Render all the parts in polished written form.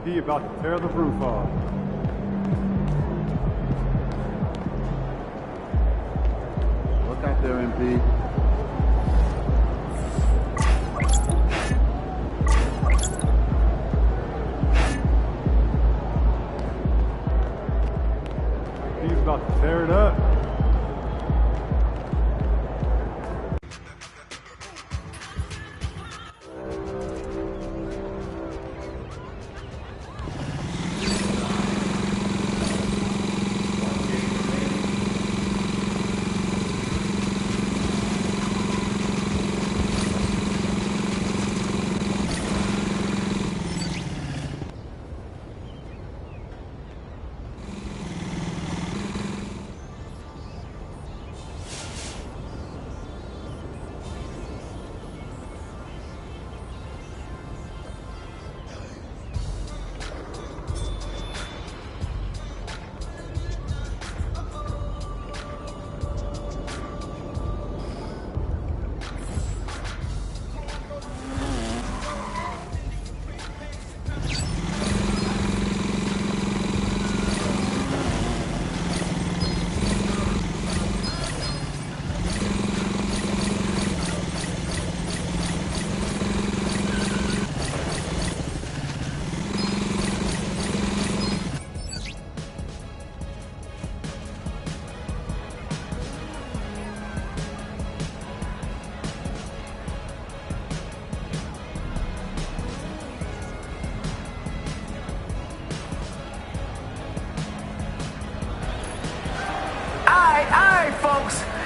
He about to tear the roof off. Look out there, MP. He's about to tear it up.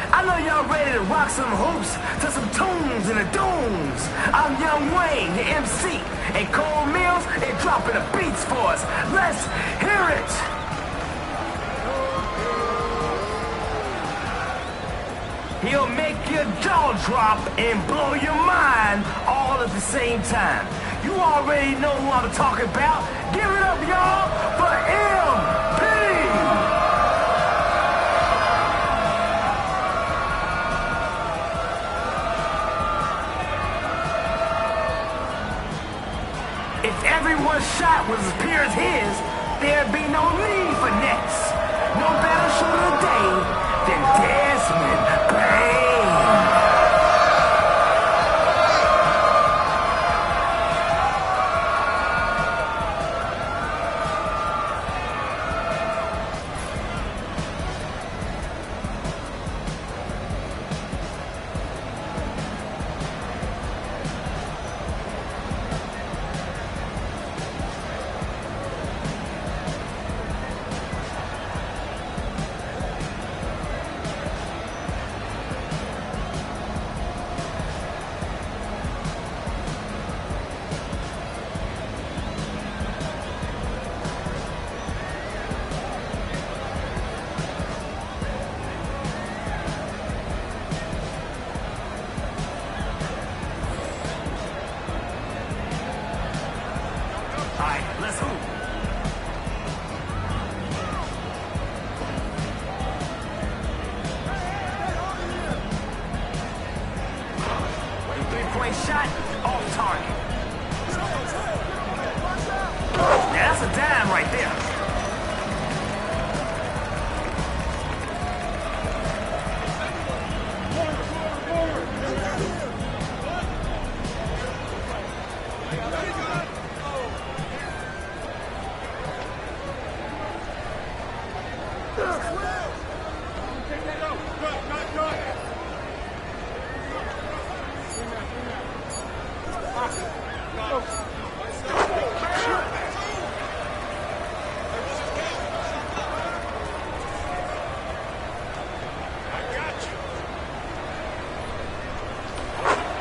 I know y'all ready to rock some hoops to some tunes in the dunes. I'm Young Wayne, the MC, and Cole Mills is dropping the beats for us. Let's hear it. He'll make your jaw drop and blow your mind all at the same time. You already know who I'm talking about. Give it up, y'all, for MP! If everyone's shot was as pure as his, there'd be no need for next. No better shooter today than Desmond Bain. Let's hoop. Three-point shot, off target. Yeah, that's a dime right there.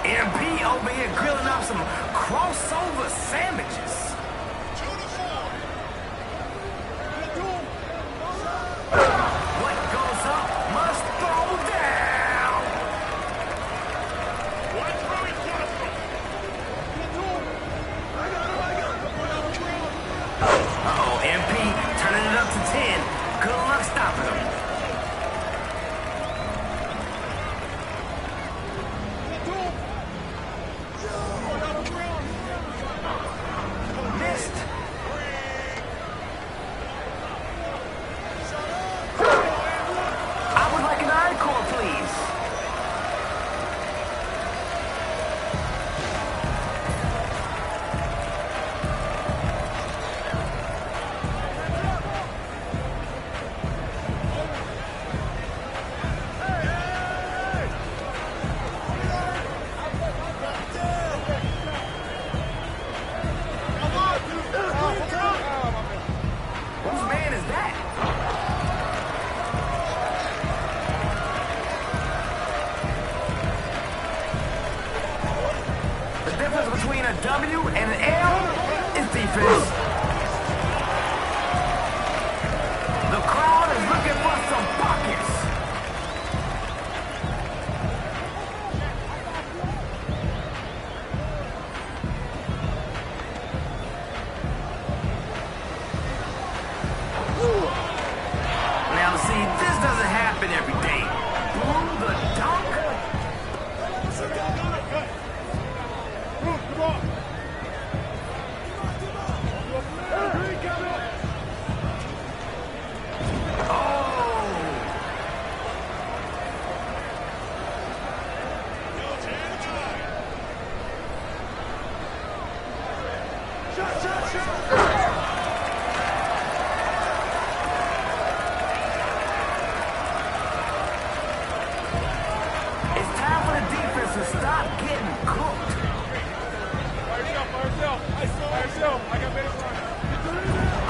MP over here grilling up some crossover sandwiches. What goes up must throw down. Uh-oh, MP turning it up to 10. Good luck stopping him. Missed. I would like an encore, please. Whose man is that? The difference between a W and an L is defense. The crowd is looking for some buckets. Now see, this doesn't happen every day. Boom, the dunk. It's time for the defense to stop getting cooked.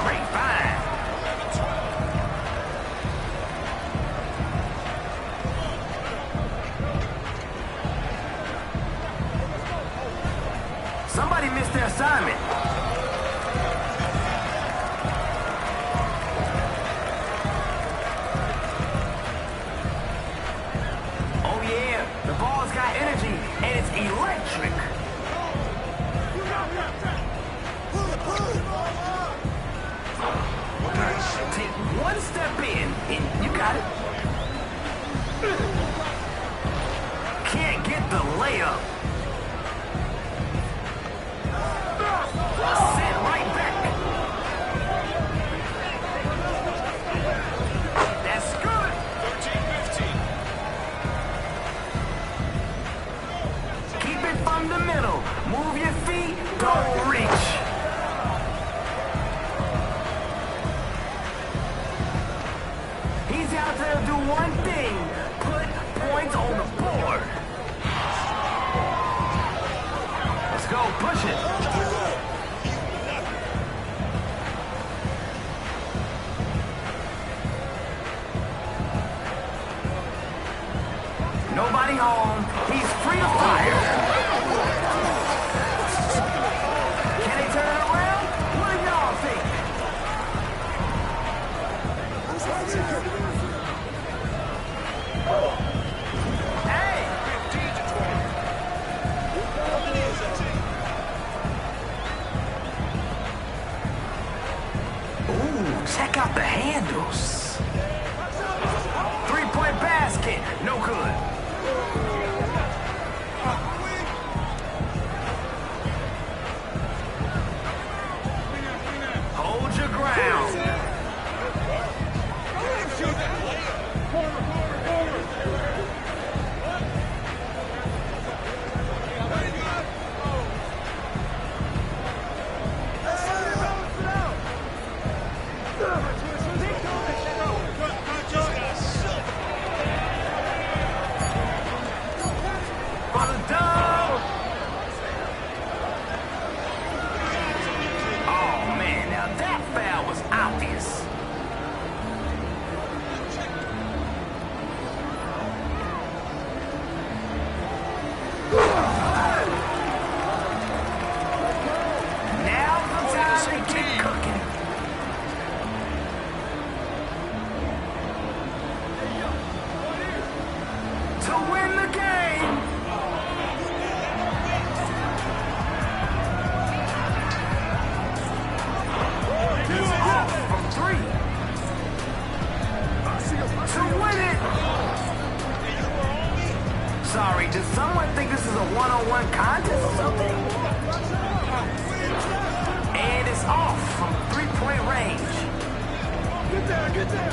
Great find. Somebody missed their assignment. Oh yeah, the ball's got energy and it's electric. Take one step in and you got it. Can't get the layup. Sent right back. That's good. 13-15. Keep it from the middle. Move your feet. Don't reach. He's out there to do one thing. Put points on the board. Let's go. Push it. Nobody home. He's free to fire. Can he turn it around? What do y'all think? Hey! Ooh, check out the handles. Three-point basket. No good. to win the game. He's off from 3 to win it. Sorry, does someone think this is a one-on-one contest or something? And it's off from 3-point range. Get there, get there!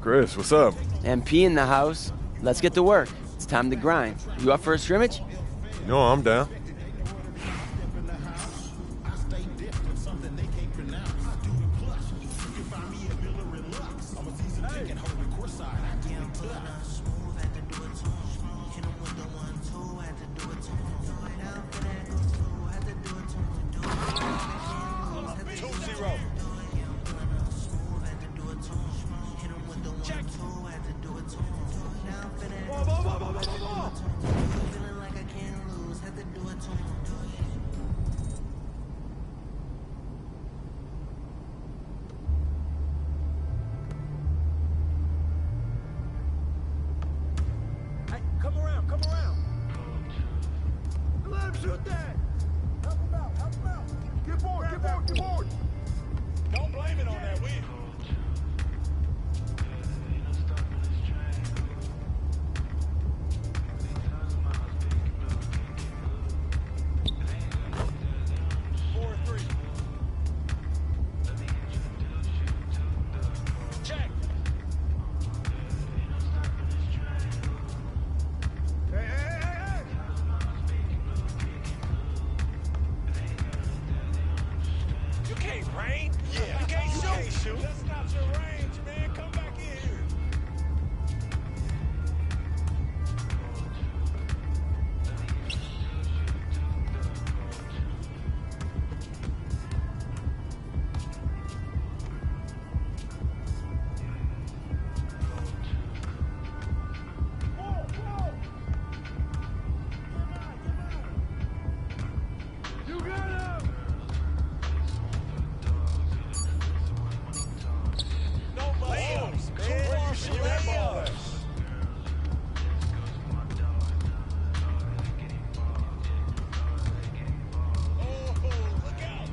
Chris, what's up? MP in the house. Let's get to work. It's time to grind. You up for a scrimmage? You know I'm down. come around. Let him shoot that. Help him out, help him out. Get board, get board, get board. Don't blame it on that wind. That's not your range, man. Come back in here. You got him! Layups, man. You have layups. Oh, look out.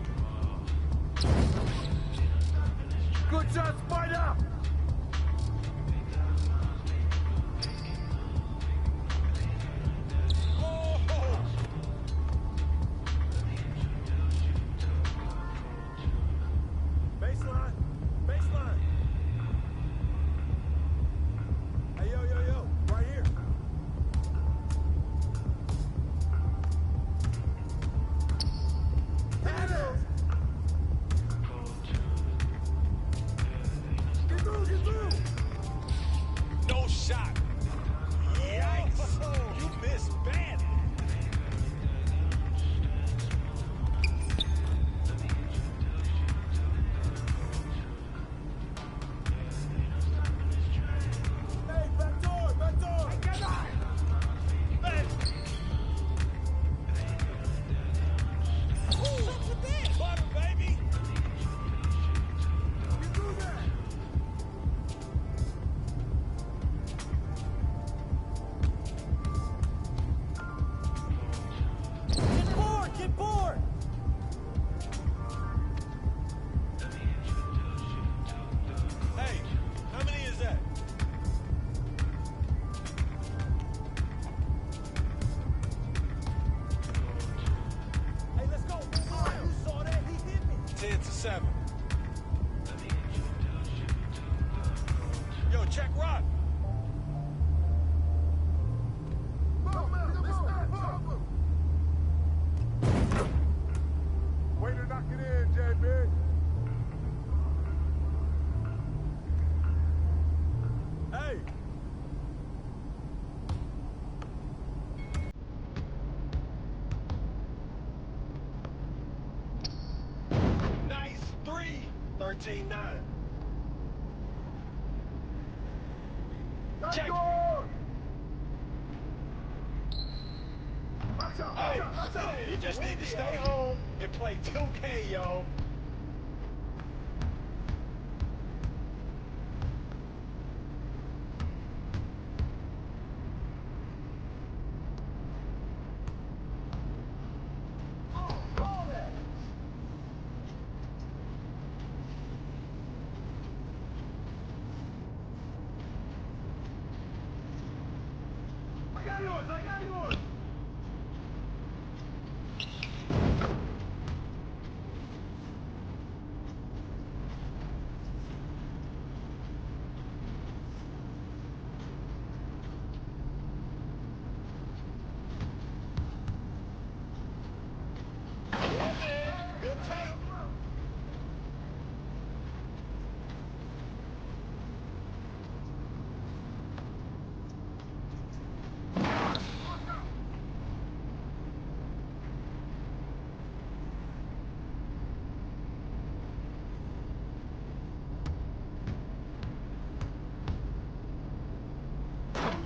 Good shot, Spider! Baseline. Baseline. Hey, yo, right here. Get through. No shot. Yikes. You missed badly. Hey, back door. Butter, baby. Get through that. Get board. Hey, how many is that? Hey, let's go. You saw that? He hit me. 10-7. Yo, check Rock. Way to knock it in, JB. Hey. Nice 3. 13-9. Check. Hey, you just need to stay home and play 2K, yo. I got yours. Good take.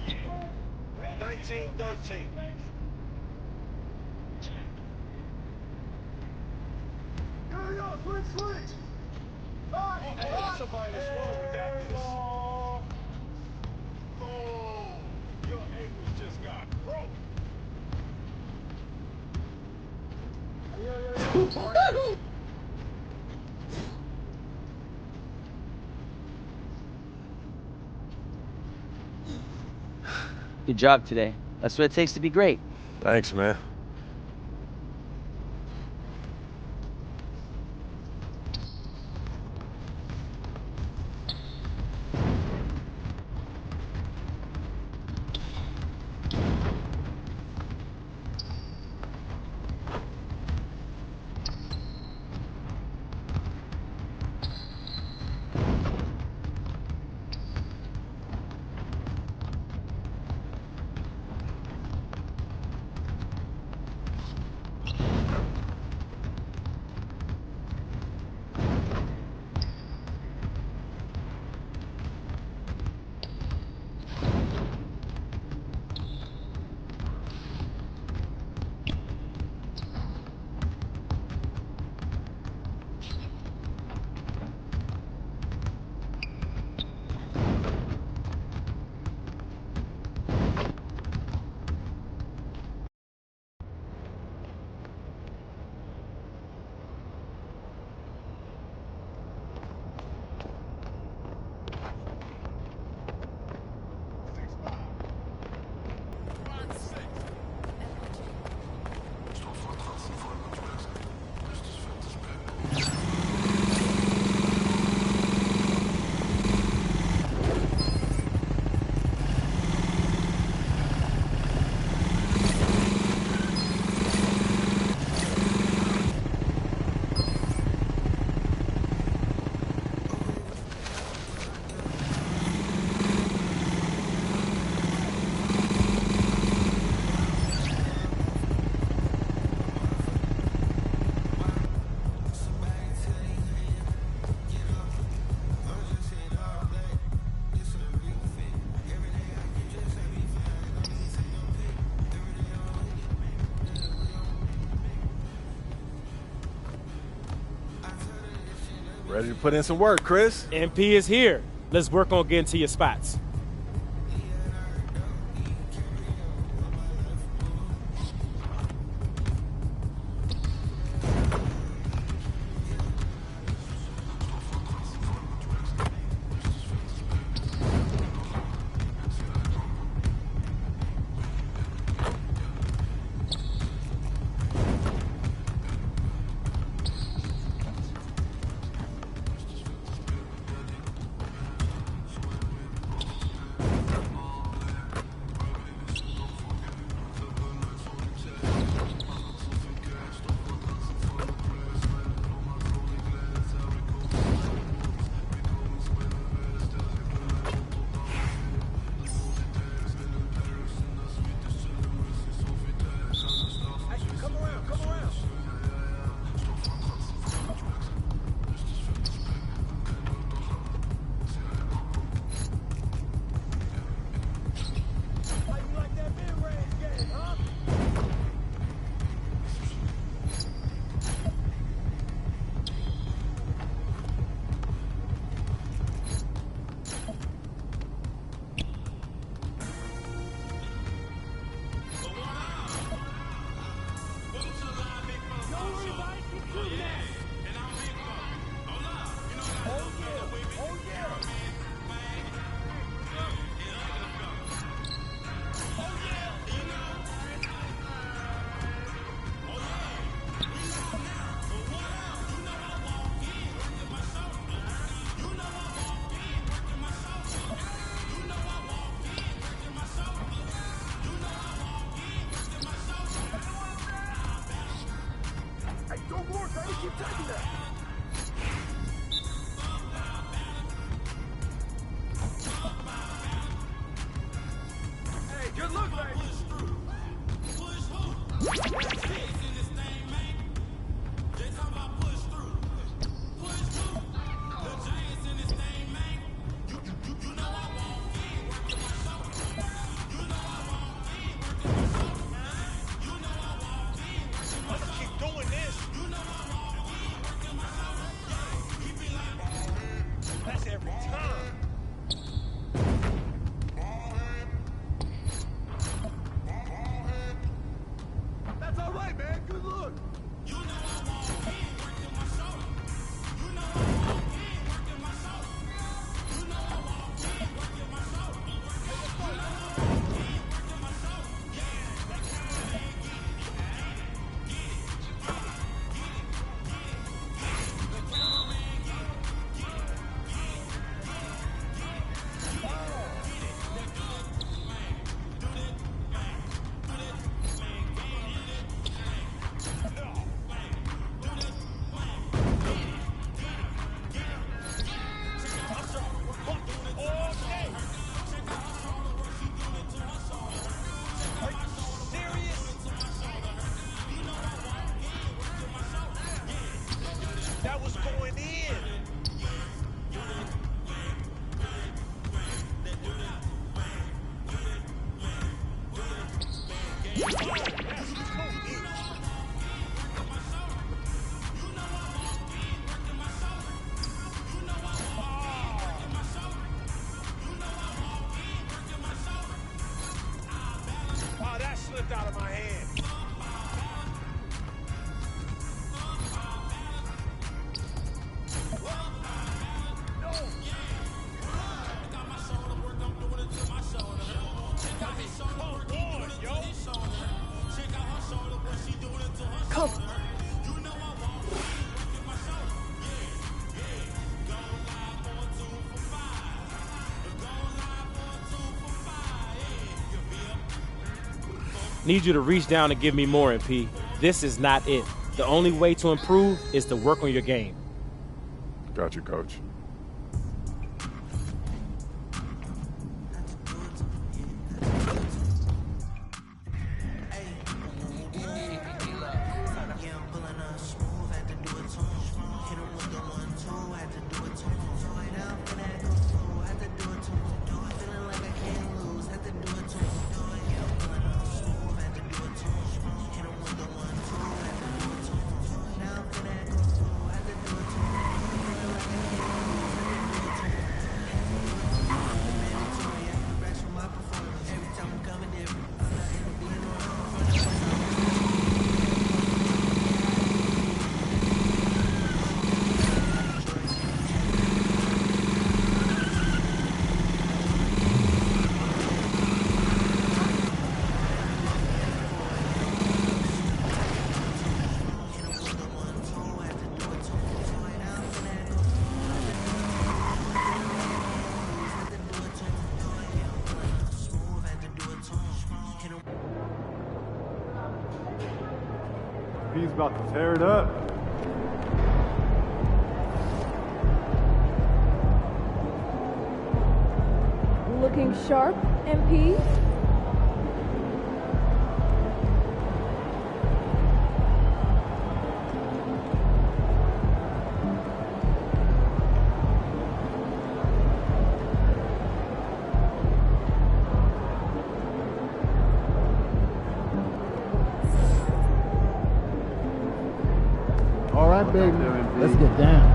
Yeah. 19-13. Switch. Hey, somebody that's wrong with that is... Oh, your ankles just got. Good job today. That's what it takes to be great. Thanks, man. Ready to put in some work, Chris? MP is here. Let's work on getting to your spots. That's all right, man. Good look. You know I want That was going in. Oh, that slipped out of my hand. Need you to reach down and give me more, MP. This is not it. The only way to improve is to work on your game. Got you, coach. He's about to tear it up. Looking sharp, MP. All right, baby, let's get down.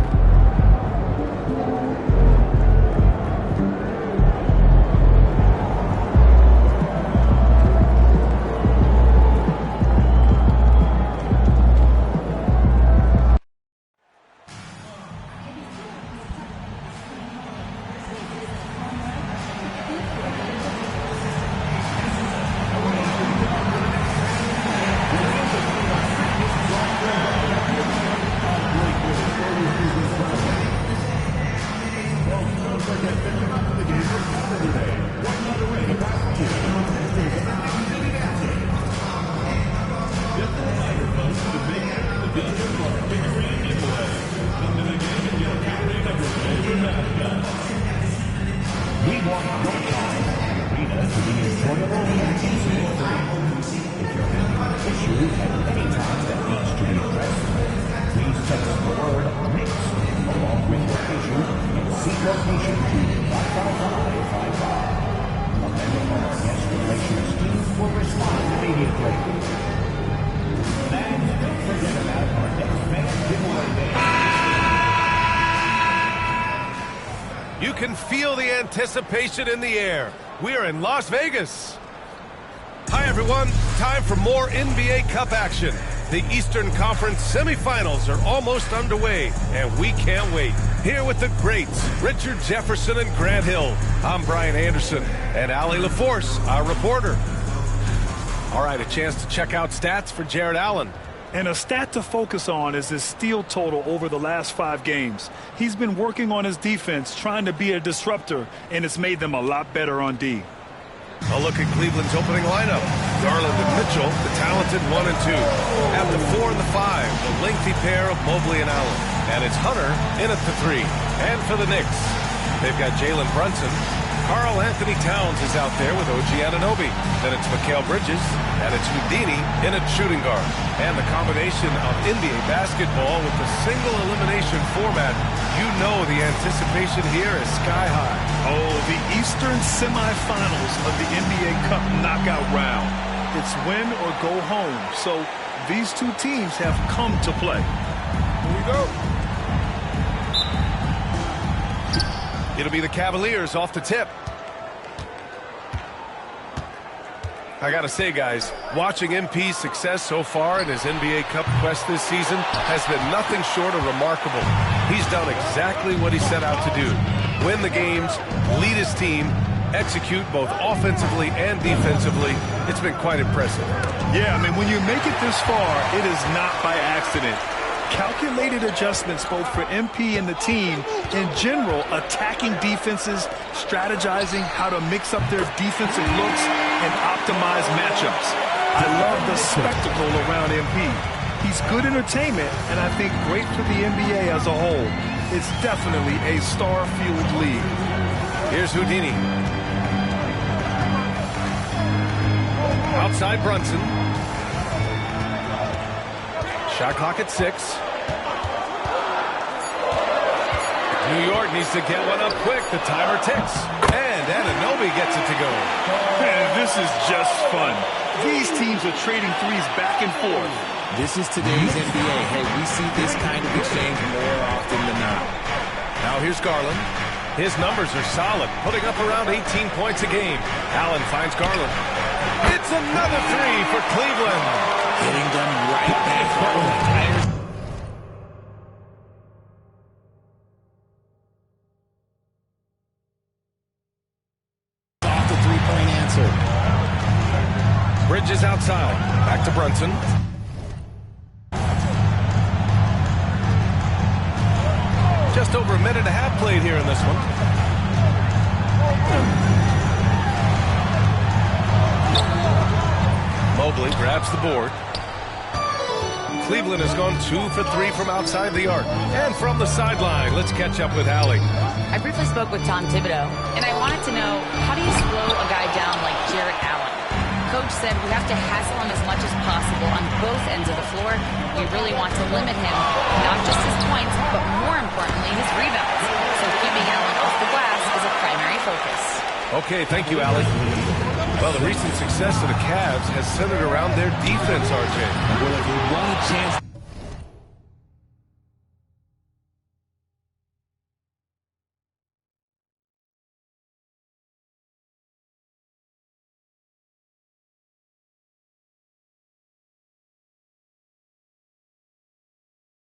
You can feel the anticipation in the air. We're in Las Vegas. Hi, everyone. Time for more NBA Cup action. The Eastern Conference semifinals are almost underway, and we can't wait. Here with the greats, Richard Jefferson and Grant Hill. I'm Brian Anderson, and Ali LaForce, our reporter. All right, a chance to check out stats for Jared Allen. And a stat to focus on is his steal total over the last 5 games. He's been working on his defense, trying to be a disruptor, and it's made them a lot better on D. A look at Cleveland's opening lineup. Garland and Mitchell, the talented 1 and 2. At the 4 and the 5, the lengthy pair of Mobley and Allen. And it's Hunter in at the 3. And for the Knicks, they've got Jalen Brunson, Karl Anthony Towns is out there with OG Anunoby. Then it's Mikal Bridges, and it's Houdini in a shooting guard. And the combination of NBA basketball with the single elimination format, you know the anticipation here is sky high. Oh, the Eastern semifinals of the NBA Cup knockout round. It's win or go home. So these two teams have come to play. Here we go. It'll be the Cavaliers off the tip. I gotta say, guys, watching MP's success so far in his NBA Cup quest this season has been nothing short of remarkable. He's done exactly what he set out to do. Win the games, lead his team, execute both offensively and defensively. It's been quite impressive. Yeah, I mean, when you make it this far, it is not by accident. Calculated adjustments both for MP and the team. In general, attacking defenses, strategizing how to mix up their defensive looks and optimize matchups. I love the spectacle around MP. He's good entertainment, and I think great for the NBA as a whole. It's definitely a star-fueled league. Here's Houdini. Outside Brunson. Shot clock at 6. New York needs to get one up quick. The timer ticks. And Anunoby gets it to go. Man, this is just fun. These teams are trading threes back and forth. This is today's NBA. Hey, we see this kind of exchange more often than not. Now here's Garland. His numbers are solid, putting up around 18 points a game. Allen finds Garland. It's another three for Cleveland. Hitting them right back home. Off the three-point answer. Bridges outside. Back to Brunson. Just over a minute and a half played here in this one. Mobley grabs the board. Cleveland has gone 2 for 3 from outside the arc. And from the sideline, let's catch up with Allie. I briefly spoke with Tom Thibodeau, and I wanted to know, how do you slow a guy down like Jarrett Allen? Coach said we have to hassle him as much as possible on both ends of the floor. We really want to limit him, not just his points, but more importantly, his rebounds. So keeping Allen off the glass is a primary focus. Okay, thank you, Allie. Well, the recent success of the Cavs has centered around their defense, RJ. Well, if you want a chance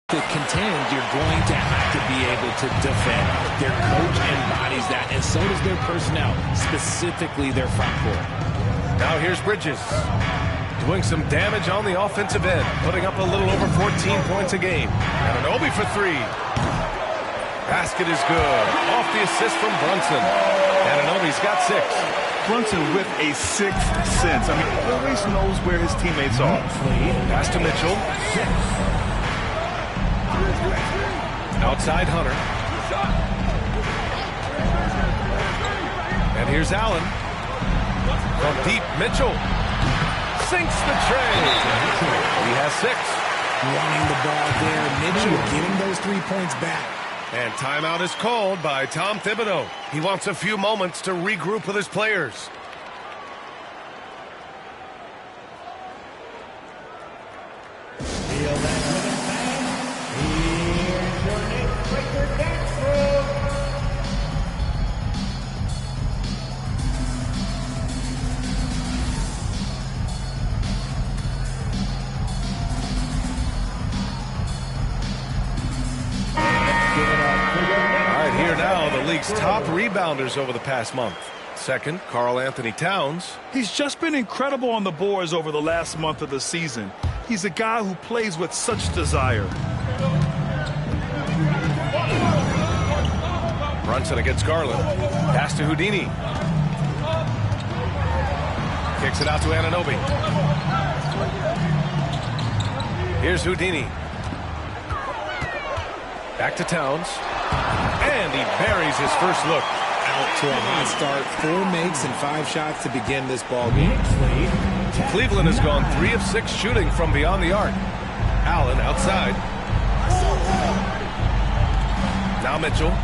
to contend, you're going to have to be able to defend. Their coach embodies that, and so does their personnel, specifically their front court. Now here's Bridges. Doing some damage on the offensive end, putting up a little over 14 points a game. Anunoby for 3. Basket is good. Off the assist from Brunson. Anunoby's got 6. Brunson with a sixth sense. I mean, he always knows where his teammates are. Pass to Mitchell. Outside Hunter. And here's Allen. From deep, Mitchell. Sinks the tray. He has 6. Running the ball there. Mitchell getting those 3 points back. And timeout is called by Tom Thibodeau. He wants a few moments to regroup with his players. Feel that rhythm, fans? Here's your Knicks Breaker Dance Crew. All right, here now, the league's top rebounders over the past month. Second, Karl Anthony Towns. He's just been incredible on the boards over the last month of the season. He's a guy who plays with such desire. Brunson against Garland. Pass to Houdini. Kicks it out to Anunoby. Here's Houdini. Back to Towns. And he buries his first look. out to a hot start. 4 makes and 5 shots to begin this ball game. Cleveland has gone 3 of 6 shooting from beyond the arc. Allen outside. Now Mitchell.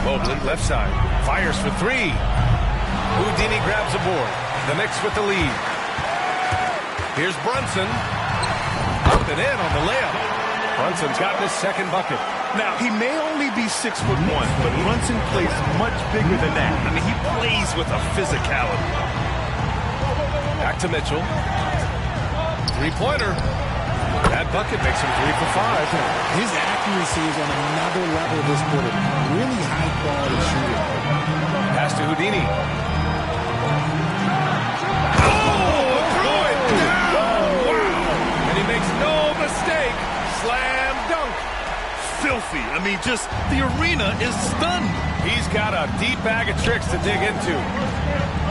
Mobley left side. Fires for 3. Houdini grabs a board. The Knicks with the lead. Here's Brunson. Up and in on the layup. Brunson's gotten his second bucket. Now, he may only be 6'1", but Brunson plays much bigger than that. I mean, he plays with a physicality. Back to Mitchell. Three-pointer. That bucket makes him 3 for 5. His accuracy is on another level this quarter. Really high-quality shooter. Pass to Houdini. Makes no mistake. Slam dunk. Filthy. I mean, just the arena is stunned. He's got a deep bag of tricks to dig into.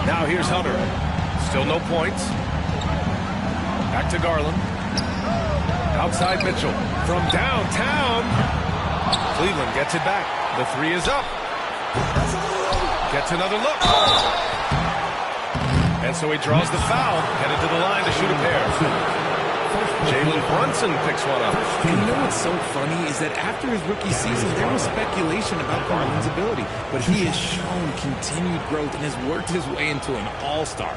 Now here's Hunter. Still no points. Back to Garland. Outside Mitchell. From downtown. Cleveland gets it back. The 3 is up. Gets another look. And so he draws the foul. Headed to the line to shoot a pair. Jalen Brunson picks one up. And you know what's so funny is that after his rookie season, there was speculation about Garland's ability. But he has shown continued growth and has worked his way into an all-star.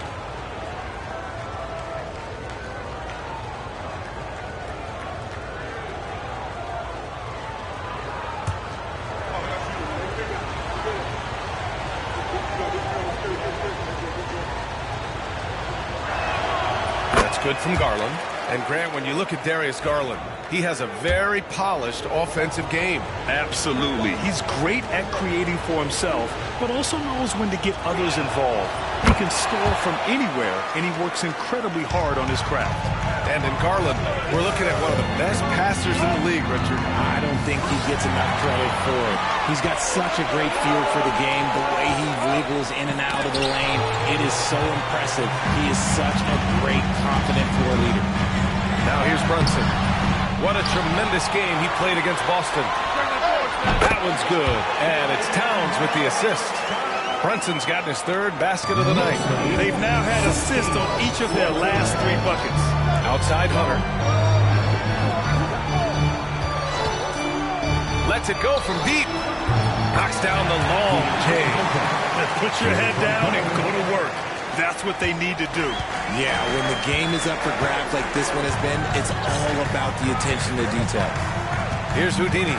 That's good from Garland. And Grant, when you look at Darius Garland, he has a very polished offensive game. Absolutely. He's great at creating for himself, but also knows when to get others involved. He can score from anywhere, and he works incredibly hard on his craft. And in Garland, we're looking at one of the best passers in the league, Richard. I don't think he gets enough credit for it. He's got such a great feel for the game, the way he wiggles in and out of the lane. It is so impressive. He is such a great, confident floor leader. Now here's Brunson. What a tremendous game he played against Boston. That one's good. And it's Towns with the assist. Brunson's gotten his 3rd basket of the night. They've now had assists on each of their last 3 buckets. Outside Hunter. Lets it go from deep. Knocks down the long J. Put your head down and go to work. That's what they need to do. Yeah, when the game is up for grabs like this one has been, it's all about the attention to detail. Here's Houdini,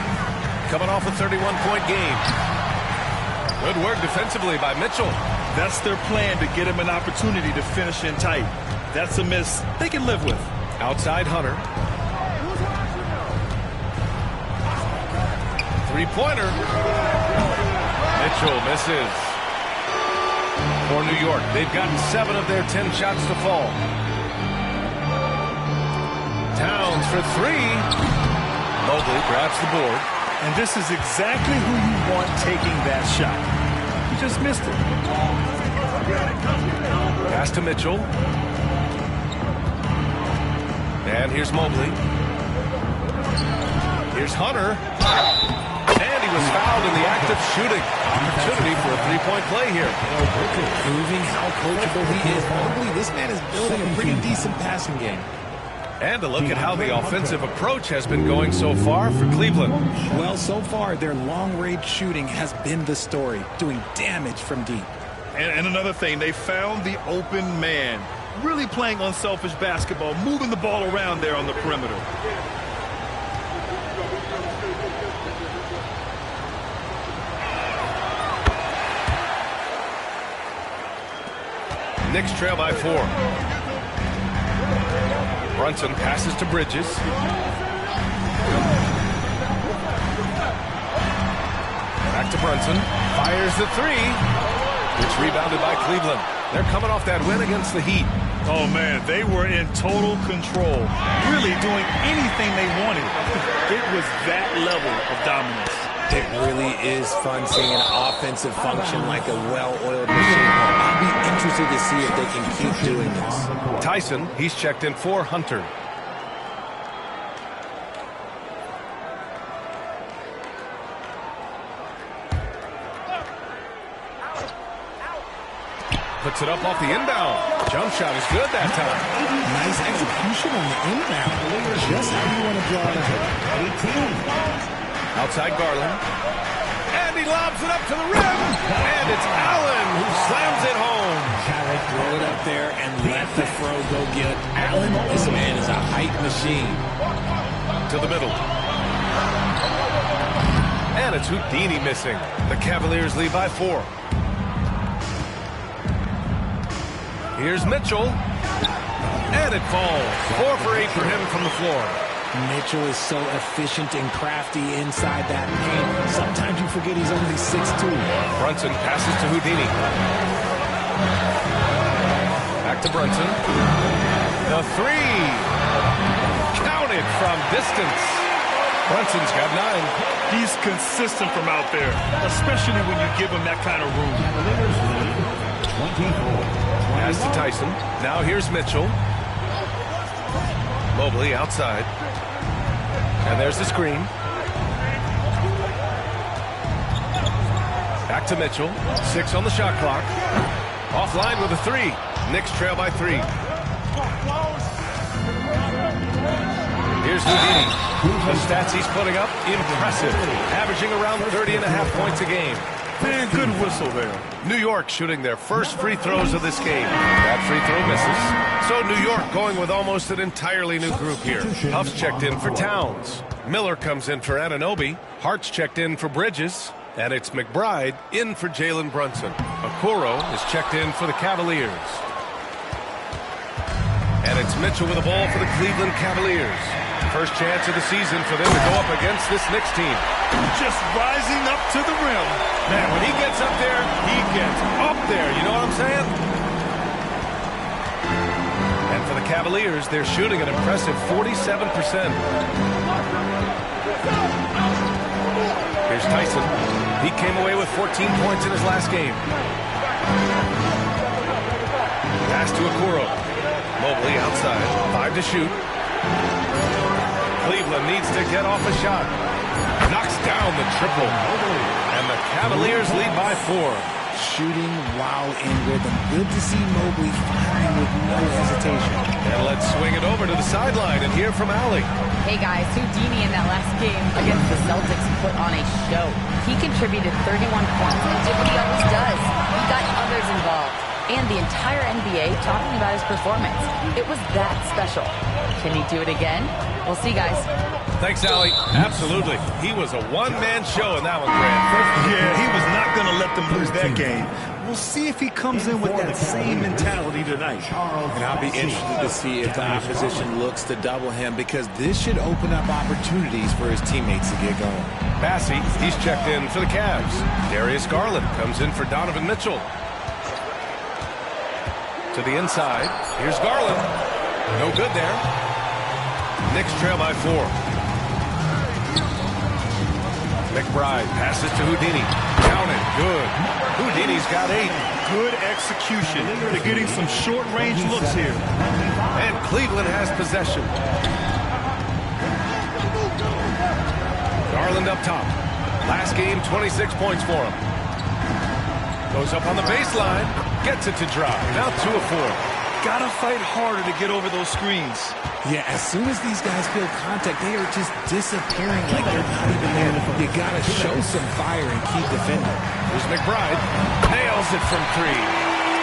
coming off a 31-point game. Good work defensively by Mitchell. That's their plan, to get him an opportunity to finish in tight. That's a miss they can live with. Outside Hunter. Three-pointer. Mitchell misses. For New York, they've gotten 7 of their 10 shots to fall. Towns for 3. Mobley grabs the board. And this is exactly who you want taking that shot. He just missed it. Pass to Mitchell. And here's Mobley. Here's Hunter. And he was fouled in the act of shooting. Opportunity for a 3-point play here. Proving how coachable he is. Mobley, this man is building a pretty decent passing game. And a look at how the offensive approach has been going so far for Cleveland. Well, so far, their long-range shooting has been the story, doing damage from deep. And another thing, they found the open man. Really playing unselfish basketball, moving the ball around there on the perimeter. Knicks trail by 4. Brunson passes to Bridges. Back to Brunson. Fires the 3. It's rebounded by Cleveland. They're coming off that win against the Heat. Oh, man, they were in total control. Really doing anything they wanted. It was that level of dominance. It really is fun seeing an offensive function like a well-oiled machine. I'll be interested to see if they can keep doing this. Tyson, he's checked in for Hunter. Puts it up off the inbound. Jump shot is good that time. Nice execution on the inbound. Just how you want to draw it out. Outside Garland. And he lobs it up to the rim. And it's Allen who slams it home. Throw it up there and let the throw go get Allen. This man is a height machine. To the middle. And it's Houdini missing. The Cavaliers lead by 4. Here's Mitchell. And it falls. 4 for 8 for him from the floor. Mitchell is so efficient and crafty inside that paint. Sometimes you forget he's only 6'2". Brunson passes to Houdini. Back to Brunson. The 3. Counted from distance. Brunson's got 9. He's consistent from out there, especially when you give him that kind of room. 24. Pass to Tyson. Now here's Mitchell. Mobley outside. And there's the screen. Back to Mitchell. 6 on the shot clock. Offline with a 3. Knicks trail by 3. Here's Houdini. The stats he's putting up, impressive. Averaging around 30.5 points a game. Man, good whistle there. New York shooting their first free throws of this game. That free throw misses. So New York going with almost an entirely new group here. Huff's checked in for Towns. Miller comes in for Anunoby. Hart's checked in for Bridges. And it's McBride in for Jalen Brunson. Okoro is checked in for the Cavaliers. And it's Mitchell with the ball for the Cleveland Cavaliers. First chance of the season for them to go up against this Knicks team. Just rising up to the rim. Man, when he gets up there, he gets up there. You know what I'm saying? And for the Cavaliers, they're shooting an impressive 47%. Here's Tyson. He came away with 14 points in his last game. Pass to Okoro. Mobley outside. 5 to shoot. Cleveland needs to get off a shot. Knocks down the triple. And the Cavaliers lead by 4. Shooting while in rhythm. Good to see Mobley firing with no hesitation. And let's swing it over to the sideline and hear from Allie. Hey guys, Houdini in that last game against the Celtics put on a show. He contributed 31 points and did what he always does. He got others involved. And the entire NBA talking about his performance. It was that special. Can he do it again? We'll see, guys. Thanks, Allie. Absolutely. He was a one-man show in that one, Grant. Yeah, he was not going to let them lose that game. We'll see if he comes in with that same mentality tonight. And I'll be interested to see if the opposition looks to double him, because this should open up opportunities for his teammates to get going. Bassey, he's checked in for the Cavs. Darius Garland comes in for Donovan Mitchell. To the inside. Here's Garland. No good there. Knicks trail by 4. McBride passes to Houdini. Counted. Good. Houdini's got 8. Good execution. They're getting some short-range looks here. And Cleveland has possession. Garland up top. Last game, 26 points for him. Goes up on the baseline. Gets it to drop. Now 2 of 4. Gotta fight harder to get over those screens. Yeah, as soon as these guys feel contact, they are just disappearing like they're not even there. You gotta show some fire and keep defending. Here's McBride. Nails it from 3.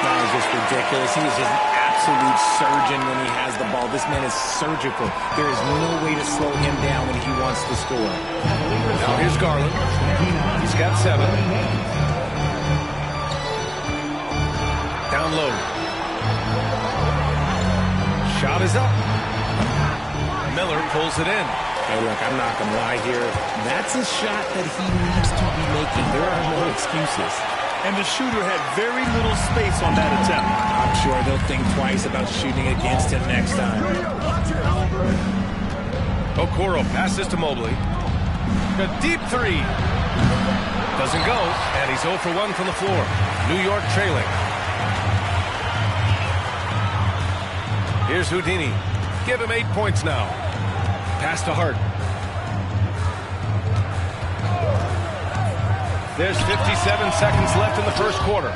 That was just ridiculous. He is just an absolute surgeon when he has the ball. This man is surgical. There is no way to slow him down when he wants to score. Now here's Garland. He's got 7. Down low. Shot is up. Miller pulls it in. Hey, look, I'm not going to lie here. That's a shot that he needs to be making. There are no excuses. And the shooter had very little space on that attempt. I'm sure they'll think twice about shooting against him next time. Okoro passes to Mobley. A deep 3. Doesn't go, and he's 0 for 1 from the floor. New York trailing. Here's Houdini. Give him 8 points now. Pass to Hart. There's 57 seconds left in the first quarter.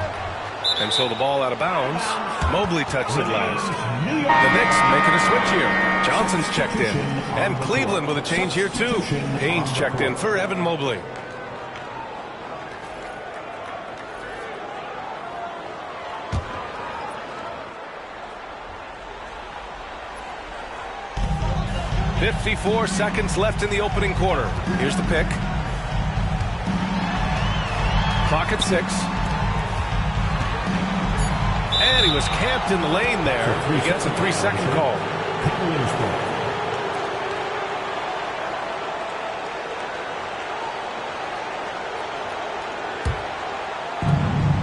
And so the ball out of bounds. Mobley touched it last. The Knicks making a switch here. Johnson's checked in. And Cleveland with a change here too. Haynes checked in for Evan Mobley. "54 seconds left in the opening quarter. Here's the pick. Clock at 6. And he was camped in the lane there. He gets a 3-second call.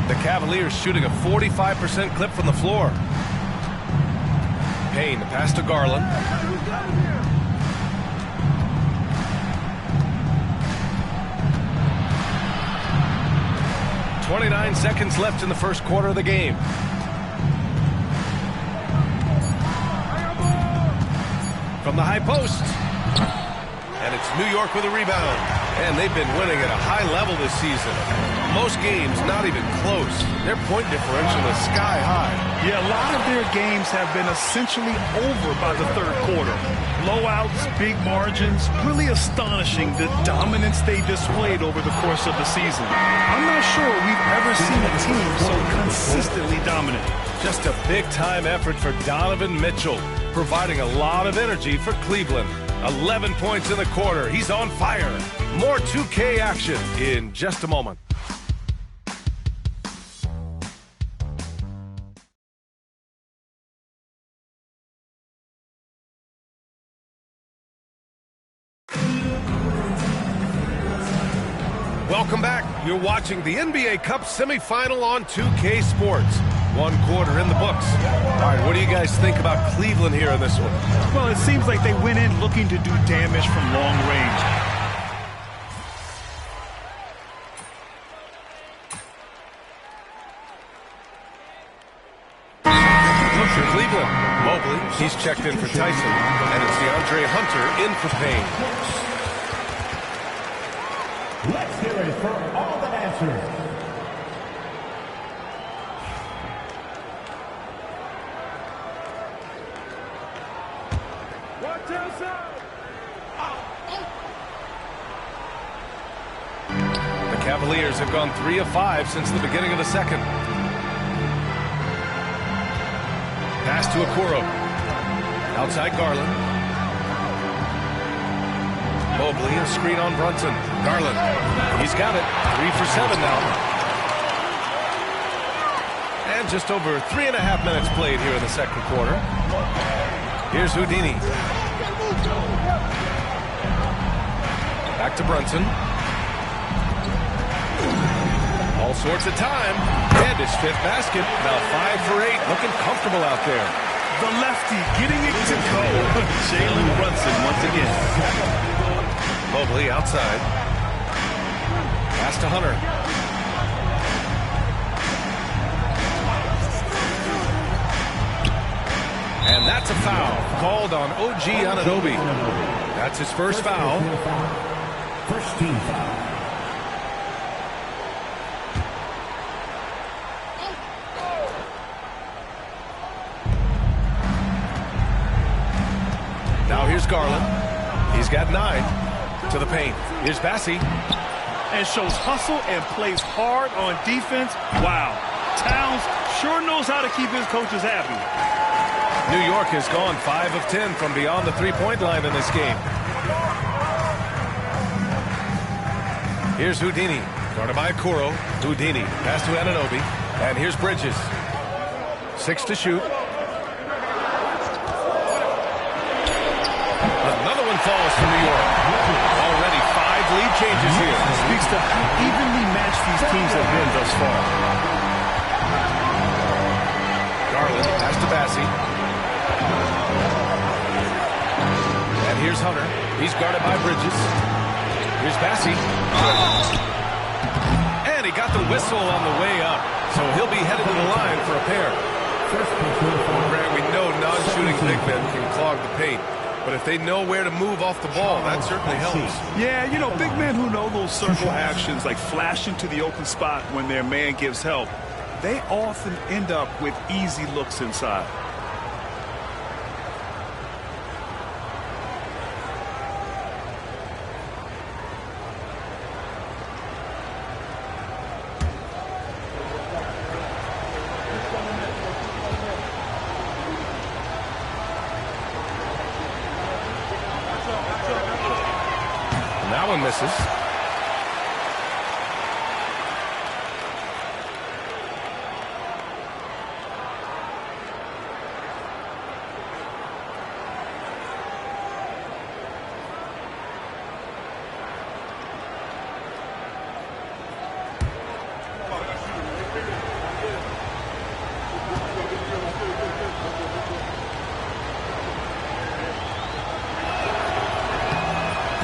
The Cavaliers shooting a 45% clip from the floor. Payne, the pass to Garland. 29 seconds left in the first quarter of the game. From the high post. And it's New York with a rebound. And they've been winning at a high level this season. Most games not even close. Their point differential is sky high. Yeah, a lot of their games have been essentially over by the third quarter. Blowouts, big margins, really astonishing the dominance they displayed over the course of the season. I'm not sure we've ever seen a team so consistently dominant. Just a big-time effort for Donovan Mitchell, providing a lot of energy for Cleveland. 11 points in the quarter. He's on fire. More 2K action in just a moment. Welcome back. You're watching the NBA Cup semifinal on 2K Sports. 1 quarter in the books. All right, what do you guys think about Cleveland here in this one? Well, it seems like they went in looking to do damage from long range. Look for Cleveland. Mobley, he's checked in for Tyson. And it's DeAndre Hunter in for Payne. Let's hear it for all the answers. Watch outside. The Cavaliers have gone 3 of 5 since the beginning of the second. Pass to Okoro. Outside Garland. Mobley, a screen on Brunson. Garland, he's got it. 3 for 7 now. And just over 3.5 minutes played here in the second quarter. Here's Houdini. Back to Brunson. All sorts of time. And his 5th basket. Now 5 for 8. Looking comfortable out there. The lefty getting it to go. Jalen Brunson once again. Mobley outside. Pass to Hunter. And that's a foul called on OG Anunoby. That's his first foul. First team foul. Now here's Garland. He's got 9. To the paint. Here's Bassey. And shows hustle and plays hard on defense. Wow. Towns sure knows how to keep his coaches happy. New York has gone 5 of 10 from beyond the three-point line in this game. Here's Houdini. Guarded by Okoro. Houdini. Pass to Anunoby. And here's Bridges. 6 to shoot. Another one falls for New York. Already 5 lead changes here. Speaks to how evenly matched these teams have been thus far. Garland. Pass to Bassey. And here's Hunter. He's guarded by Bridges. Here's Bassey. And he got the whistle on the way up. So he'll be headed to the line for a pair. Grant, we know non-shooting big men can clog the paint. But if they know where to move off the ball, that certainly helps. Yeah, you know, big men who know those circle actions, like flashing to the open spot when their man gives help, they often end up with easy looks inside. That one misses.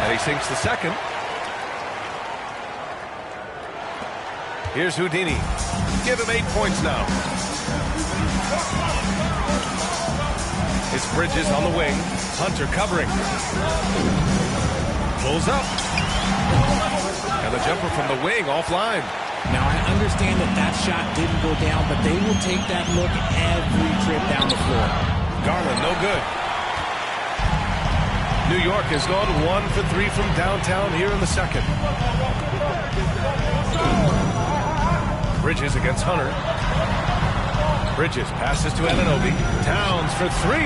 And he sinks the second. Here's Houdini. Give him 8 points now. It's Bridges on the wing. Hunter covering. Pulls up. And the jumper from the wing offline. Now, I understand that that shot didn't go down, but they will take that look every trip down the floor. Garland, no good. New York has gone 1 for 3 from downtown here in the second. Bridges against Hunter. Bridges passes to Anunoby. Towns for 3.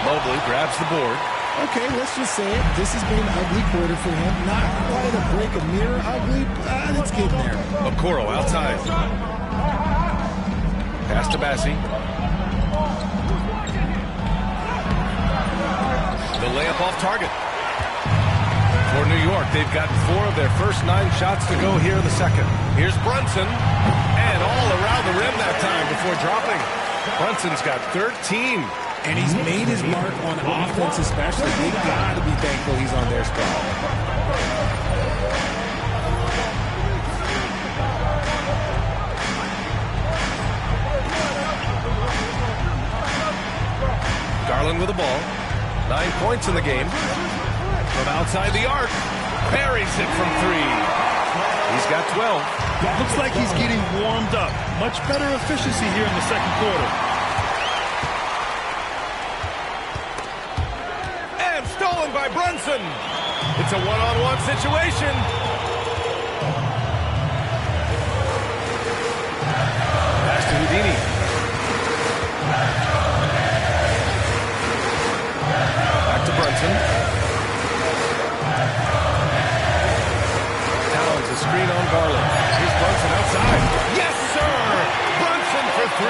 Mobley grabs the board. Okay, let's just say it. This has been an ugly quarter for him. Not quite a break a mirror ugly, but it's getting there. Okoro outside. Pass to Bassi. The layup off target. For New York, they've gotten 4 of their first 9 shots to go here in the second. Here's Brunson. And all around the rim that time before dropping. Brunson's got 13. And he's made his mark on offense especially. They got to be thankful he's on their spot. Garland with the ball. 9 points in the game. From outside the arc. Buries it from 3. He's got 12. Looks like he's getting warmed up. Much better efficiency here in the second quarter. And stolen by Brunson. It's a one-on-one situation. Pass to Houdini. Back to Brunson. Towns a screen on Garland. Here's Brunson outside. Yes, sir! Brunson for 3.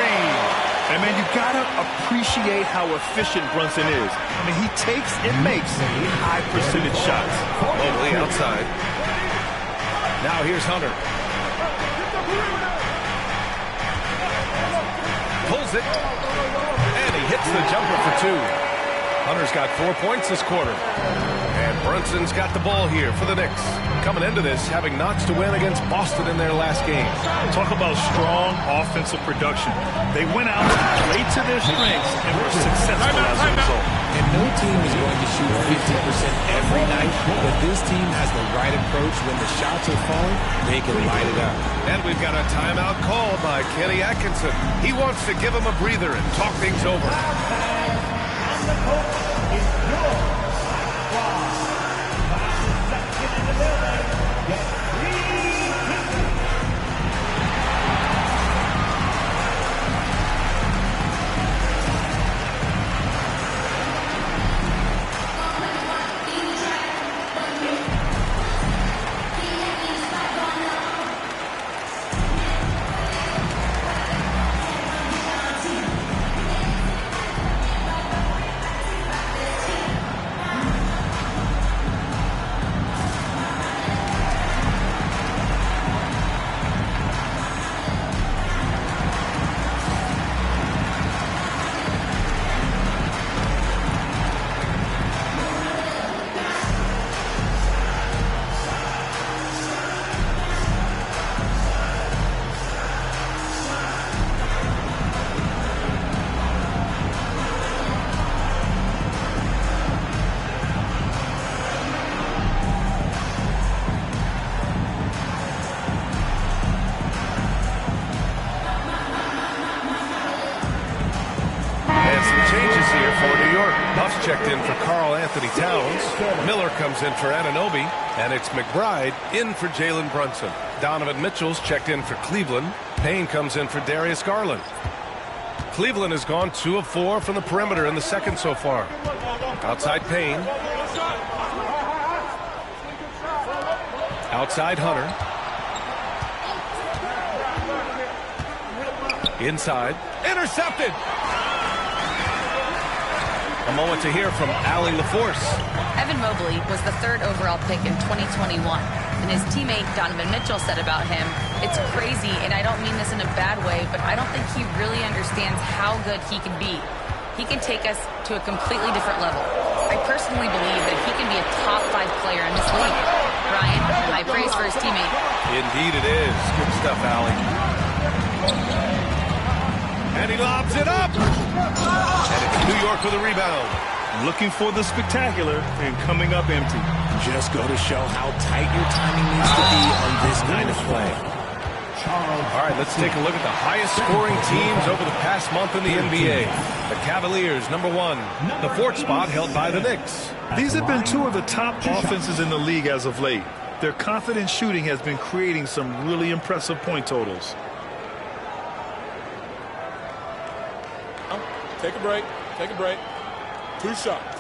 And, man, you got to appreciate how efficient Brunson is. I mean, he takes and makes high-percentage shots. Mobley outside. Now here's Hunter. Pulls it. And he hits the jumper for 2. Hunter's got 4 points this quarter. And Brunson's got the ball here for the Knicks. Coming into this, having knots to win against Boston in their last game. Talk about strong offensive production. They went out, played to their strengths, and were successful as a result. And no team is going to shoot 50% every night, but this team has the right approach. When the shots are falling, they can light it up. And we've got a timeout called by Kenny Atkinson. He wants to give him a breather and talk things over. For New York, Buff's checked in for Karl Anthony Towns. Miller comes in for Anunoby. And it's McBride in for Jalen Brunson. Donovan Mitchell's checked in for Cleveland. Payne comes in for Darius Garland. Cleveland has gone 2 of 4 from the perimeter in the second so far. Outside Payne. Outside Hunter. Inside. Intercepted. A moment to hear from Allie LaForce. Evan Mobley was the 3rd overall pick in 2021. And his teammate Donovan Mitchell said about him, "It's crazy, and I don't mean this in a bad way, but I don't think he really understands how good he can be. He can take us to a completely different level. I personally believe that he can be a top 5 player in this league." Ryan, high praise for his teammate. Indeed it is. Good stuff, Allie. And he lobs it up. And it's New York with a rebound. Looking for the spectacular and coming up empty. Just go to show how tight your timing needs to be on this kind of play. All right, let's take a look at the highest scoring teams over the past month in the NBA. The Cavaliers, number 1. The 4th spot held by the Knicks. These have been 2 of the top offenses in the league as of late. Their confident shooting has been creating some really impressive point totals. Take a break. Take a break. 2 shots.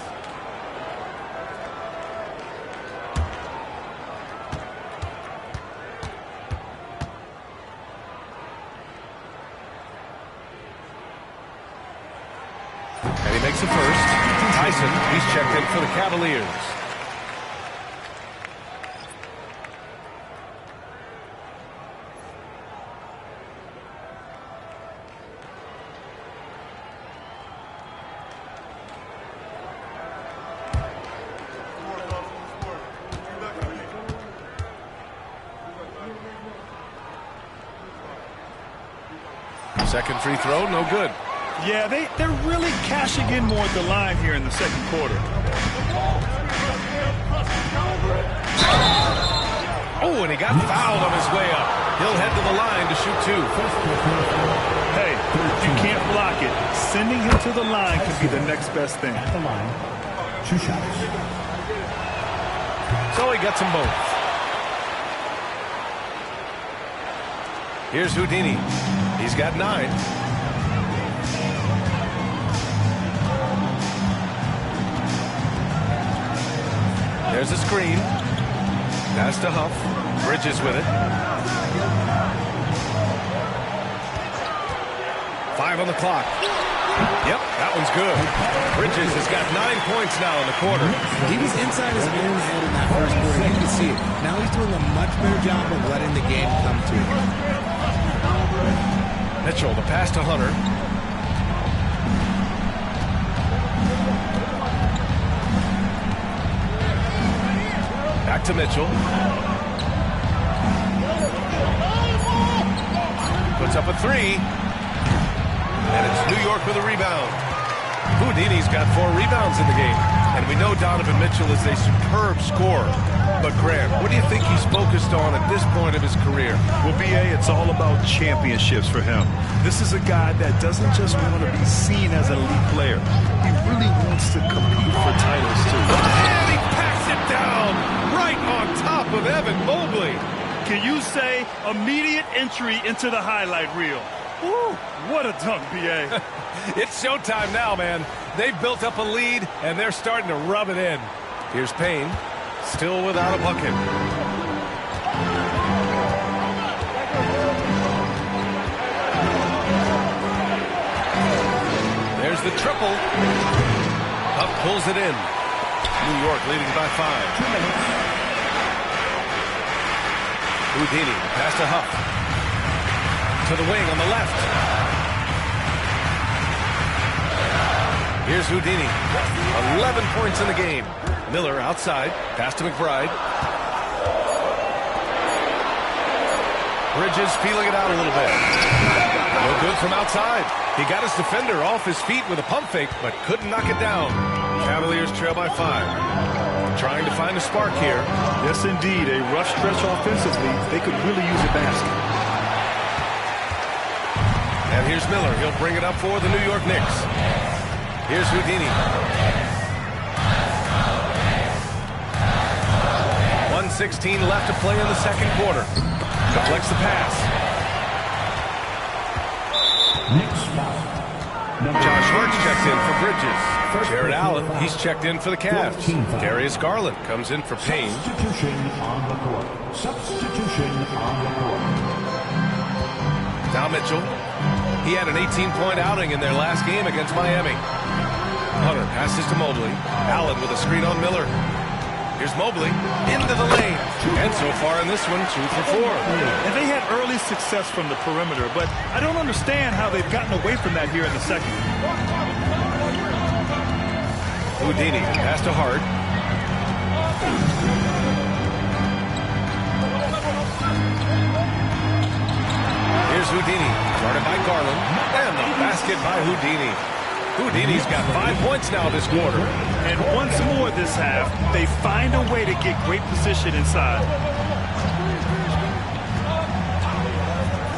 And he makes the first. Tyson, he's checked in for the Cavaliers. Second free throw, no good. Yeah, they're really cashing in more at the line here in the second quarter. Oh, and he got fouled on his way up. He'll head to the line to shoot 2. Hey, if you can't block it, sending him to the line could be the next best thing. At the line, 2 shots. So he gets them both. Here's Houdini. He's got 9. There's a screen. Pass to Huff. Bridges with it. 5 on the clock. Yep, that one's good. Bridges has got 9 points now in the quarter. He was inside his own head in that first quarter. You can see it. Now he's doing a much better job of letting the game come to him. Mitchell, the pass to Hunter. Back to Mitchell. Puts up a 3. And it's New York with a rebound. Houdini's got 4 rebounds in the game. And we know Donovan Mitchell is a superb scorer. But Grant, what do you think he's focused on at this point of his career? Well, B.A., it's all about championships for him. This is a guy that doesn't just want to be seen as an elite player. He really wants to compete for titles, too. And he packs it down right on top of Evan Mobley. Can you say immediate entry into the highlight reel? Woo, what a dunk, B.A. It's showtime now, man. They've built up a lead, and they're starting to rub it in. Here's Payne, still without a bucket. There's the triple. Huff pulls it in. New York leading by 5. 2 minutes. Houdini, pass to Huff. To the wing on the left. Here's Houdini. 11 points in the game. Miller outside. Pass to McBride. Bridges feeling it out a little bit. No good from outside. He got his defender off his feet with a pump fake, but couldn't knock it down. Cavaliers trail by 5. Trying to find a spark here. Yes, indeed. A rough stretch offensively. They could really use a basket. And here's Miller. He'll bring it up for the New York Knicks. Here's Houdini. 1:16 left to play in the second quarter. Deflects the pass. Josh Hart's checked in for Bridges. Jared Allen, he's checked in for the Cavs. Darius Garland comes in for Payne. Substitution on the court. Substitution on the court. Now Mitchell. He had an 18-point outing in their last game against Miami. Hunter passes to Mobley. Allen with a screen on Miller. Here's Mobley into the lane. And so far in this one, 2 for 4. And they had early success from the perimeter, but I don't understand how they've gotten away from that here in the second. Houdini pass to Hart. Here's Houdini, guarded by Garland. And the basket by Houdini. Houdini's got 5 points now this quarter. And once more this half, they find a way to get great position inside.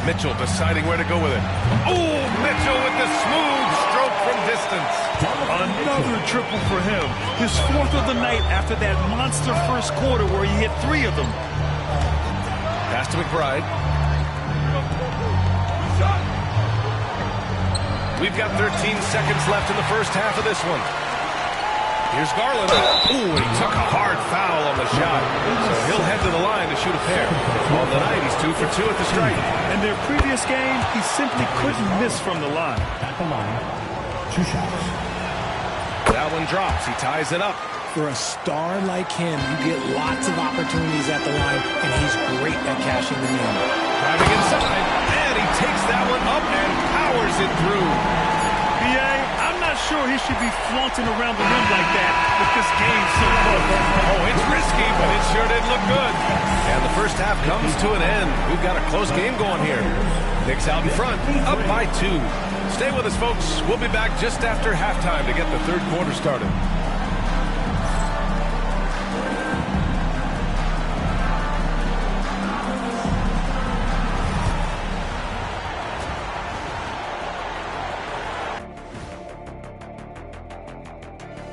Mitchell deciding where to go with it. Oh, Mitchell with the smooth stroke from distance. Another triple for him. His 4th of the night after that monster first quarter where he hit 3 of them. Pass to McBride. We've got 13 seconds left in the first half of this one. Here's Garland. Ooh, he took a hard foul on the shot. So he'll head to the line to shoot a pair. On the night, he's 2 for 2 at the stripe. In their previous game, he simply couldn't miss from the line. At the line, 2 shots. That one drops. He ties it up. For a star like him, you get lots of opportunities at the line, and he's great at cashing them in. Driving inside, and he takes that one up and powers it through. B.A., I'm not sure he should be flaunting around the rim like that with this game so close. Oh, it's risky, but it sure did look good. And the first half comes to an end. We've got a close game going here. Knicks out in front, up by 2. Stay with us, folks. We'll be back just after halftime to get the third quarter started.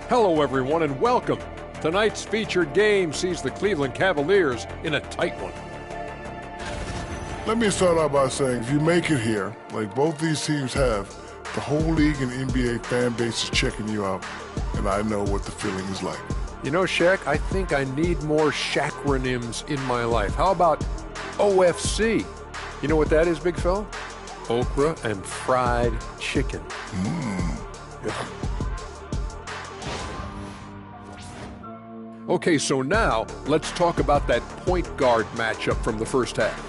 Hello, everyone, and welcome. Tonight's featured game sees the Cleveland Cavaliers in a tight one. Let me start out by saying, if you make it here, like both these teams have, the whole league and NBA fan base is checking you out, and I know what the feeling is like. You know, Shaq, I think I need more Shaqronyms in my life. How about OFC? You know what that is, big fella? Okra and fried chicken. Yeah. Okay, so now let's talk about that point guard matchup from the first half.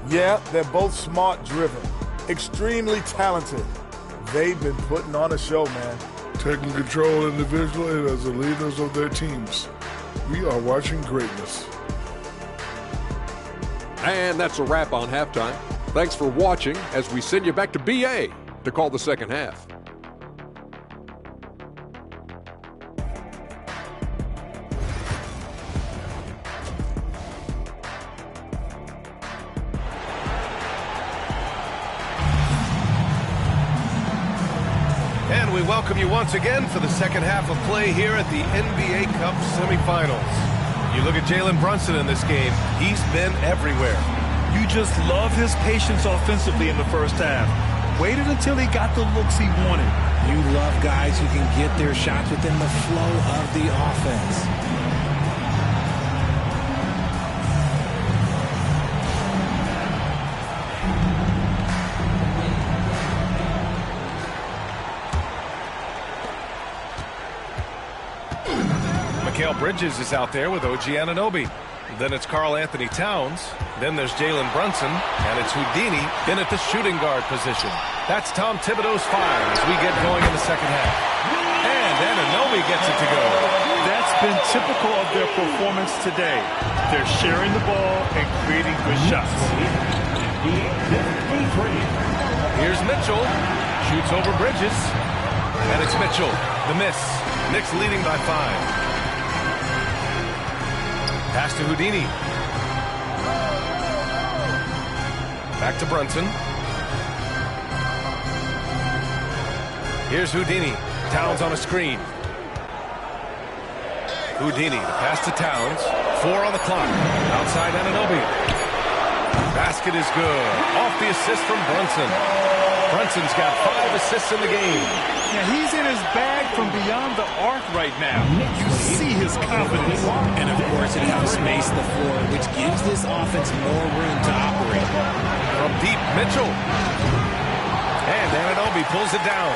Yeah, they're both smart-driven, extremely talented. They've been putting on a show, man. Taking control individually as the leaders of their teams. We are watching greatness. And that's a wrap on halftime. Thanks for watching as we send you back to BA to call the second half. And we welcome you once again for the second half of play here at the NBA Cup semifinals. You look at Jalen Brunson in this game, he's been everywhere. You just love his patience offensively in the first half. Waited until he got the looks he wanted. You love guys who can get their shots within the flow of the offense. Mikal Bridges is out there with OG Anunoby. Then it's Karl Anthony Towns. Then there's Jalen Brunson. And it's Houdini in at the shooting guard position. That's Tom Thibodeau's 5 as we get going in the second half. And Anunoby gets it to go. That's been typical of their performance today. They're sharing the ball and creating good shots. Here's Mitchell. Shoots over Bridges. And it's Mitchell. The miss. Knicks leading by 5. Pass to Houdini. Back to Brunson. Here's Houdini. Towns on a screen. Houdini, the pass to Towns. 4 on the clock. Outside Anunoby. Basket is good. Off the assist from Brunson. Brunson's got 5 assists in the game. Yeah, he's in his bag from beyond the arc right now. You see his confidence. And of course, it helps space the floor, which gives this offense more room to operate. From deep, Mitchell. And Anunoby pulls it down.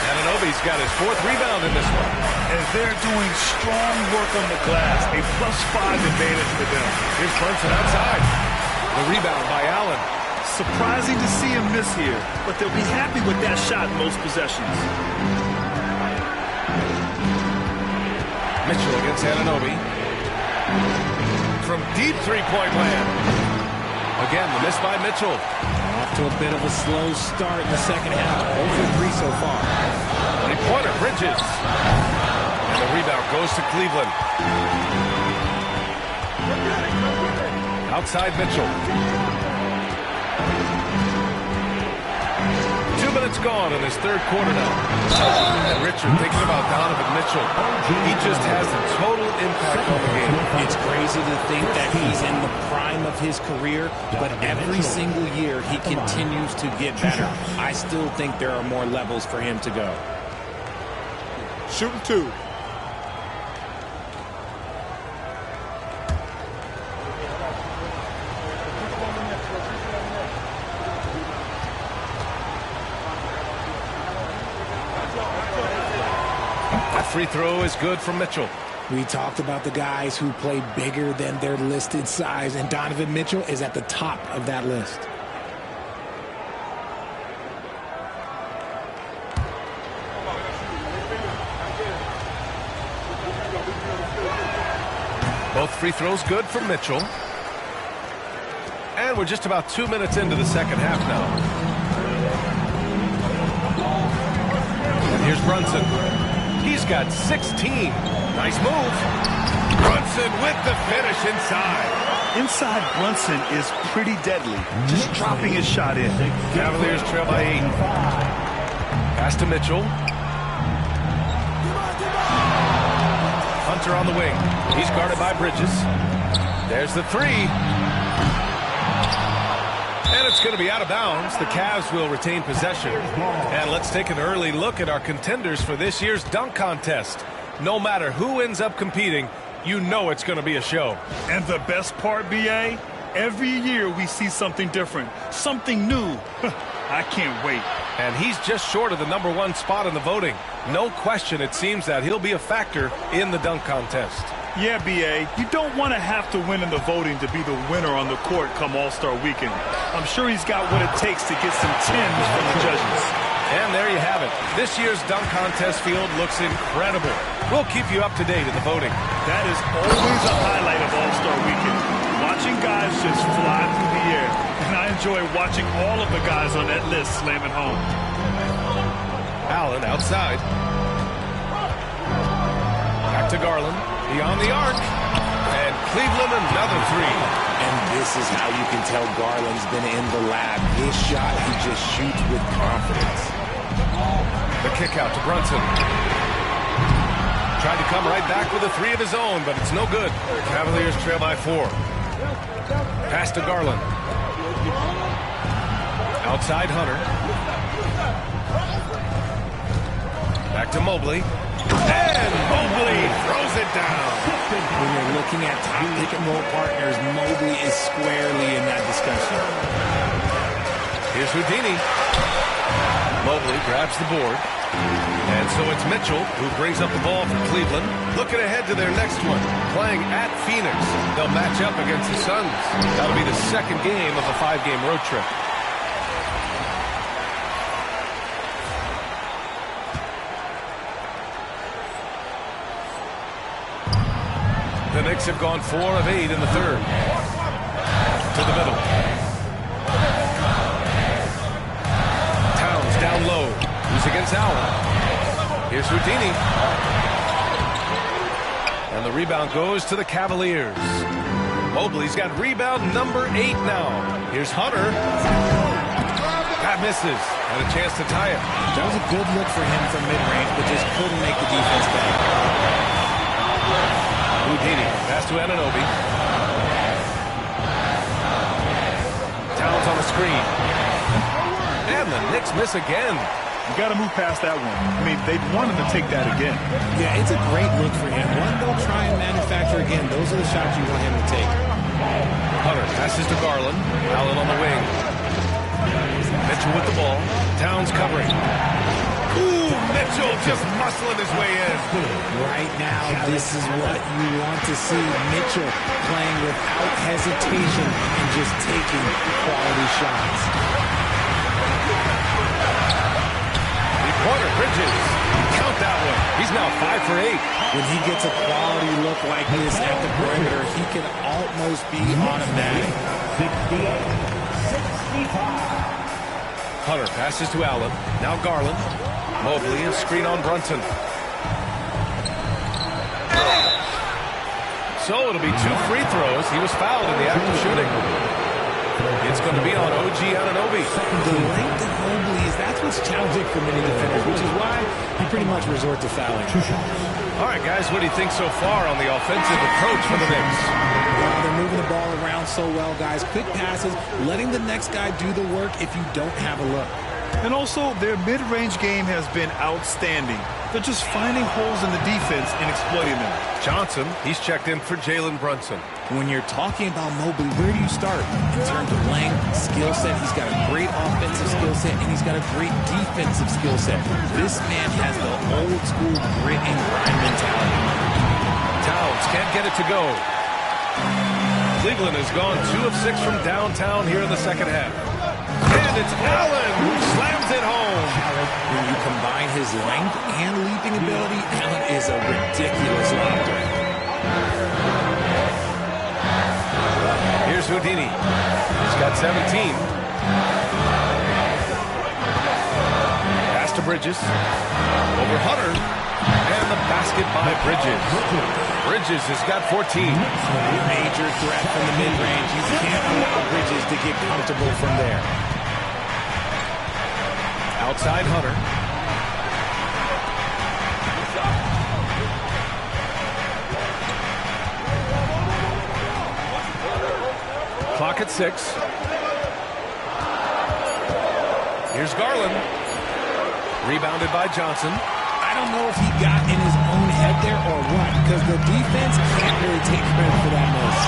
Anunoby's got his 4th rebound in this one. And they're doing strong work on the glass. A +5 advantage for them. Here's Brunson outside. The rebound by Allen. Surprising to see him miss here, but they'll be happy with that shot in most possessions. Mitchell against Anunoby. From deep three-point land. Again, the miss by Mitchell. Off to a bit of a slow start in the second half. 0 for 3 so far. 3-pointer, Bridges. And the rebound goes to Cleveland. Outside Mitchell. 2 minutes gone in his 3rd quarter now. And Richard thinking about Donovan Mitchell. He just has a total impact on the game. It's crazy to think that he's in the prime of his career, but every single year he continues to get better. I still think there are more levels for him to go. Shooting 2. That free throw is good from Mitchell. We talked about the guys who play bigger than their listed size, and Donovan Mitchell is at the top of that list. Both free throws good from Mitchell. And we're just about 2 minutes into the second half now. And here's Brunson. He's got 16. Nice move. Brunson with the finish inside. Inside Brunson is pretty deadly. Just dropping his shot in. Cavaliers trail by 8. Pass to Mitchell. Hunter on the wing. He's guarded by Bridges. There's the 3. And it's going to be out of bounds. The Cavs will retain possession. And let's take an early look at our contenders for this year's dunk contest. No matter who ends up competing, you know it's going to be a show. And the best part, B.A., every year we see something different, something new. I can't wait. And he's just short of the #1 spot in the voting. No question, it seems that he'll be a factor in the dunk contest. Yeah, B.A., you don't want to have to win in the voting to be the winner on the court come All-Star Weekend. I'm sure he's got what it takes to get some 10s from the judges. And there you have it. This year's dunk contest field looks incredible. We'll keep you up to date in the voting. That is always a highlight of All-Star Weekend. Watching guys just fly through the air. And I enjoy watching all of the guys on that list slam it home. Allen outside. Back to Garland. Beyond the arc. And Cleveland another 3. And this is how you can tell Garland's been in the lab. His shot, he just shoots with confidence. The kick out to Brunson. Tried to come right back with a 3 of his own, but it's no good. Cavaliers trail by 4. Pass to Garland. Outside Hunter. Back to Mobley. And Mobley throws it down. When you're looking at top pick-and-roll partners, Mobley is squarely in that discussion. Here's Houdini. Mobley grabs the board. And so it's Mitchell who brings up the ball for Cleveland. Looking ahead to their next one. Playing at Phoenix. They'll match up against the Suns. That'll be the second game of a 5-game road trip. The Knicks have gone 4 of 8 in the third. To the middle. Towns down low. He's against Allen. Here's Houdini. And the rebound goes to the Cavaliers. Mobley's got rebound number 8 now. Here's Hunter. That misses. Had a chance to tie it. That was a good look for him from mid-range, but just couldn't make the defense pay. Houdini, pass to Anunoby. Towns on the screen. And the Knicks miss again. You got to move past that one. I mean, they'd want him to take that again. Yeah, it's a great look for him. One, they'll try and manufacture again. Those are the shots you want him to take. Hunter passes to Garland. Allen on the wing. Mitchell with the ball. Towns covering. Ooh, Mitchell just muscling his way in. Right now, this is what you want to see. Mitchell playing without hesitation and just taking quality shots. Corner, Bridges. Count that one. He's now 5 for 8. When he gets a quality look like this at the perimeter, he can almost be automatic. 68-65. Hunter passes to Allen. Now Garland. Mobley, a screen on Brunson. So it'll be 2 free throws. He was fouled in the act of shooting. It's going to be on OG Anunoby. The length of Mobley, that's what's challenging for many defenders, which is why you pretty much resort to fouling. All right, guys, what do you think so far on the offensive approach for the Knicks? Well, they're moving the ball around so well, guys. Quick passes, letting the next guy do the work if you don't have a look. And also, their mid-range game has been outstanding. They're just finding holes in the defense and exploiting them. Johnson, he's checked in for Jalen Brunson. When you're talking about Mobley, where do you start? In terms of length, skill set, he's got a great offensive skill set, and he's got a great defensive skill set. This man has the old-school grit and grind mentality. Towns can't get it to go. Cleveland has gone 2 of 6 from downtown here in the second half. And it's Allen who slams it home. When you combine his length and leaping ability, Allen is a ridiculous lobber. Here's Houdini. He's got 17. Pass to Bridges. Over Hunter. And the basket by Bridges. Bridges has got 14. Major threat from the mid-range. You can't allow Bridges to get comfortable from there. Outside Hunter. Clock at 6. Here's Garland. Rebounded by Johnson. I don't know if he got in his own head there or what, because the defense can't really take credit for that miss.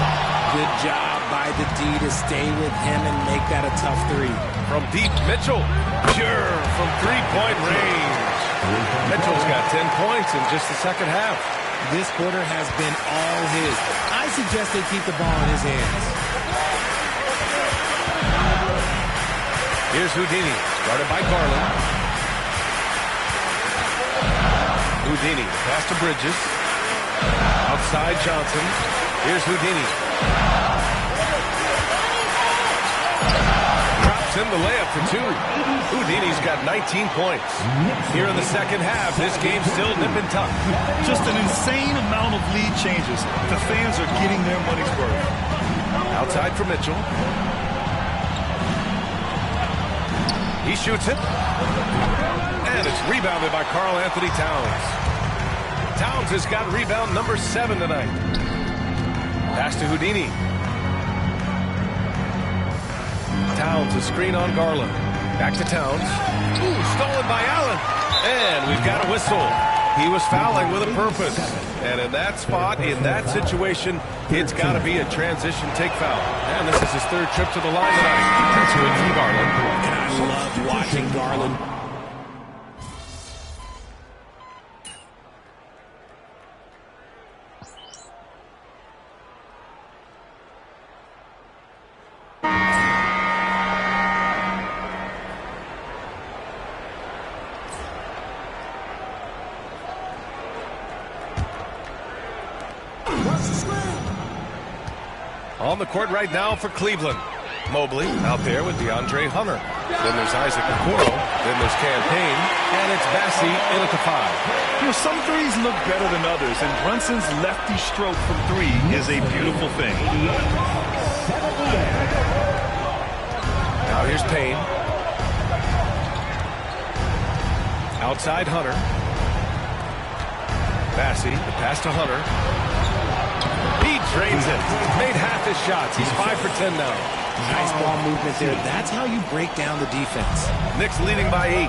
Good job by the D to stay with him and make that a tough 3. From deep, Mitchell. Pure from 3-point range. Mitchell's got 10 points in just the second half. This quarter has been all his. I suggest they keep the ball in his hands. Here's Houdini, guarded by Garland. Houdini, pass to Bridges. Outside Johnson. Here's Houdini. Drops in the layup for 2. Houdini's got 19 points. Here in the second half, this game's still nipping tough. Just an insane amount of lead changes. The fans are getting their money's worth. Outside for Mitchell. He shoots it. And it's rebounded by Karl Anthony Towns. Towns has got rebound number 7 tonight. Pass to Houdini. Towns, a screen on Garland. Back to Towns. Ooh, stolen by Allen. And we've got a whistle. He was fouling with a purpose. And in that spot, in that situation, it's got to be a transition take foul. And this is his 3rd trip to the line tonight. That's good from Garland. And I love watching Garland. On the court right now for Cleveland. Mobley out there with DeAndre Hunter. Then there's Isaac Okoro. Then there's Campaign. And it's Bassi in at the 5. You know, some threes look better than others, and Brunson's lefty stroke from 3 is a beautiful thing. Now here's Payne. Outside Hunter. Bassey, the pass to Hunter. He drains it. Made half his shots. He's 5 for 10 now. Nice ball movement there. That's how you break down the defense. Knicks leading by 8.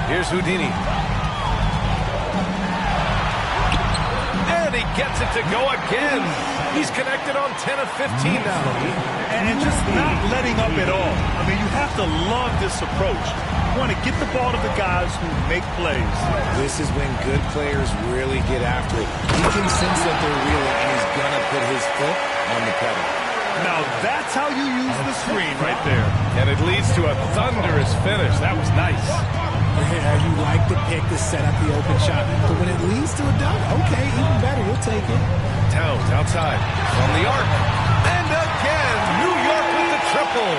Here's Houdini. And he gets it to go again. He's connected on 10 of 15 now. And just not letting up at all. I mean, you have to love this approach. You want to get the ball to the guys who make plays. This is when good players really get after it. He can sense that they're reeling, and he's going to put his foot on the pedal. Now, that's how you use the screen right there. And it leads to a thunderous finish. That was nice. Yeah, you like the pick to set up the open shot. But when it leads to a dunk, okay, even better. You'll take it. Towns outside from the arc. And again, New York with the triple.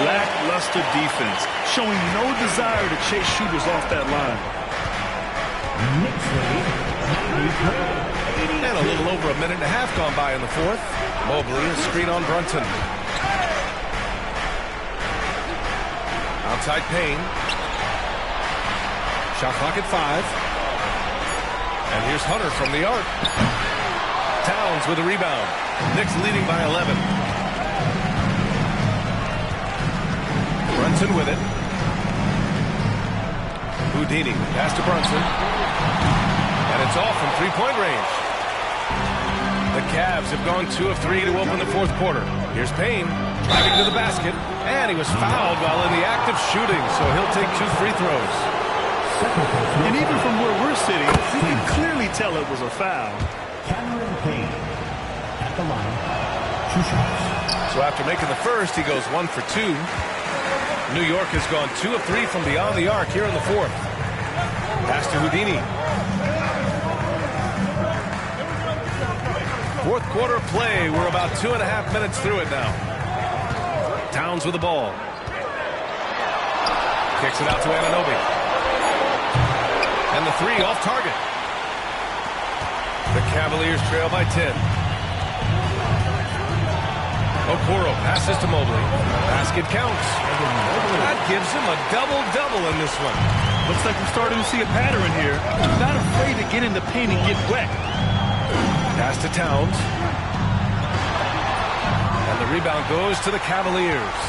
Lackluster defense, showing no desire to chase shooters off that line. And a little over a minute and a half gone by in the fourth. Mobley, a screen on Brunson. Outside Payne. Shot clock at 5. And here's Hunter from the arc. Towns with a rebound. Knicks leading by 11. Brunson with it. Houdini, pass to Brunson. And it's off from three-point range. The Cavs have gone 2 of 3 to open the fourth quarter. Here's Payne, driving to the basket. And he was fouled while in the act of shooting, so he'll take 2 free throws. And even from where we're sitting, you can clearly tell it was a foul. Payne at the line. 2 shots. So after making the first, he goes 1 for 2. New York has gone 2 of 3 from beyond the arc here in the fourth. Pass to Houdini. Fourth quarter play. We're about 2.5 minutes through it now. Towns with the ball. Kicks it out to Anunoby. And the 3 off target. The Cavaliers trail by 10. Okoro passes to Mobley. Basket counts. That gives him a double-double in this one. Looks like we're starting to see a pattern here. Not afraid to get in the paint and get wet. Pass to Towns. And the rebound goes to the Cavaliers.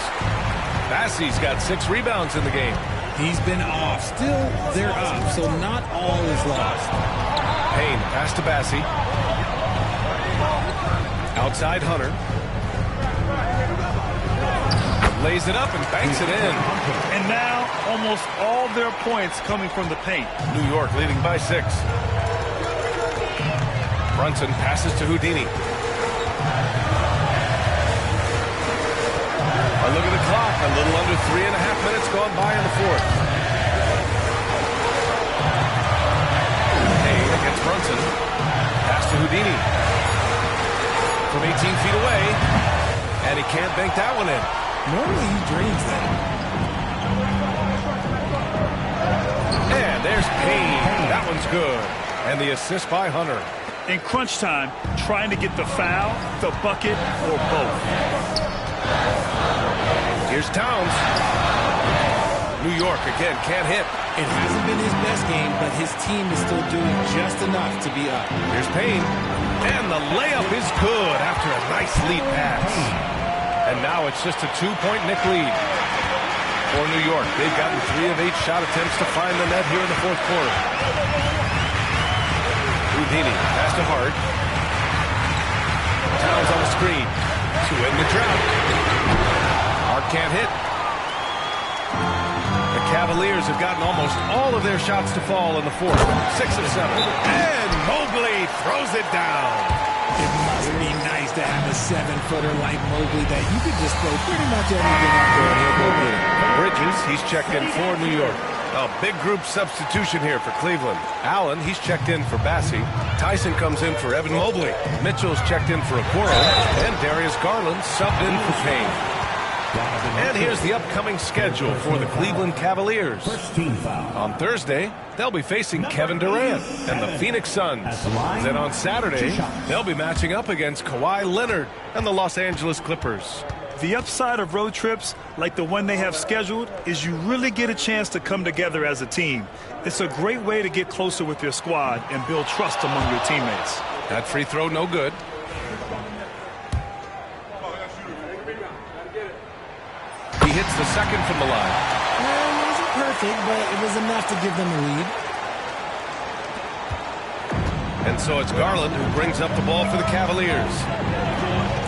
Bassey's got 6 rebounds in the game. He's been off. Still, they're up, so not all is lost. Payne, pass to Bassey. Outside Hunter. Lays it up and banks it in. And now, almost all their points coming from the paint. New York leading by 6. Brunson passes to Houdini. A look at the clock. A little under 3.5 minutes gone by in the fourth. Payne against Brunson. Pass to Houdini. From 18 feet away. And he can't bank that one in. Normally he drains that. And there's Payne. That one's good. And the assist by Hunter. In crunch time, trying to get the foul, the bucket, or both. Here's Towns. New York again can't hit. It hasn't been his best game, but his team is still doing just enough to be up. Here's Payne. And the layup is good after a nice lead pass. And now it's just a 2-point Knick lead for New York. They've gotten 3 of 8 shot attempts to find the net here in the fourth quarter. Houdini, pass to Hart. Towns on the screen to end the drought. Hart can't hit. The Cavaliers have gotten almost all of their shots to fall in the fourth. 6 of 7. And Mobley throws it down. It must be nice to have a 7-footer like Mobley that you could just throw pretty much everything out there and he'll go get it. Bridges, he's checked in for New York. A big group substitution here for Cleveland. Allen, he's checked in for Bassey. Tyson comes in for Evan Mobley. Mitchell's checked in for Okoro. And Darius Garland subbed in for Payne. And here's the upcoming schedule for the Cleveland Cavaliers. On Thursday, they'll be facing Kevin Durant and the Phoenix Suns. Then on Saturday, they'll be matching up against Kawhi Leonard and the Los Angeles Clippers. The upside of road trips like the one they have scheduled is you really get a chance to come together as a team. It's a great way to get closer with your squad and build trust among your teammates. That free throw, no good. He hits the second from the line. Well, it wasn't perfect, but it was enough to give them a lead. And so it's Garland who brings up the ball for the Cavaliers.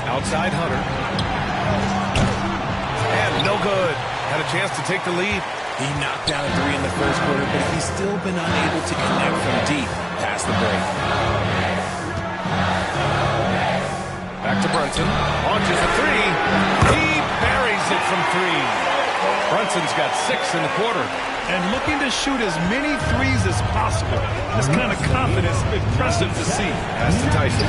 Outside Hunter. And no good. Had a chance to take the lead. He knocked down a three in the first quarter, but he's still been unable to connect from deep past the break. Back to Brunson. Launches a three. He buries it from three. Brunson's got 6 in the quarter. And looking to shoot as many threes as possible. This kind of confidence is impressive to see. Pass to Tyson.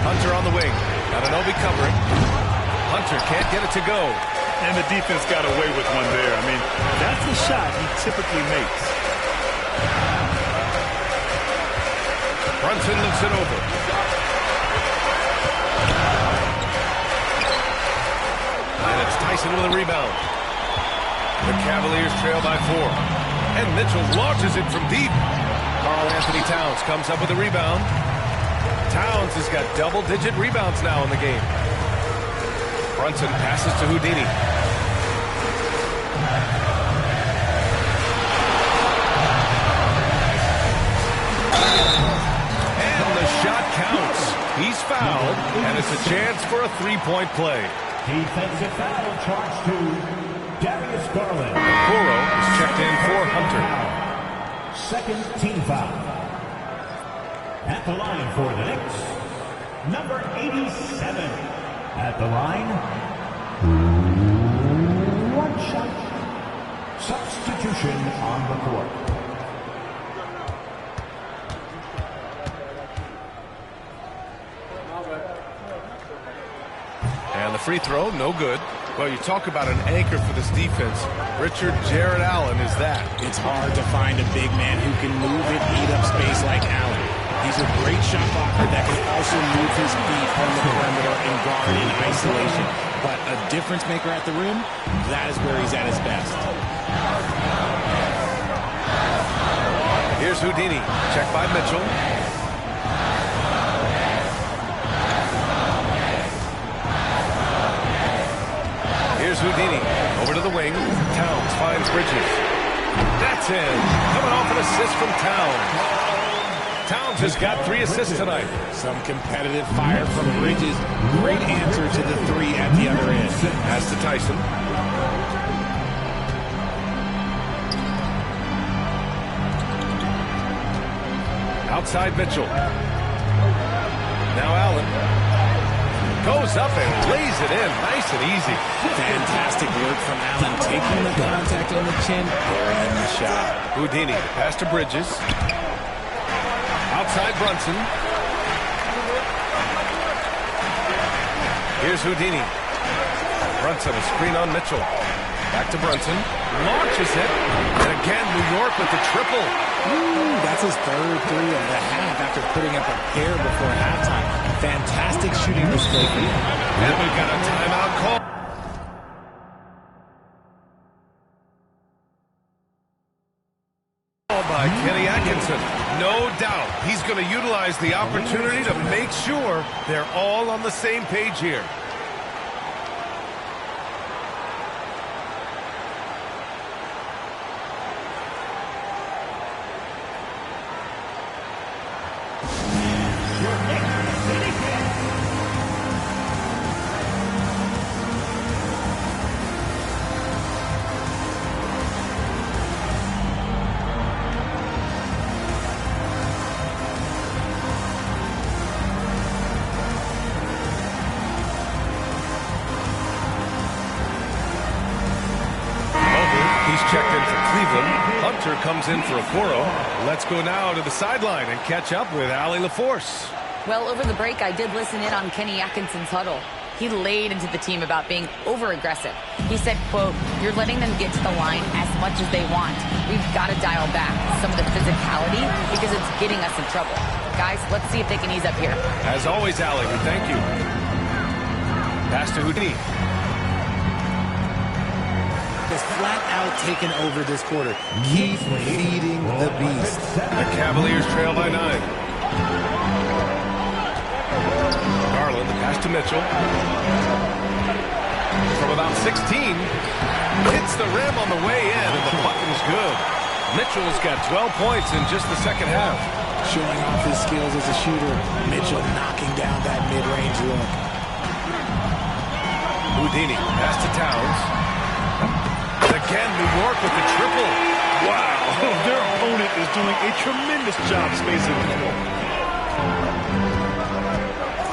Hunter on the wing. Anunoby covering. Hunter can't get it to go. And the defense got away with one there. I mean, that's the shot he typically makes. Brunson looks it over. And it's Tyson with a rebound. The Cavaliers trail by 4. And Mitchell launches it from deep. Karl Anthony Towns comes up with a rebound. Towns has got double-digit rebounds now in the game. Brunson passes to Houdini. And the shot counts. He's fouled, and it's a chance for a three-point play. Defensive foul charged to Darius Garland. Okoro is checked in for Hunter. Second team foul. At the line for the Knicks, number 87. At the line, 1 shot. Substitution on the court. And the free throw, no good. Well, you talk about an anchor for this defense. Richard Jared Allen is that. It's hard to find a big man who can move and eat up space like Allen. He's a great shot blocker that can also move his feet on the perimeter and guard in isolation. But a difference maker at the rim, that is where he's at his best. Here's Houdini, checked by Mitchell. Here's Houdini, over to the wing. Towns finds Bridges. That's in. Coming off an assist from Towns. Towns has got 3 assists tonight. Some competitive fire from Bridges. Great answer to the 3 at the other end. Pass to Tyson. Outside Mitchell. Now Allen. Goes up and lays it in. Nice and easy. Fantastic work from Allen. Taking the contact on the chin. Burying the shot. Houdini, pass to Bridges. Outside Brunson. Here's Houdini. Brunson, a screen on Mitchell. Back to Brunson. Launches it. And again, New York with the triple. Ooh, that's his third 3 of the half after putting up a pair before halftime. Fantastic shooting display for him. And we've got a timeout call. By Kenny Atkinson. No doubt he's going to utilize the opportunity to make sure they're all on the same page here. Checked in for Cleveland. Hunter comes in for Okoro. Let's go now to the sideline and catch up with Allie LaForce. Well, over the break, I did listen in on Kenny Atkinson's huddle. He laid into the team about being over-aggressive. He said, quote, "You're letting them get to the line as much as they want. We've got to dial back some of the physicality because it's getting us in trouble." Guys, let's see if they can ease up here. As always, Allie, we thank you. Pass to Houdini. Is flat out taken over this quarter. Keep feeding the beast. The Cavaliers trail by 9. Garland, the pass to Mitchell. From about 16. Hits the rim on the way in, and the button's good. Mitchell's got 12 points in just the second half. Showing off his skills as a shooter. Mitchell knocking down that mid-range look. Houdini, pass to Towns. Again, New York with the triple. Wow, their opponent is doing a tremendous job spacing the floor.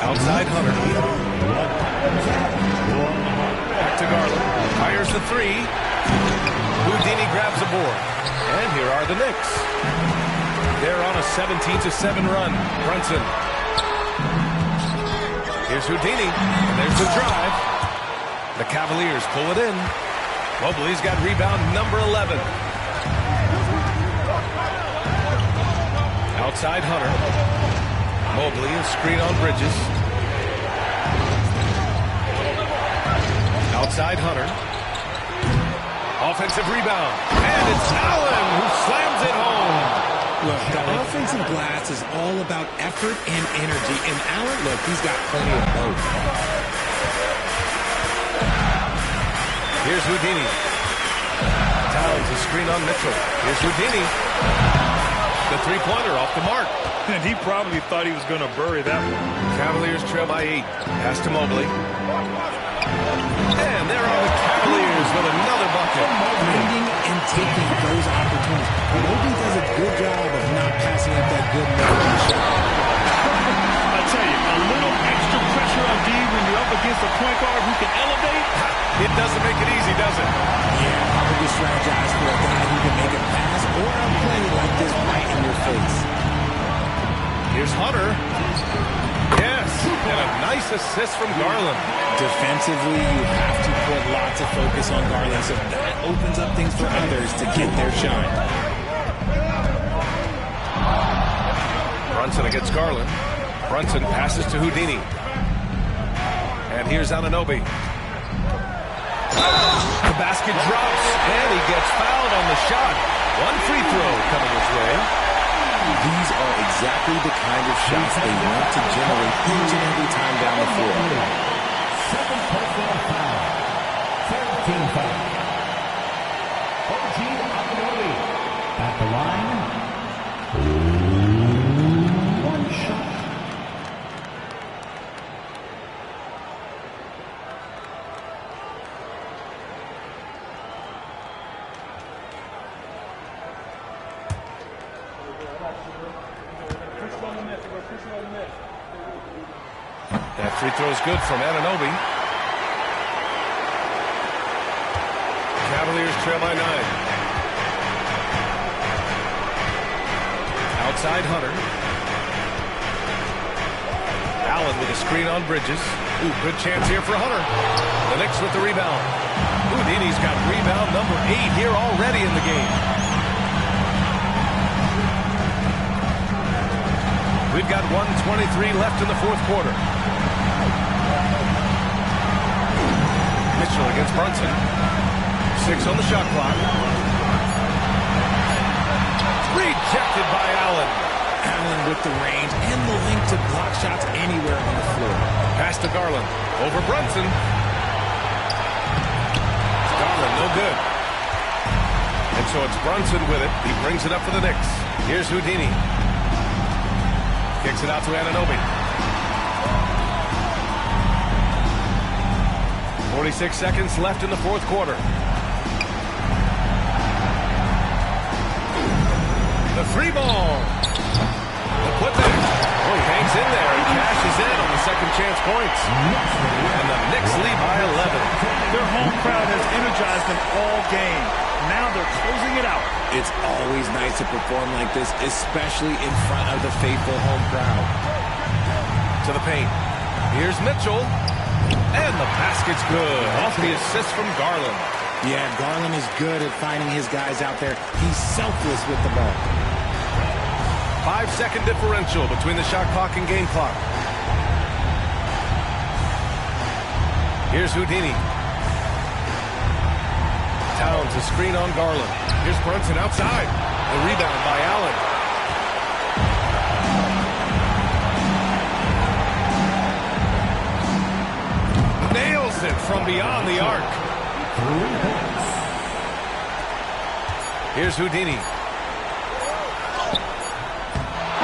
Outside Hunter. Back to Garland. Fires the three. Houdini grabs a board. And here are the Knicks. They're on a 17-7 run. Brunson. Here's Houdini. And there's the drive. The Cavaliers pull it in. Mobley's got rebound number 11. Outside Hunter. Mobley, a screen on Bridges. Outside Hunter. Offensive rebound. And it's Allen who slams it home. Look, the offensive glass is all about effort and energy. And Allen, look, he's got plenty of both. Here's Houdini. Towns, a screen on Mitchell. Here's Houdini. The three-pointer off the mark. And he probably thought he was going to bury that one. Cavaliers trail by 8. Pass to Mobley. And there are the Cavaliers with another bucket. Finding and taking those opportunities. Mobley does a good job of not passing up that good mid-range shot. I tell you, a little extra pressure on D when you're up against a point guard who can elevate. It doesn't make it easy, does it? Yeah, hard to strategize for a guy who can make a pass or a play like this right in your face. Here's Hunter. Yes, and a nice assist from Garland. Defensively, you have to put lots of focus on Garland, so that opens up things for others to get their shot. Brunson against Garland. Brunson passes to Houdini. And here's Anunoby. The basket drops, and he gets fouled on the shot. One free throw coming his way. These are exactly the kind of shots they want to generate each and every time down the floor. Second personal foul. 13 foul. OG Anunoby at the line. One shot. That free throw is good from Anunoby. Cavaliers trail by 9. Outside Hunter. Allen with a screen on Bridges. Ooh, good chance here for Hunter. The Knicks with the rebound. Houdini's got rebound number 8 here already in the game. We've got 1:23 left in the fourth quarter. Mitchell against Brunson. 6 on the shot clock. Rejected by Allen. Allen with the range and the link to block shots anywhere on the floor. Pass to Garland. Over Brunson. Garland, no good. And so it's Brunson with it. He brings it up for the Knicks. Here's Houdini. Kicks it out to Anunoby. 46 seconds left in the fourth quarter. The free ball. The putback. Oh, he hangs in there and cashes in on the second chance points. And the Knicks lead by 11. Their home crowd has energized them all game. Now they're closing it out. It's always nice to perform like this, especially in front of the faithful home crowd. To the paint. Here's Mitchell. And the basket's good. Off the assist from Garland. Yeah, Garland is good at finding his guys out there. He's selfless with the ball. 5-second differential between the shot clock and game clock. Here's Houdini. Towns a screen on Garland. Here's Brunson outside. The rebound by Allen. Nails it from beyond the arc. Here's Houdini.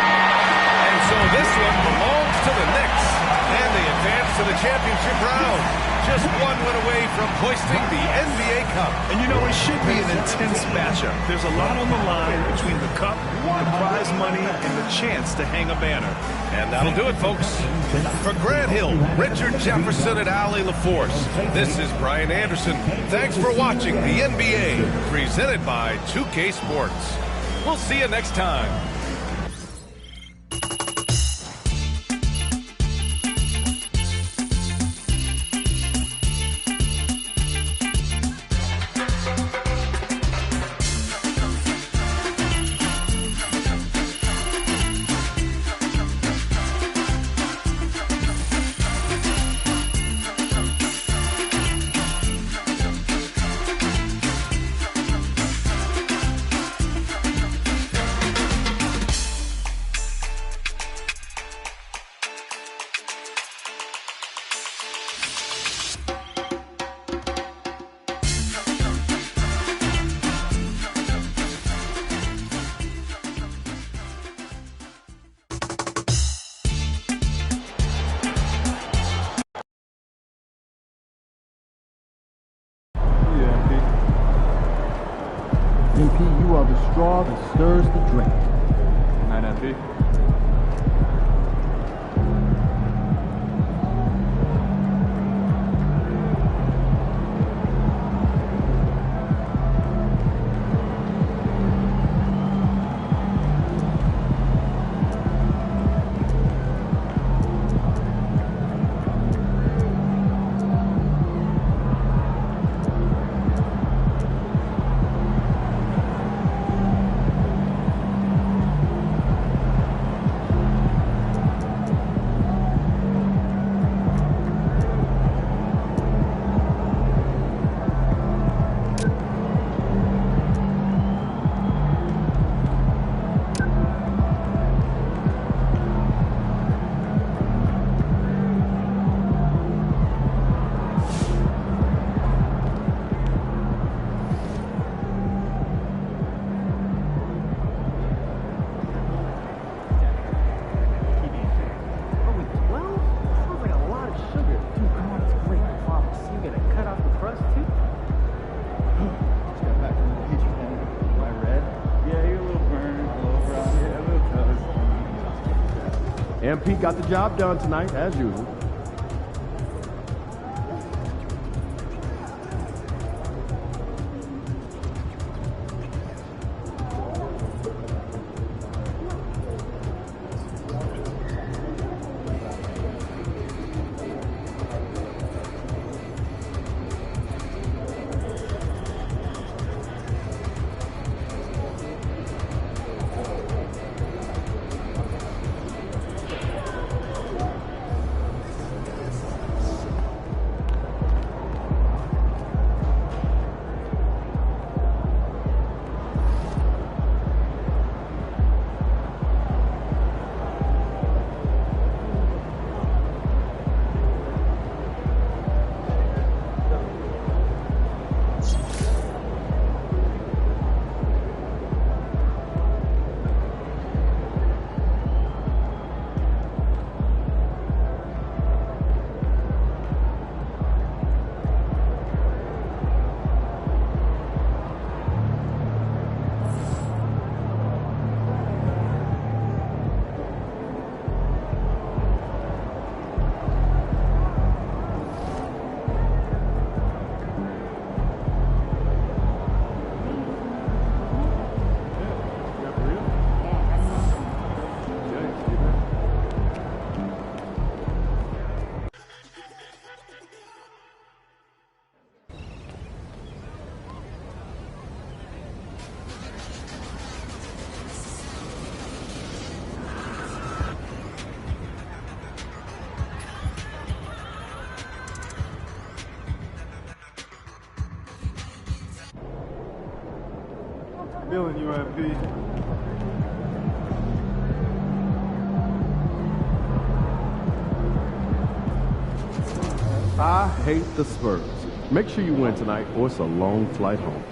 And so this one belongs to the Knicks. And they advance to the championship round. Just one win away from hoisting the NBA Cup. And you know, it should be an intense matchup. There's a lot on the line between the cup, the prize money, and the chance to hang a banner. And that'll do it, folks. For Grant Hill, Richard Jefferson, and Allie LaForce, this is Brian Anderson. Thanks for watching the NBA, presented by 2K Sports. We'll see you next time. MP, you are the straw that stirs the drink. Good night, MP. MP got the job done tonight, as usual. feeling you, MP. I hate the Spurs. Make sure you win tonight, or it's a long flight home.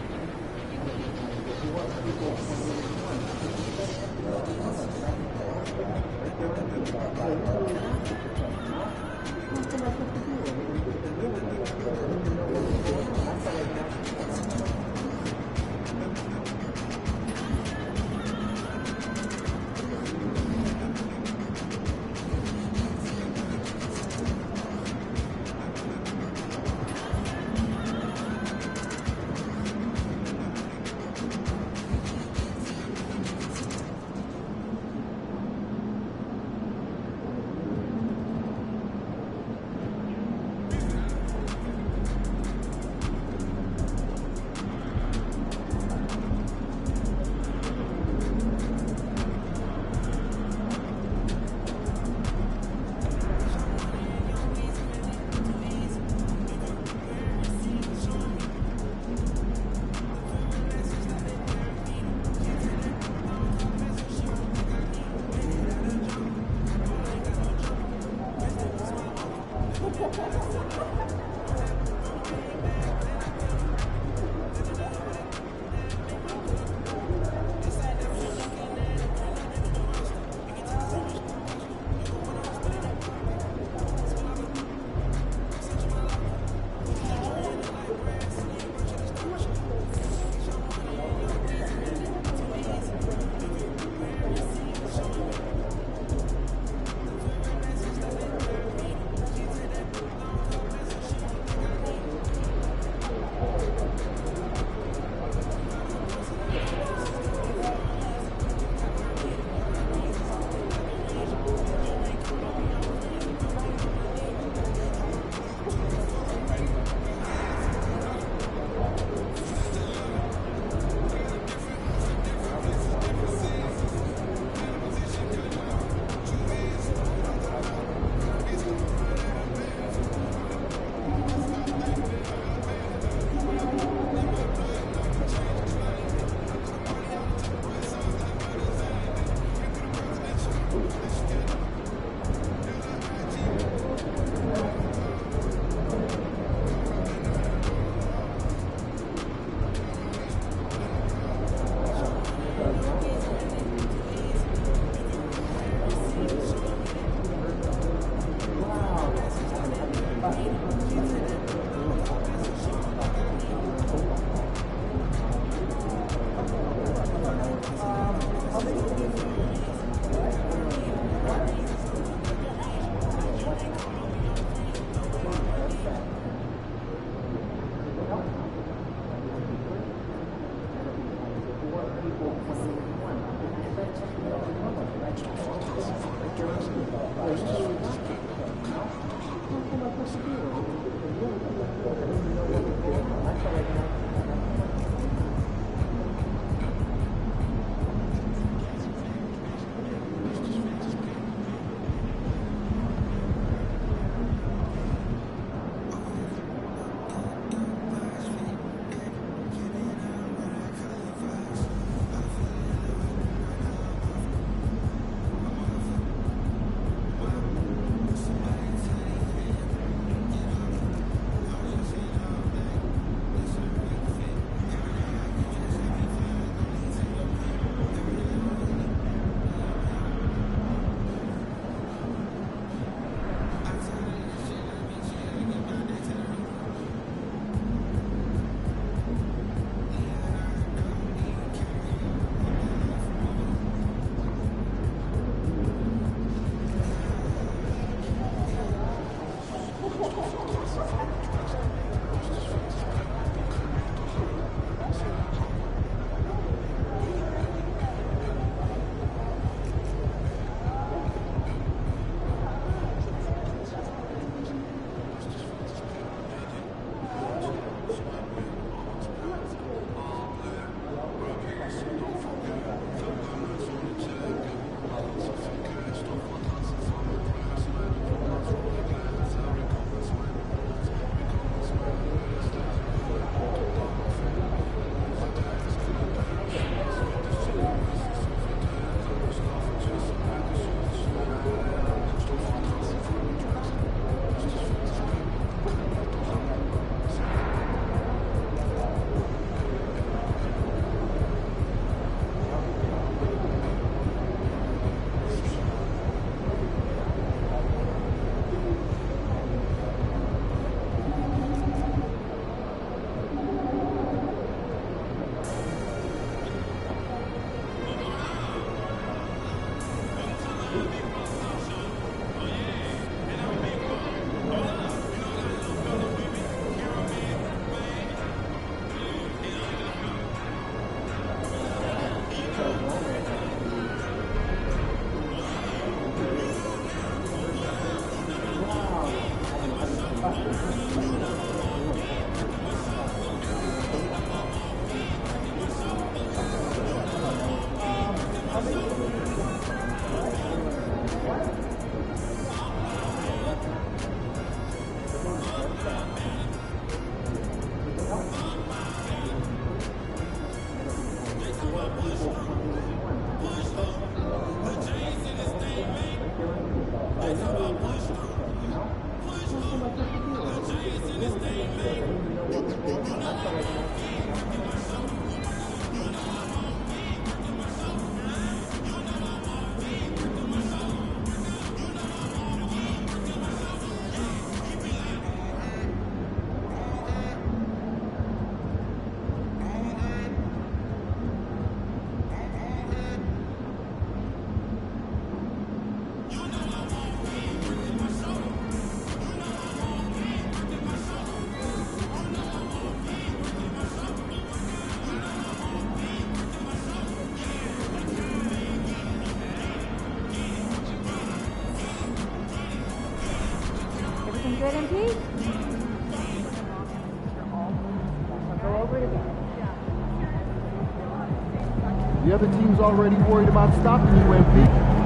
The other team's already worried about stopping you, MP.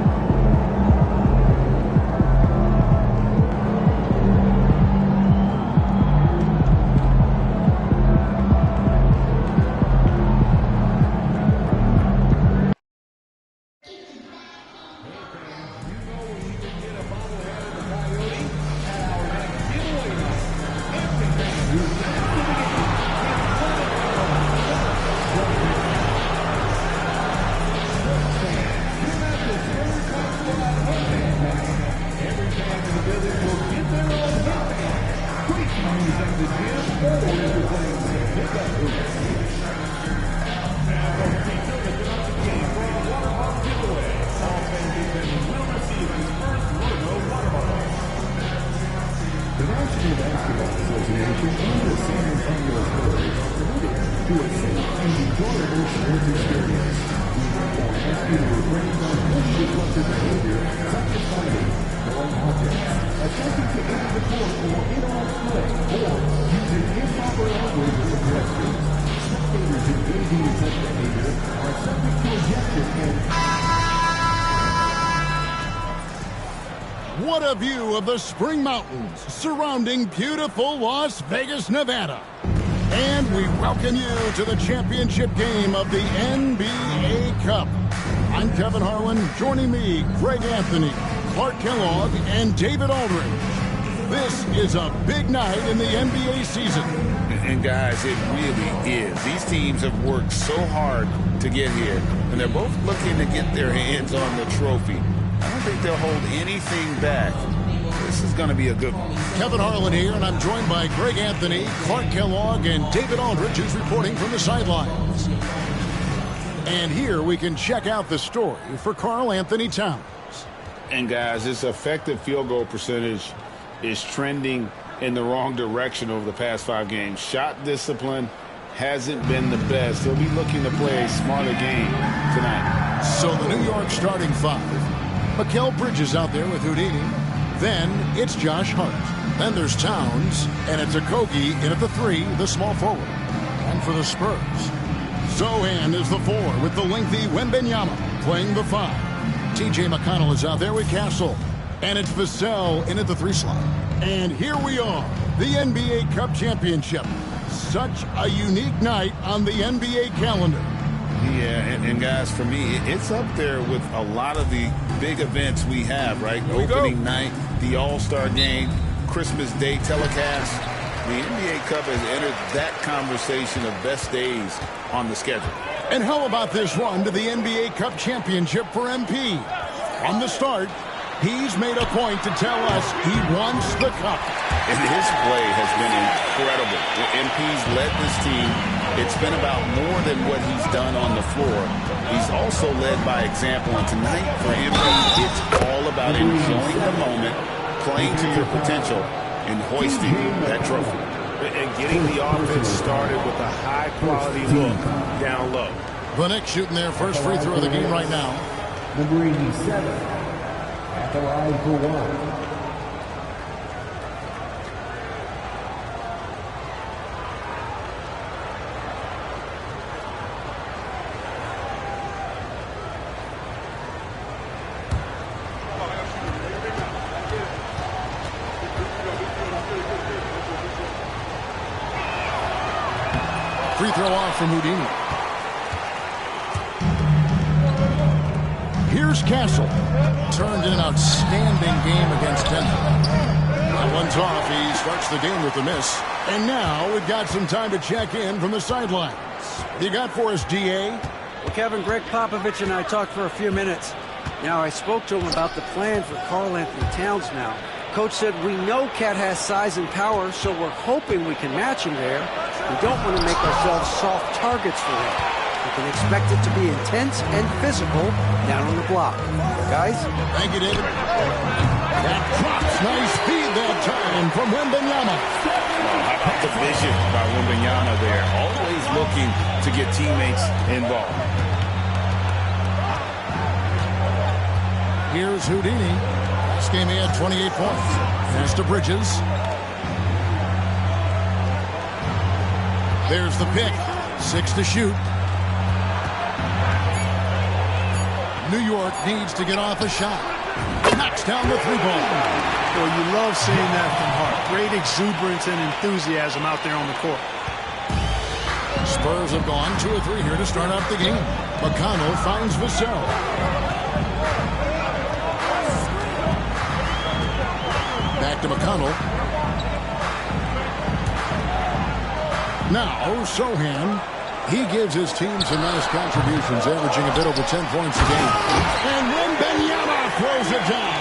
What a view of the Spring Mountains surrounding beautiful Las Vegas, Nevada. And we welcome you to the championship game of the NBA Cup. I'm Kevin Harlan. Joining me, Greg Anthony, Clark Kellogg, and David Aldridge. This is a big night in the NBA season. And guys, it really is. These teams have worked so hard to get here, and they're both looking to get their hands on the trophy. I don't think they'll hold anything back. This is going to be a good one. Kevin Harlan here, and I'm joined by Greg Anthony, Clark Kellogg, and David Aldridge, who's reporting from the sidelines. And here we can check out the story for Karl Anthony Towns. And guys, this effective field goal percentage is trending in the wrong direction over the past 5 games. Shot discipline hasn't been the best. They'll be looking to play a smarter game tonight. So the New York starting 5. Mikal Bridges out there with Houdini. Then it's Josh Hart. Then there's Towns, and it's Okogie in at the 3, the small forward. And for the Spurs, Sohan is the 4 with the lengthy Wembanyama playing the 5. T.J. McConnell is out there with Castle. And it's Vassell in at the 3 slot. And here we are, the NBA Cup Championship. Such a unique night on the NBA calendar. Yeah, and guys, for me, it's up there with a lot of the big events we have, right? Opening night, the All-Star Game, Christmas Day telecast. The NBA Cup has entered that conversation of best days on the schedule. And how about this run to the NBA Cup Championship for MP? From the start, he's made a point to tell us he wants the cup. And his play has been incredible. MP's led this team. It's been about more than what he's done on the floor. He's also led by example. And tonight for MP, it's all about enjoying the moment, playing to your potential, and hoisting that trophy. And getting the offense started with a high-quality look down low. The Knicks shooting their first free throw of the game right now. Number 87, at the line for 1. Free throw off from Houdini. Here's Castle. Turned in an outstanding game against Denver. That one's off. He starts the game with a miss. And now we've got some time to check in from the sidelines. What you got for us, DA? Well, Kevin, Greg Popovich and I talked for a few minutes. Now, I spoke to him about the plan for Karl Anthony Towns now. Coach said, we know Cat has size and power, so we're hoping we can match him there. We don't want to make ourselves soft targets for him. We can expect it to be intense and physical down on the block. Guys? Thank you, David. That drops. Nice feed that time from Wembanyama. How about the vision by Wembanyama there? Always looking to get teammates involved. Here's Houdini. This game he had 28 points. Pass to Bridges. There's the pick. 6 to shoot. New York needs to get off a shot. Knocks down the three ball. Well, you love seeing that from Hart. Great exuberance and enthusiasm out there on the court. Spurs have gone 2 of 3 here to start out the game. McConnell finds Vassell. Back to McConnell. Now, Sohan. He gives his team some nice contributions, averaging a bit over 10 points a game. And Wembanyama throws it down.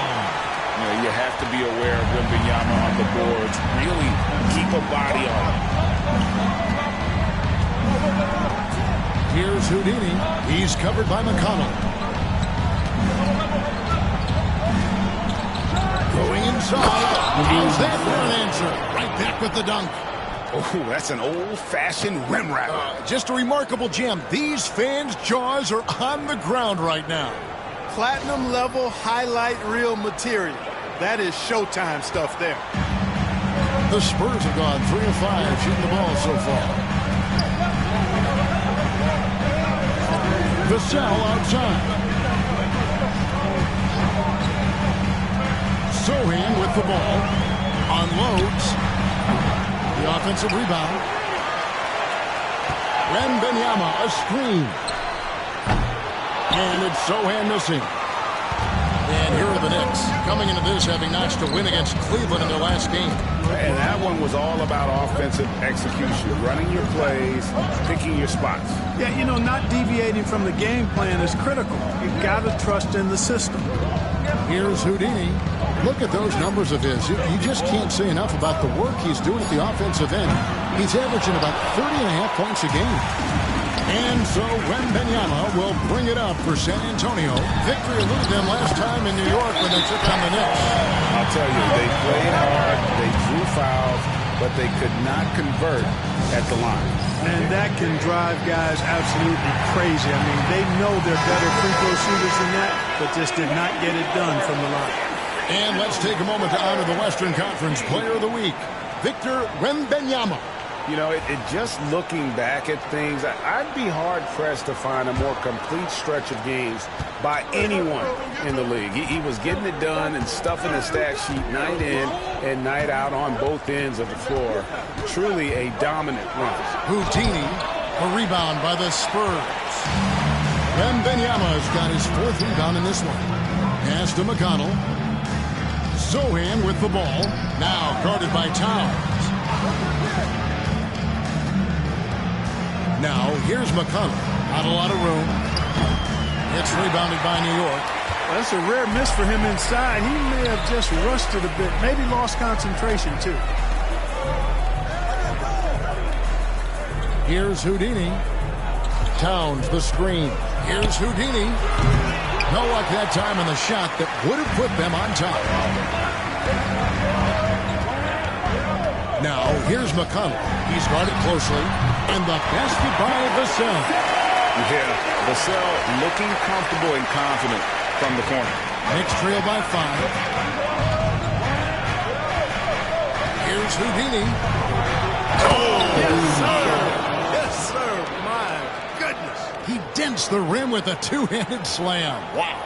You have to be aware of Wembanyama on the boards. Really keep a body on him. Here's Houdini. He's covered by McConnell. Going inside. How's that for an answer? Right back with the dunk. Oh, that's an old-fashioned rim wrap. Just a remarkable gem. These fans' jaws are on the ground right now. Platinum level highlight reel material. That is Showtime stuff there. The Spurs have gone 3 of 5 shooting the ball so far. Vassell outside. Sohan with the ball. Unloads. The offensive rebound. Wembanyama, a screen. And it's Sohan missing. And here are the Knicks, coming into this having notched a win against Cleveland in their last game. And that one was all about offensive execution, running your plays, picking your spots. Yeah, you know, not deviating from the game plan is critical. You've got to trust in the system. Here's Houdini. Look at those numbers of his. You just can't say enough about the work he's doing at the offensive end. He's averaging about 30.5 points a game. And so Wembanyama will bring it up for San Antonio. Victory eluded them last time in New York when they took on the Knicks. I'll tell you, they played hard, they drew fouls, but they could not convert at the line. And that can drive guys absolutely crazy. I mean, they know they're better free throw shooters than that, but just did not get it done from the line. And let's take a moment to honor the Western Conference Player of the Week, Victor Wembanyama. You know, just looking back at things, I'd be hard-pressed to find a more complete stretch of games by anyone in the league. He was getting it done and stuffing the stat sheet night in and night out on both ends of the floor. Truly a dominant run. Houdini, a rebound by the Spurs. Wembanyama's got his 4th rebound in this one. Pass to McConnell. Sohan with the ball. Now guarded by Towns. Now, here's McConnell. Not a lot of room. It's rebounded by New York. That's a rare miss for him inside. He may have just rushed it a bit. Maybe lost concentration, too. Here's Houdini. Towns, the screen. Here's Houdini. No luck that time in the shot that would have put them on top. Now, here's McConnell. He's guarded closely. And the basket by Vassell. Yeah, Vassell looking comfortable and confident from the corner. Knicks trail by 5. Here's Houdini. Oh, yes, sir. Yes, sir. My goodness. He dents the rim with a two-handed slam. Wow.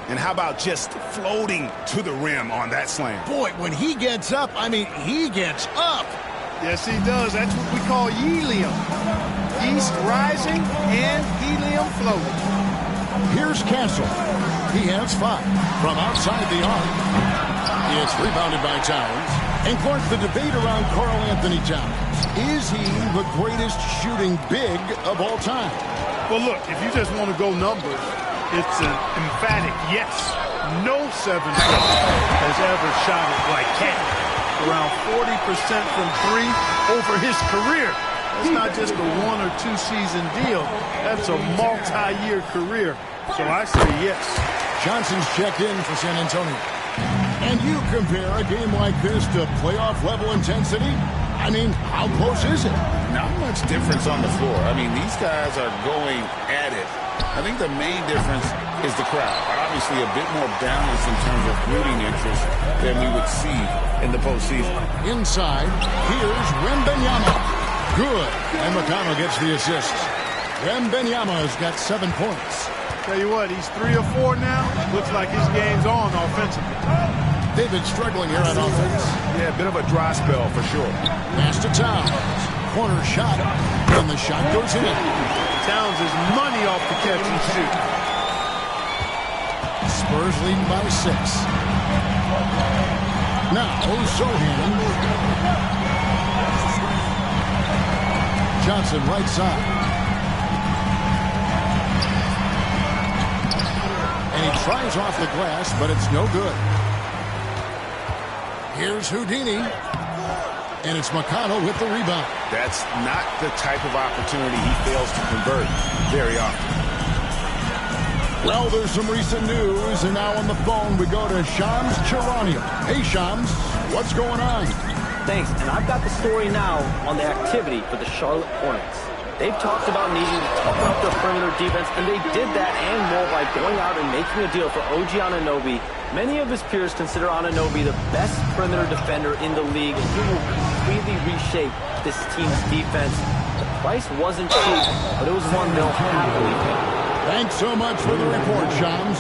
And how about just floating to the rim on that slam? Boy, when he gets up, I mean, he gets up. Yes, he does. That's what we call helium. East rising and helium floating. Here's Castle. He has 5 from outside the arc. It's rebounded by Towns. And Clark, the debate around Karl Anthony Towns. Is he the greatest shooting big of all time? Well, look, if you just want to go numbers, it's an emphatic yes. No 7-footer has ever shot it like Cat. Around 40% from 3 over his career. That's not just a 1 or 2 season deal. That's a multi-year career. So I say yes. Johnson's checked in for San Antonio. And you compare a game like this to playoff level intensity? I mean, how close is it? Not much difference on the floor. I mean, these guys are going at it. I think the main difference is the crowd. Obviously, a bit more balance in terms of rooting interest than we would see in the postseason. Inside, here's Wembanyama. Good. And McConnell gets the assist. Wembanyama's got 7 points. Tell you what, he's 3 or 4 now. Looks like his game's on offensively. They've been struggling here on offense. Yeah, a bit of a dry spell for sure. Pass to Towns. Corner shot. And the shot goes in. Towns is money off the catch and shoot. Spurs leading by 6. Now, Sohan. Johnson right side. And he tries off the glass, but it's no good. Here's Houdini. And it's McConnell with the rebound. That's not the type of opportunity he fails to convert very often. Well, there's some recent news, and now on the phone we go to Shams Charania. Hey, Shams, what's going on? Thanks, and I've got the story now on the activity for the Charlotte Hornets. They've talked about needing to toughen up their perimeter defense, and they did that and more by going out and making a deal for OG Anunoby. Many of his peers consider Anunoby the best perimeter defender in the league, and he will completely reshape this team's defense. The price wasn't cheap, but it was one they'll happily pay. Thanks so much for the report, Shams.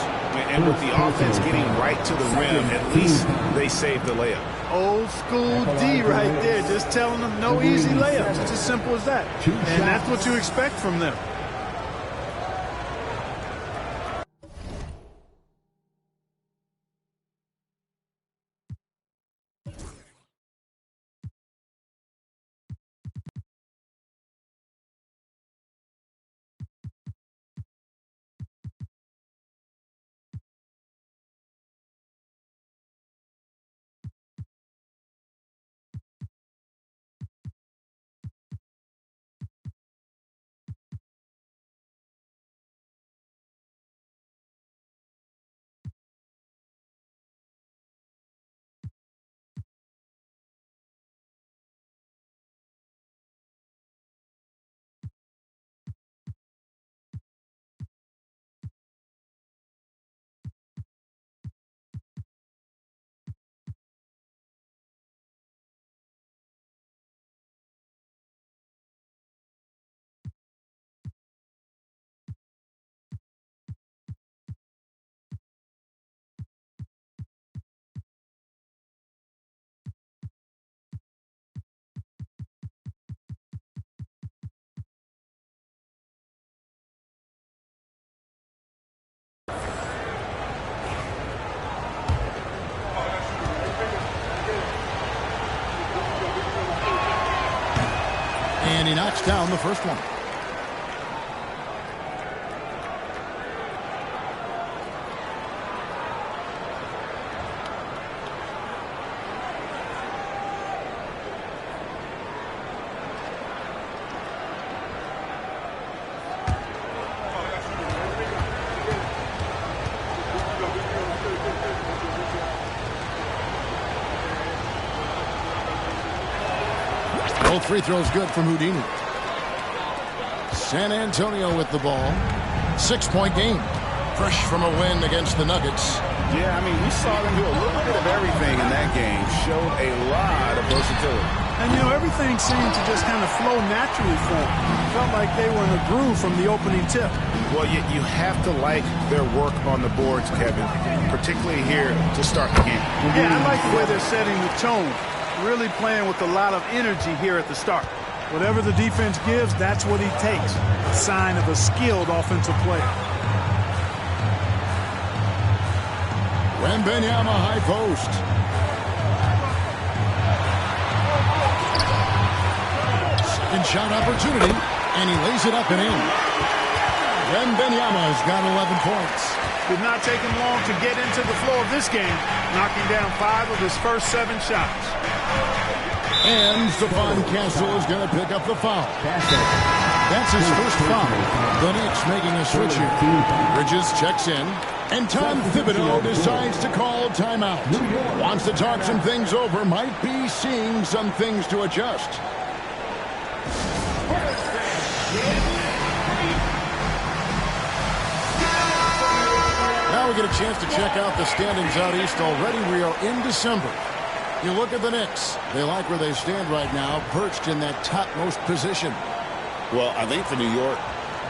And with the offense getting right to the rim, at least they saved the layup. Old school D right there, just telling them no easy layups. It's as simple as that. And that's what you expect from them. And he knocks down the first one. Both free throws good from Houdini. San Antonio with the ball. 6-point game. Fresh from a win against the Nuggets. Yeah, I mean, we saw them do a little bit of everything in that game. Showed a lot of versatility. And, you know, everything seemed to just kind of flow naturally for them. Felt like they were in a groove from the opening tip. Well, you have to like their work on the boards, Kevin, particularly here to start the game. Yeah, I like the way they're setting the tone. Really playing with a lot of energy here at the start. Whatever the defense gives, that's what he takes. A sign of a skilled offensive player. Wembanyama high post. Second shot opportunity, and he lays it up and in. Wembanyama's got 11 points. Did not take him long to get into the flow of this game, knocking down 5 of his first 7 shots. And Stephon Castle is going to pick up the foul. That's his first foul. The Knicks making a switch here. Bridges checks in. And Tom Thibodeau decides to call timeout. Wants to talk some things over. Might be seeing some things to adjust. Now we get a chance to check out the standings out east already. We are in December. You look at the Knicks. They like where they stand right now, perched in that topmost position. Well, I think for New York,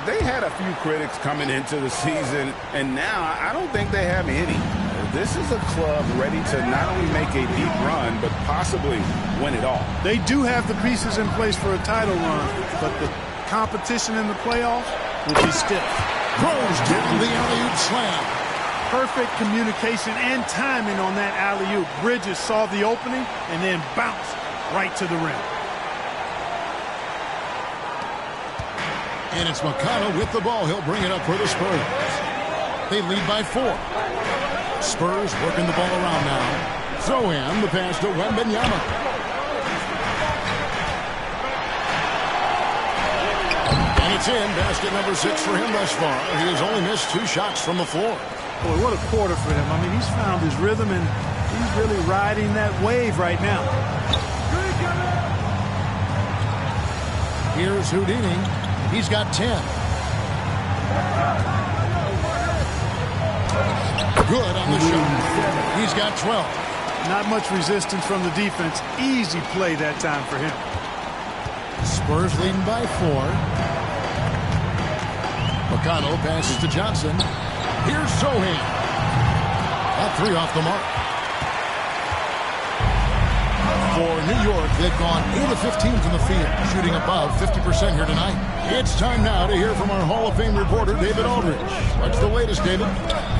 they had a few critics coming into the season, and now I don't think they have any. This is a club ready to not only make a deep run, but possibly win it all. They do have the pieces in place for a title run, but the competition in the playoffs will be stiff. Throws down the alley-oop slam. Perfect communication and timing on that alley-oop. Bridges saw the opening and then bounced right to the rim. And it's McConnell with the ball. He'll bring it up for the Spurs. They lead by 4. Spurs working the ball around now. Zohan, the pass to Wembanyama. And it's in. Basket number 6 for him thus far. He has only missed 2 shots from the floor. Boy, what a quarter for him. I mean, he's found his rhythm, and he's really riding that wave right now. Here's Houdini. He's got 10. Good on the shot. He's got 12. Not much resistance from the defense. Easy play that time for him. Spurs leading by 4. McConnell passes to Johnson. Here's Zohan. That 3 off the mark. For New York, they've gone 8 of 15 from the field, shooting above 50% here tonight. It's time now to hear from our Hall of Fame reporter, David Aldridge. What's the latest, David?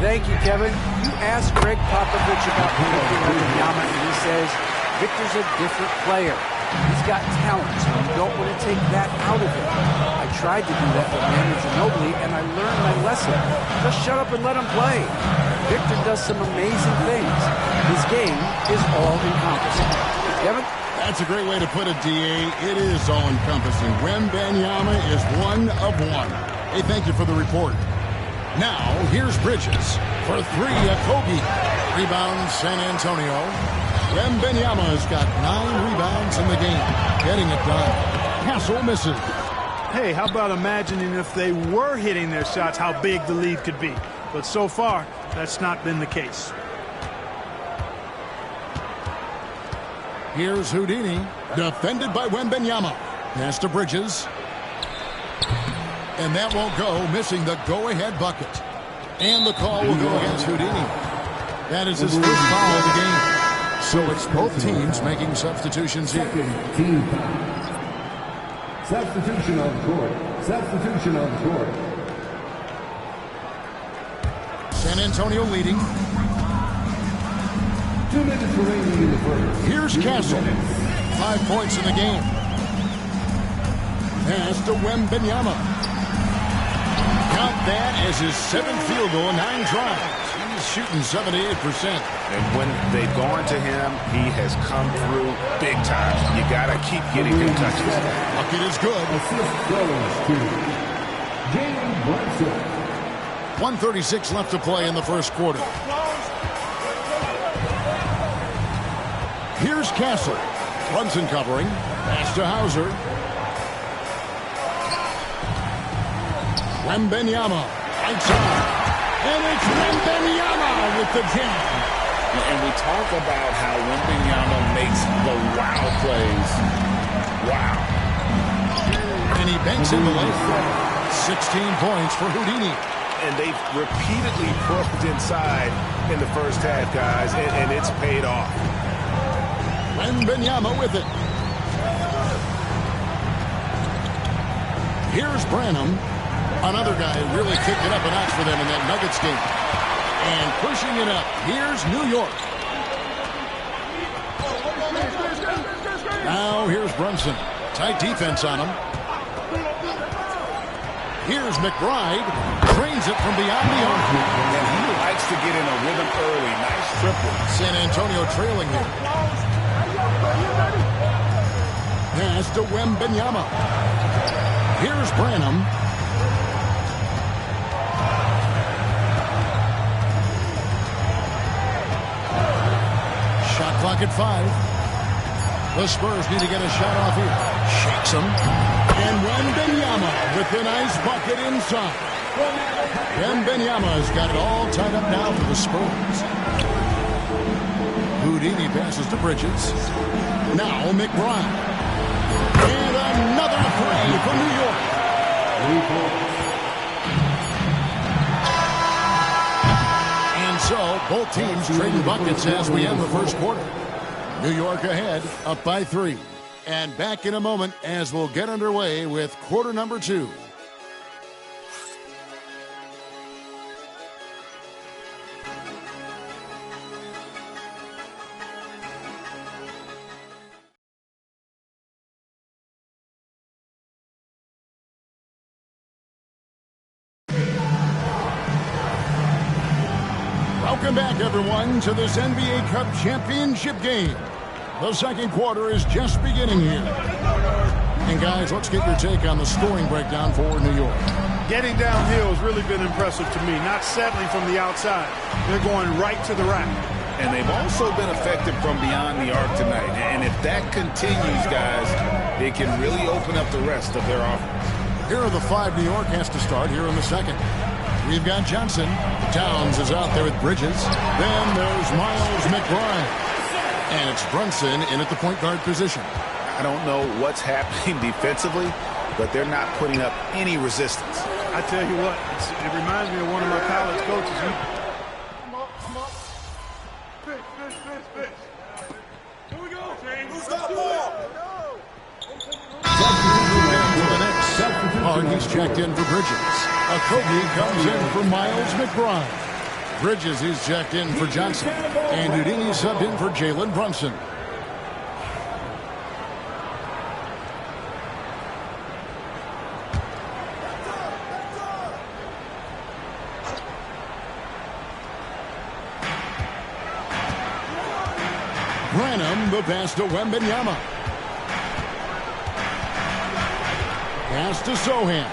Thank you, Kevin. You asked Greg Popovich about Victor Wembanyama, and he says Victor's a different player. He's got talent, so you don't want to take that out of him. I tried to do that with Manu Ginobili, and I learned my lesson. Just shut up and let him play. Victor does some amazing things. His game is all-encompassing. Kevin? That's a great way to put it, D.A. It is all-encompassing. Wembanyama is 1 of 1. Hey, thank you for the report. Now, here's Bridges. For 3, Kobe. Rebound, San Antonio. Wembanyama's got 9 rebounds in the game. Getting it done. Castle misses. Hey, how about imagining if they were hitting their shots, how big the lead could be. But so far, that's not been the case. Here's Houdini, defended by Wembanyama. Pass to Bridges. And that won't go, missing the go-ahead bucket. And the call will go against Houdini. That is his first foul of the game. So it's both teams making substitutions here. Team foul. Substitution on the court. Substitution on the court. San Antonio leading. 2 minutes remaining in the first. Here's Castle. 5 points in the game. Pass to Wembanyama. Count that as his 7th field goal in 9 tries. He's shooting 78%. And when they've gone to him, he has come through big time. You got to keep getting him touches. Bucket is good. Assist goes to Jalen Brunson. 1:36 left to play in the first quarter. Here's Castle. Brunson covering. Pass to Hauser. Wembanyama. Outside. And it's Wembanyama with the jam. And we talk about how Wembanyama makes the wow plays. Wow. And he banks in the lane. 16 points for Houdini. And they've repeatedly probed inside in the first half, guys, and it's paid off. Wembanyama with it. Here's Branham. Another guy who really kicked it up a notch for them in that Nuggets game. And pushing it up. Here's New York. Now here's Brunson. Tight defense on him. Here's McBride. Trains it from beyond the arc. And he likes to get in a rhythm early. Nice triple. San Antonio trailing here. Pass to Wembanyama. Here's Branham. Shot clock at 5. The Spurs need to get a shot off here. Shakes him. And Wembanyama with the nice bucket inside. Wembanyama's got it all tied up now for the Spurs. Houdini passes to Bridges. Now McBride. And another three for New York. Well, both teams trading buckets as we end the first quarter. New York ahead, up by 3. And back in a moment as we'll get underway with quarter number 2. Welcome back, everyone, to this NBA Cup championship game. The second quarter is just beginning here. And, guys, let's get your take on the scoring breakdown for New York. Getting downhill has really been impressive to me, not settling from the outside. They're going right to the rack. And they've also been effective from beyond the arc tonight. And if that continues, guys, they can really open up the rest of their offense. Here are the 5 New York has to start here in the second. We've got Johnson. Towns is out there with Bridges. Then there's Miles McBride. And it's Brunson in at the point guard position. I don't know what's happening defensively, but they're not putting up any resistance. I tell you what, it reminds me of one of my college coaches. Come on. Pitch. Here we go. Who's got the ball? For the Knicks, Harden's checked in for Bridges. Okogie comes in for Miles McBride. Bridges is checked in for Johnson. And Houdini subbed in for Jalen Brunson. Branham, the pass to Wembanyama. Pass to Sohan.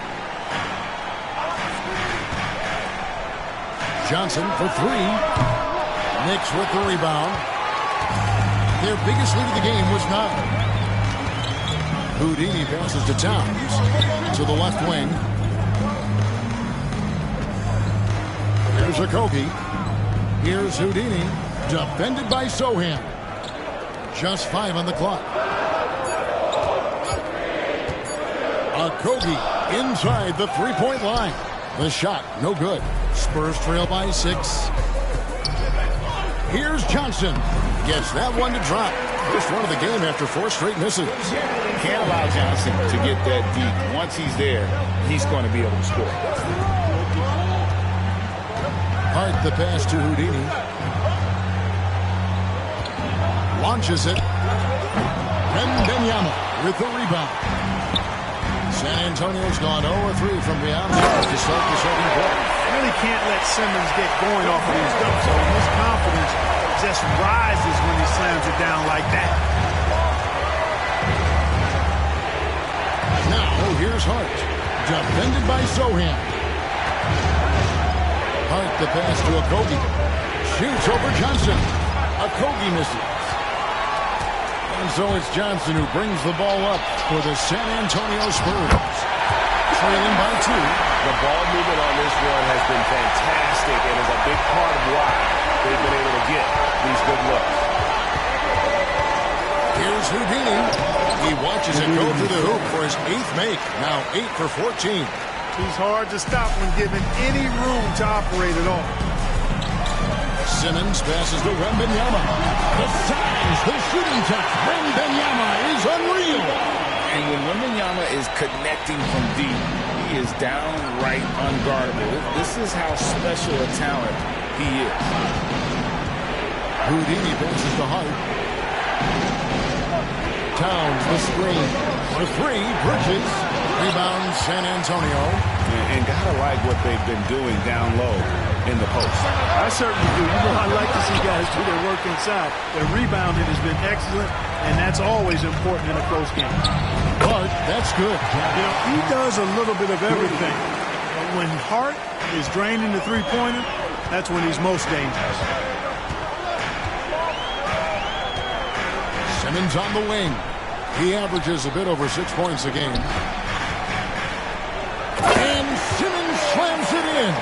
Johnson for 3. Knicks with the rebound. Their biggest lead of the game was 9. Houdini passes to Towns. To the left wing. Here's Okogie. Here's Houdini. Defended by Sohan. Just 5 on the clock. Okogie inside the three-point line. The shot, no good. Spurs trail by 6. Here's Johnson. Gets that one to drop. First one of the game after 4 straight misses. Can't allow Johnson to get that deep. Once he's there, he's going to be able to score. Hart the pass to Houdini. Launches it. Wembanyama with the rebound. San Antonio's gone 0-3 from beyond the arc to start the second quarter. Really can't let Simmons get going off of these dunks. So his confidence just rises when he slams it down like that. Now here's Hart. Defended by Sohan. Hart the pass to Okogie. Shoots over Johnson. Okogie misses. And so it's Johnson who brings the ball up for the San Antonio Spurs. Trailing by 2. The ball movement on this run has been fantastic and is a big part of why they've been able to get these good looks. Here's Houdini. He watches it go through the hoop for his 8th make. Now 8 for 14. He's hard to stop when given any room to operate at all. Simmons passes to Wembanyama. The size, the shooting touch. Wembanyama is unreal. And when Wembanyama is connecting from deep, he is downright unguardable. This is how special a talent he is. Houdini passes to Hart. Towns the screen. For 3, Bridges. Rebound San Antonio. And gotta like what they've been doing down low in the post. I certainly do. You know, I like to see guys do their work inside. Their rebounding has been excellent, and that's always important in a close game. But that's good. You know, he does a little bit of everything. But when Hart is draining the three-pointer, that's when he's most dangerous. Simmons on the wing. He averages a bit over 6 points a game. And Simmons slams it in.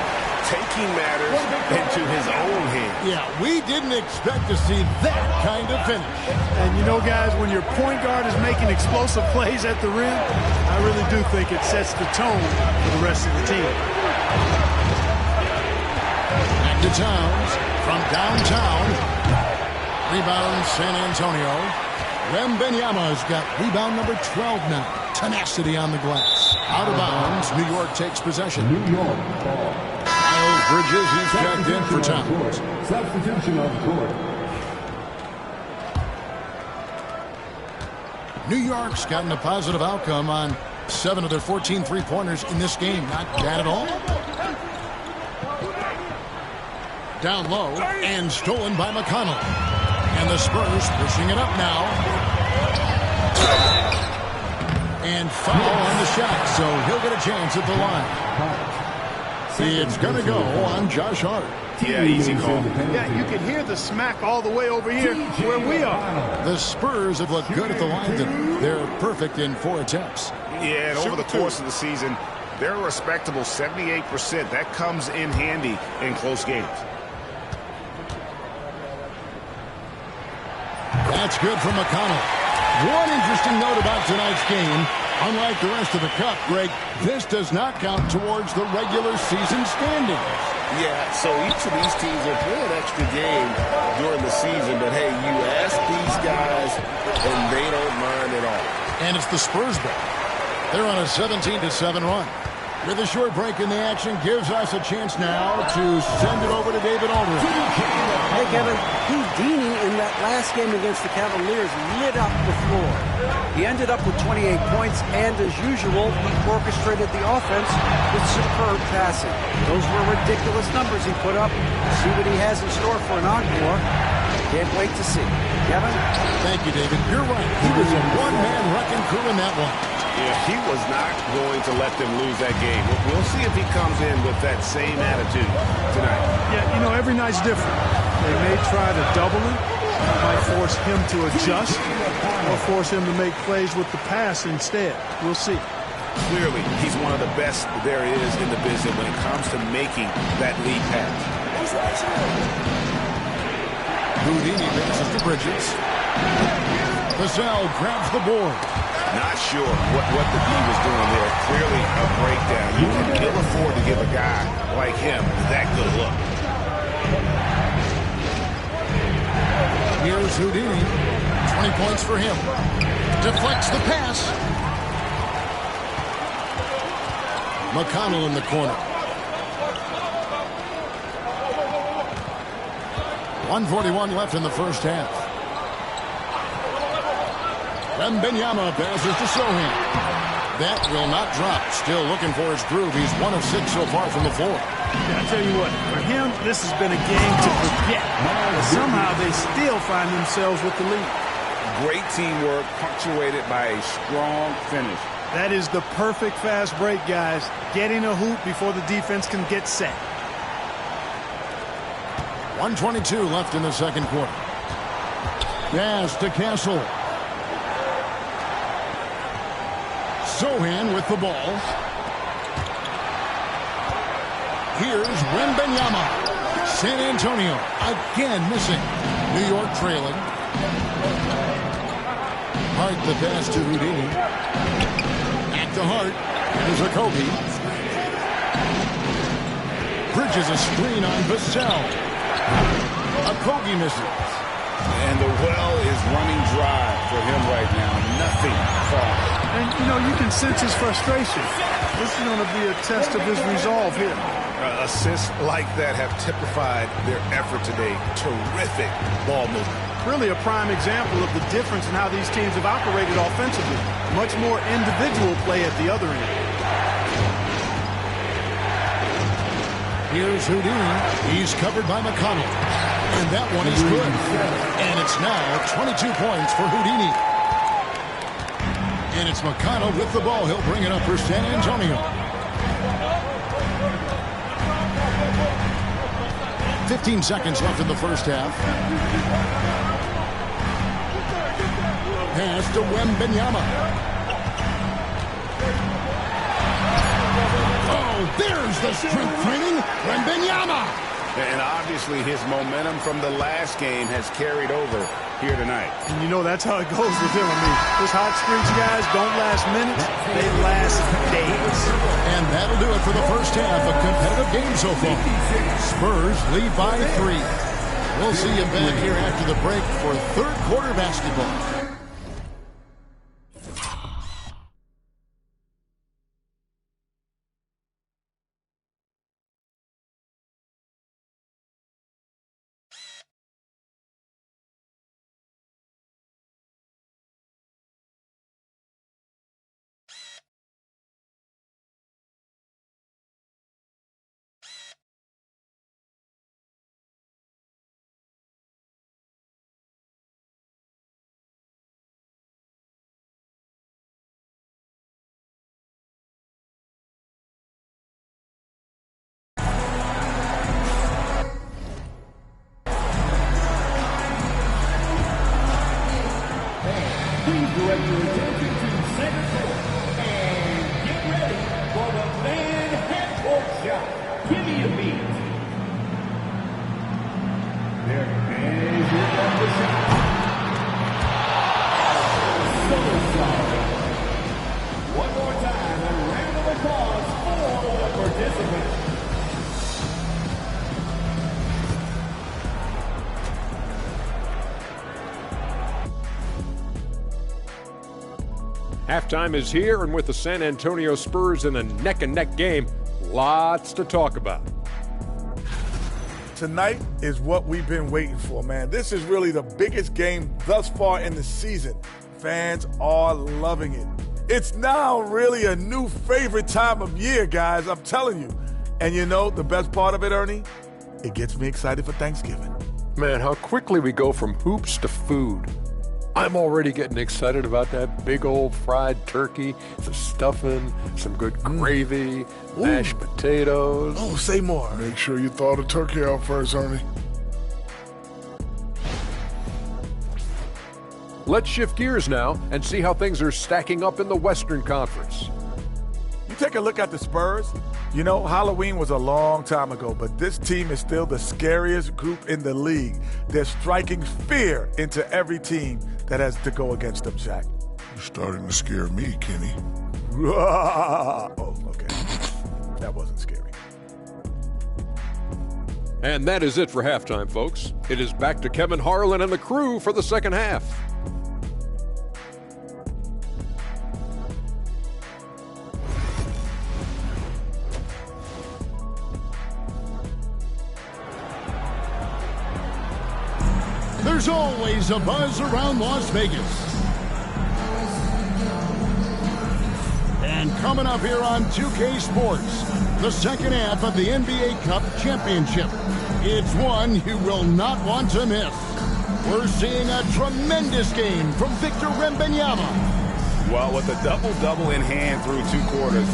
Taking matters into his own hands. Yeah, we didn't expect to see that kind of finish. And you know, guys, when your point guard is making explosive plays at the rim, I really do think it sets the tone for the rest of the team. Back to Towns. From downtown, rebound San Antonio. Wembanyama's got rebound number 12 now. Tenacity on the glass. Out of bounds, New York takes possession. New York. Miles Bridges, he's checked in for Towns. Substitution on court. New York's gotten a positive outcome on 7 of their 14 three-pointers in this game. Not bad at all. Down low and stolen by McConnell. And the Spurs pushing it up now. And foul on the shot, so he'll get a chance at the line. It's going to go on Josh Hart. Yeah, easy call. Yeah, you can hear the smack all the way over here where we are. The Spurs have looked good at the line. They're perfect in 4 attempts. Yeah, and over the course of the season, they're a respectable 78%. That comes in handy in close games. That's good from McConnell. One interesting note about tonight's game. Unlike the rest of the cup, Greg, this does not count towards the regular season standings. Yeah, so each of these teams are playing an extra game during the season, but hey, you ask these guys, and they don't mind at all. And it's the Spurs ball. They're on a 17-7 run. With a short break in the action, gives us a chance now to send it over to David Aldridge. Hey, Kevin, Houdini in that last game against the Cavaliers lit up the floor. He ended up with 28 points, and as usual, he orchestrated the offense with superb passing. Those were ridiculous numbers he put up. See what he has in store for an encore. Can't wait to see. Kevin? Thank you, David. You're right. He was a one-man wrecking crew in that one. Yeah, he was not going to let them lose that game. We'll see if he comes in with that same attitude tonight. Yeah, you know, every night's different. They may try to double him. It might force him to adjust or force him to make plays with the pass instead. We'll see. Clearly, he's one of the best there is in the business when it comes to making that lead pass. Houdini passes to Bridges. Vassell grabs the board. Not sure what the D was doing there. Clearly a breakdown. You can ill afford to give a guy like him that good a look. Here's Houdini. 20 points for him. Deflects the pass. McConnell in the corner. 1:41 left in the first half. Wembanyama passes to Sohan. That will not drop. Still looking for his groove. He's 1 of 6 so far from the floor. Yeah, I tell you what, for him, this has been a game to forget. But somehow they still find themselves with the lead. Great teamwork, punctuated by a strong finish. That is the perfect fast break, guys. Getting a hoop before the defense can get set. 1:22 left in the second quarter. Pass to Castle. Sohan with the ball. Here's Wembanyama. San Antonio again missing. New York trailing. Hart the pass to Houdini. Back to Hart. There's a Kobe. Bridges a screen on Vassell. A Kobe misses. And the well is running dry for him right now. Nothing falling. And, you know, you can sense his frustration. This is going to be a test of his resolve here. Assists like that have typified their effort today. Terrific ball movement. Really a prime example of the difference in how these teams have operated offensively. Much more individual play at the other end. Here's Houdini. He's covered by McConnell. And that one is good. And it's now 22 points for Houdini. And it's McConnell with the ball. He'll bring it up for San Antonio. 15 seconds left in the first half. Pass to Wembanyama. Oh, there's the strength training. Wembanyama. And obviously his momentum from the last game has carried over here tonight. And you know that's how it goes with him. I mean, those hot streaks, guys, don't last minutes. They last days. And that'll do it for the first half. A competitive game so far. Spurs lead by 3. We'll see you back here after the break for third quarter basketball. Please direct your attention to center court and get ready for the fan half-court shot. Give me a beat. There is your number shot. So sorry. One more time, a round of applause for the participants. Halftime is here, and with the San Antonio Spurs in a neck-and-neck game, lots to talk about. Tonight is what we've been waiting for, man. This is really the biggest game thus far in the season. Fans are loving it. It's now really a new favorite time of year, guys, I'm telling you. And you know the best part of it, Ernie? It gets me excited for Thanksgiving. Man, how quickly we go from hoops to food. I'm already getting excited about that big old fried turkey, the stuffing, some good gravy, mashed potatoes. Oh, say more. Make sure you thaw the turkey out first, Ernie. Let's shift gears now and see how things are stacking up in the Western Conference. You take a look at the Spurs. You know, Halloween was a long time ago, but this team is still the scariest group in the league. They're striking fear into every team that has to go against them, Shaq. You're starting to scare me, Kenny. Oh, okay. That wasn't scary. And that is it for halftime, folks. It is back to Kevin Harlan and the crew for the second half. There's always a buzz around Las Vegas. And coming up here on 2K Sports, the second half of the NBA Cup Championship. It's one you will not want to miss. We're seeing a tremendous game from Victor Wembanyama. Well, with a double-double in hand through 2 quarters,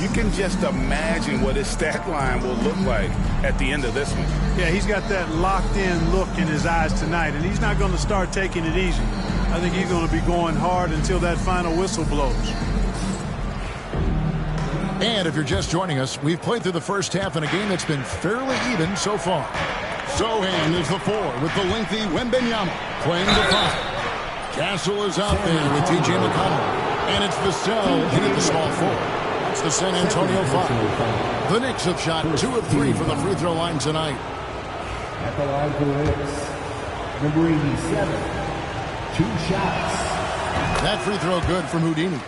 you can just imagine what his stat line will look like at the end of this one. Yeah, he's got that locked-in look in his eyes tonight, and he's not going to start taking it easy. I think he's going to be going hard until that final whistle blows. And if you're just joining us, we've played through the first half in a game that's been fairly even so far. Sohan is the 4 with the lengthy Wembanyama playing the 5. Castle is out there with T.J. McConnell. And it's Vassell in at the small 4. That's the San Antonio 5. The Knicks have shot 2 of 3 from the free throw line tonight. At the line for the Knicks, number 87, 2 shots. That free throw good from Houdini.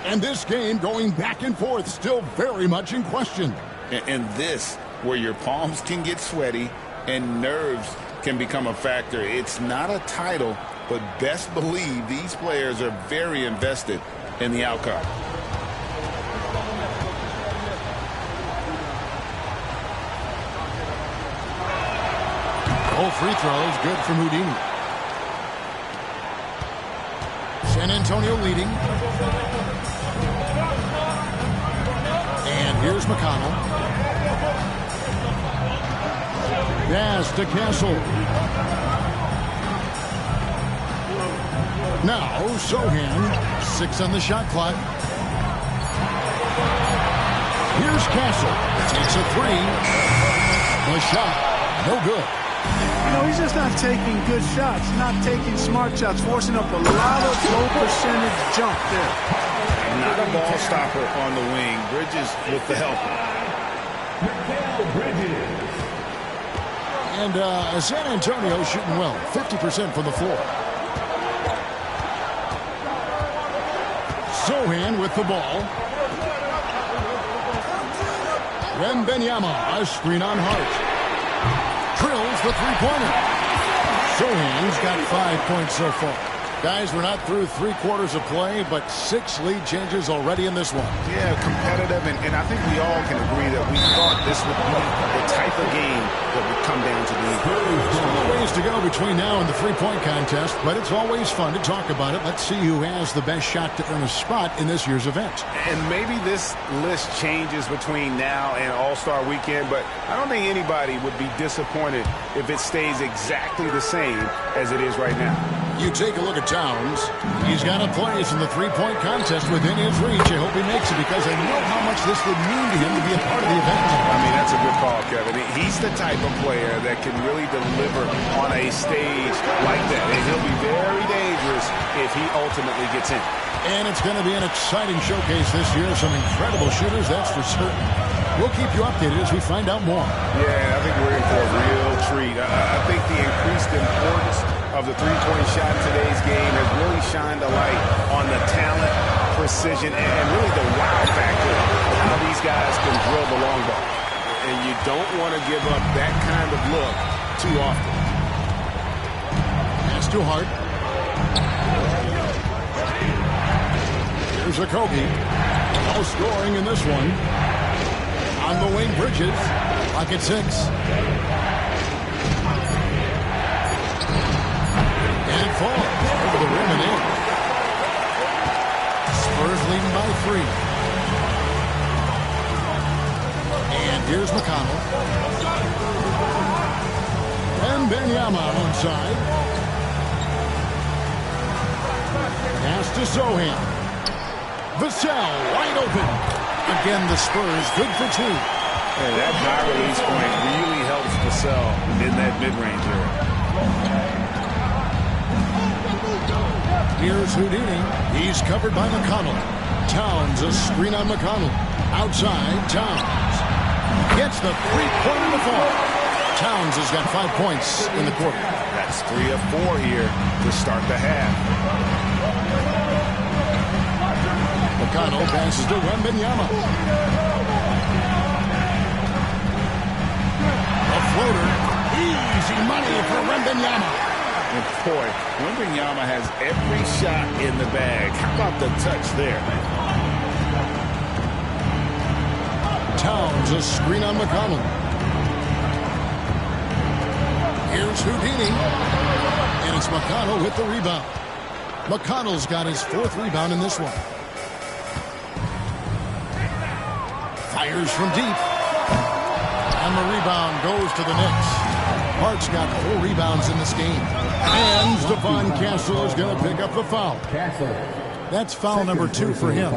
And this game going back and forth, still very much in question. And this, where your palms can get sweaty and nerves can become a factor. It's not a title, but best believe these players are very invested in the outcome. Both free throws good from Houdini. San Antonio leading. And here's McConnell. Pass to Castle. Now Sohan, 6 on the shot clock. Here's Castle. Takes a 3. The shot, no good. You know, he's just not taking good shots, not taking smart shots, forcing up a lot of low percentage jump there. Not a ball stopper on the wing. Bridges with the helper. And San Antonio shooting well, 50% from the floor. Sohan with the ball. Wembenyama, a screen on Hart. Drills the three-pointer. Sohan's got 5 points so far. Guys, we're not through 3/4 of play, but 6 lead changes already in this one. Yeah, competitive, and I think we all can agree that we thought this would be the type of game that would come down to the end. A ways to go between now and the three-point contest, but it's always fun to talk about it. Let's see who has the best shot to earn a spot in this year's event. And maybe this list changes between now and All-Star Weekend, but I don't think anybody would be disappointed if it stays exactly the same as it is right now. You take a look at Towns. He's got a place in the three-point contest within his reach. I hope he makes it because I know how much this would mean to him to be a part of the event. I mean, that's a good call, Kevin. He's the type of player that can really deliver on a stage like that. And he'll be very dangerous if he ultimately gets in. And it's going to be an exciting showcase this year. Some incredible shooters, that's for certain. We'll keep you updated as we find out more. Yeah, I think we're in for a real treat. I think the increased importance of the three-point shot in today's game has really shined a light on the talent, precision, and really the wow factor of how these guys can drill the long ball. And you don't want to give up that kind of look too often. That's too hard. Here's a Kobe. No scoring in this one. On the wing, Bridges. Clock at 6. And it falls over the rim and in. Spurs leading by 3. And here's McConnell. And Wembenyama onside. Pass to Sohan. Vassell wide open. Again, the Spurs good for 2. And that high release point really helps Vassell in that mid-range area. Here's Houdini. He's covered by McConnell. Towns, a screen on McConnell. Outside, Towns. Gets the three-pointer to fall. Towns has got 5 points in the quarter. That's 3 of 4 here to start the half. McConnell passes to Wembenyama. A floater. Easy money for Wembenyama. And boy, Wembenyama has every shot in the bag. How about the touch there? Towns, a screen on McConnell. Here's Houdini. And it's McConnell with the rebound. McConnell's got his 4th rebound in this one. Fires from deep. And the rebound goes to the Knicks. Hart's got 4 rebounds in this game. And Stephon Castle is going to pick up the foul. That's foul number 2 for him.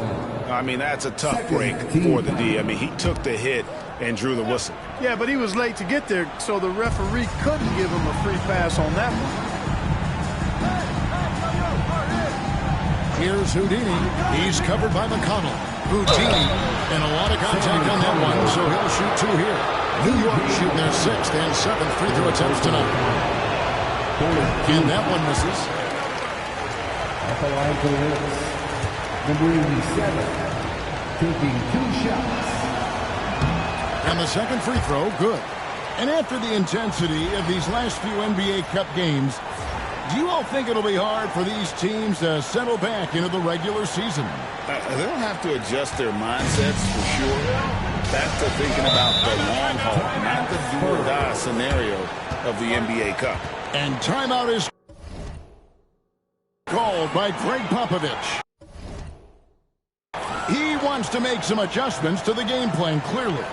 I mean, that's a tough break for the D. I mean, he took the hit and drew the whistle. Yeah, but he was late to get there, so the referee couldn't give him a free pass on that one. Here's Houdini. He's covered by McConnell. Houdini, and a lot of contact on that one, so he'll shoot 2 here. New York shooting their 6th and 7th free throw attempts tonight. And that one misses. At the line for the Knicks, number 87, taking 2 shots. And the second free throw, good. And after the intensity of these last few NBA Cup games, do you all think it'll be hard for these teams to settle back into the regular season? They'll have to adjust their mindsets for sure. Back to thinking about the long haul, not the do-or-die scenario of the NBA Cup. And timeout is called by Greg Popovich. He wants to make some adjustments to the game plan, clearly.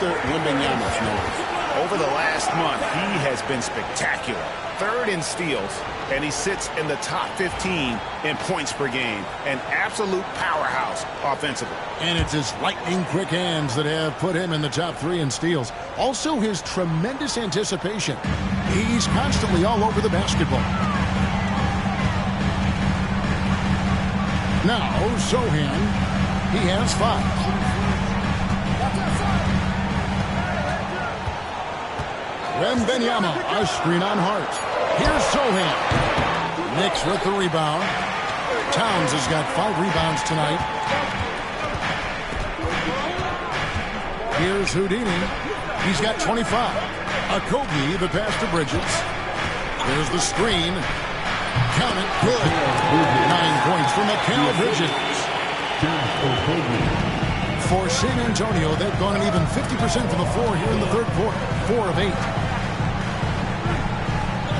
Wembenyama's numbers. Over the last month, he has been spectacular. 3rd in steals, and he sits in the top 15 in points per game. An absolute powerhouse offensively. And it's his lightning-quick hands that have put him in the top 3 in steals. Also, his tremendous anticipation. He's constantly all over the basketball. Now, Sohan, he has 5. Wembenyama, a screen on Hart. Here's Sohan. Knicks with the rebound. Towns has got 5 rebounds tonight. Here's Houdini. He's got 25. Okogie, the pass to Bridges. Here's the screen. Count it, good. 9 points for Mikal Bridges. For San Antonio, they've gone an even 50% from the floor here in the 3rd quarter. 4 of 8.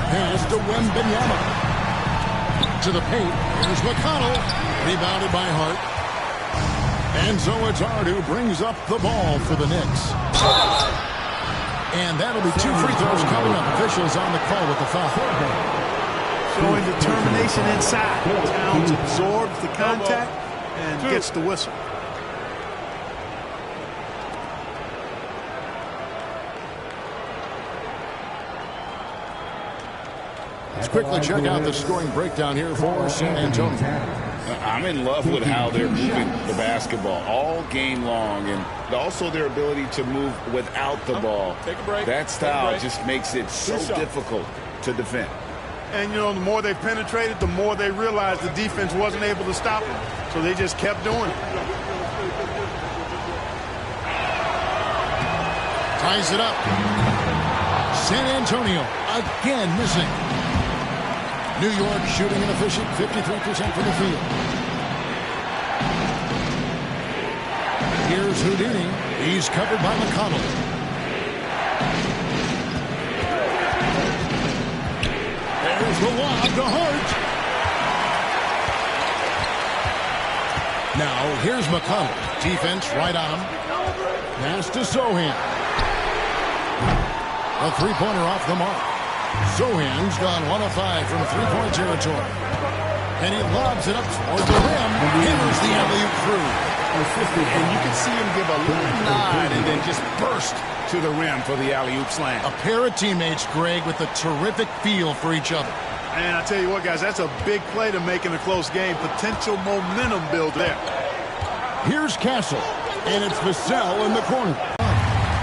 Pass to Wembenyama. To the paint. Here's McConnell. Rebounded by Hart. And so it's Hart who brings up the ball for the Knicks. And that'll be 2 free throws coming up. Officials on the call with the foul. Showing determination inside. Towns absorbs the contact and gets the whistle. Let's quickly check out the scoring breakdown here for San Antonio. I'm in love with how they're moving the basketball all game long, and also their ability to move without the ball. Take a break. That style just makes it so difficult to defend. And, you know, the more they penetrated, the more they realized the defense wasn't able to stop them. So they just kept doing it. Ties it up. San Antonio again missing. New York shooting an efficient 53% from the field. Here's Houdini. He's covered by McConnell. There's the lob to Hart. Now, here's McConnell. Defense right on him. Pass to Sohan. A 3-pointer off the mark. Sohan's gone 1 of 5 from 3-point territory. And he lobs it up toward the rim. Hammers the alley-oop through. And you can see him give a little nod and then just burst to the rim for the alley-oop slam. A pair of teammates, Greg, with a terrific feel for each other. And I tell you what, guys, that's a big play to make in a close game. Potential momentum build there. Here's Castle, and it's Vassell in the corner.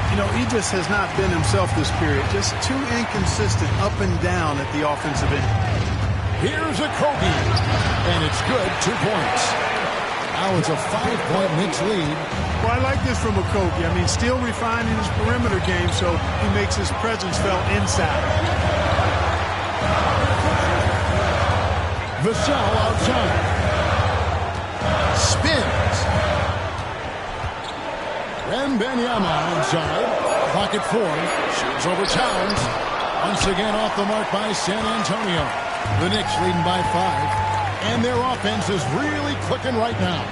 You know, he just has not been himself this period. Just too inconsistent up and down at the offensive end. Here's Okogie, and it's good, 2 points. Now it's a 5-point Knicks lead. Well, I like this from Okogie. I mean, still refining his perimeter game, so he makes his presence felt inside. Vassell outside. Spins. Wembenyama outside. Pocket 4. Shoots over Towns. Once again off the mark by San Antonio. The Knicks leading by 5. And their offense is really clicking right now.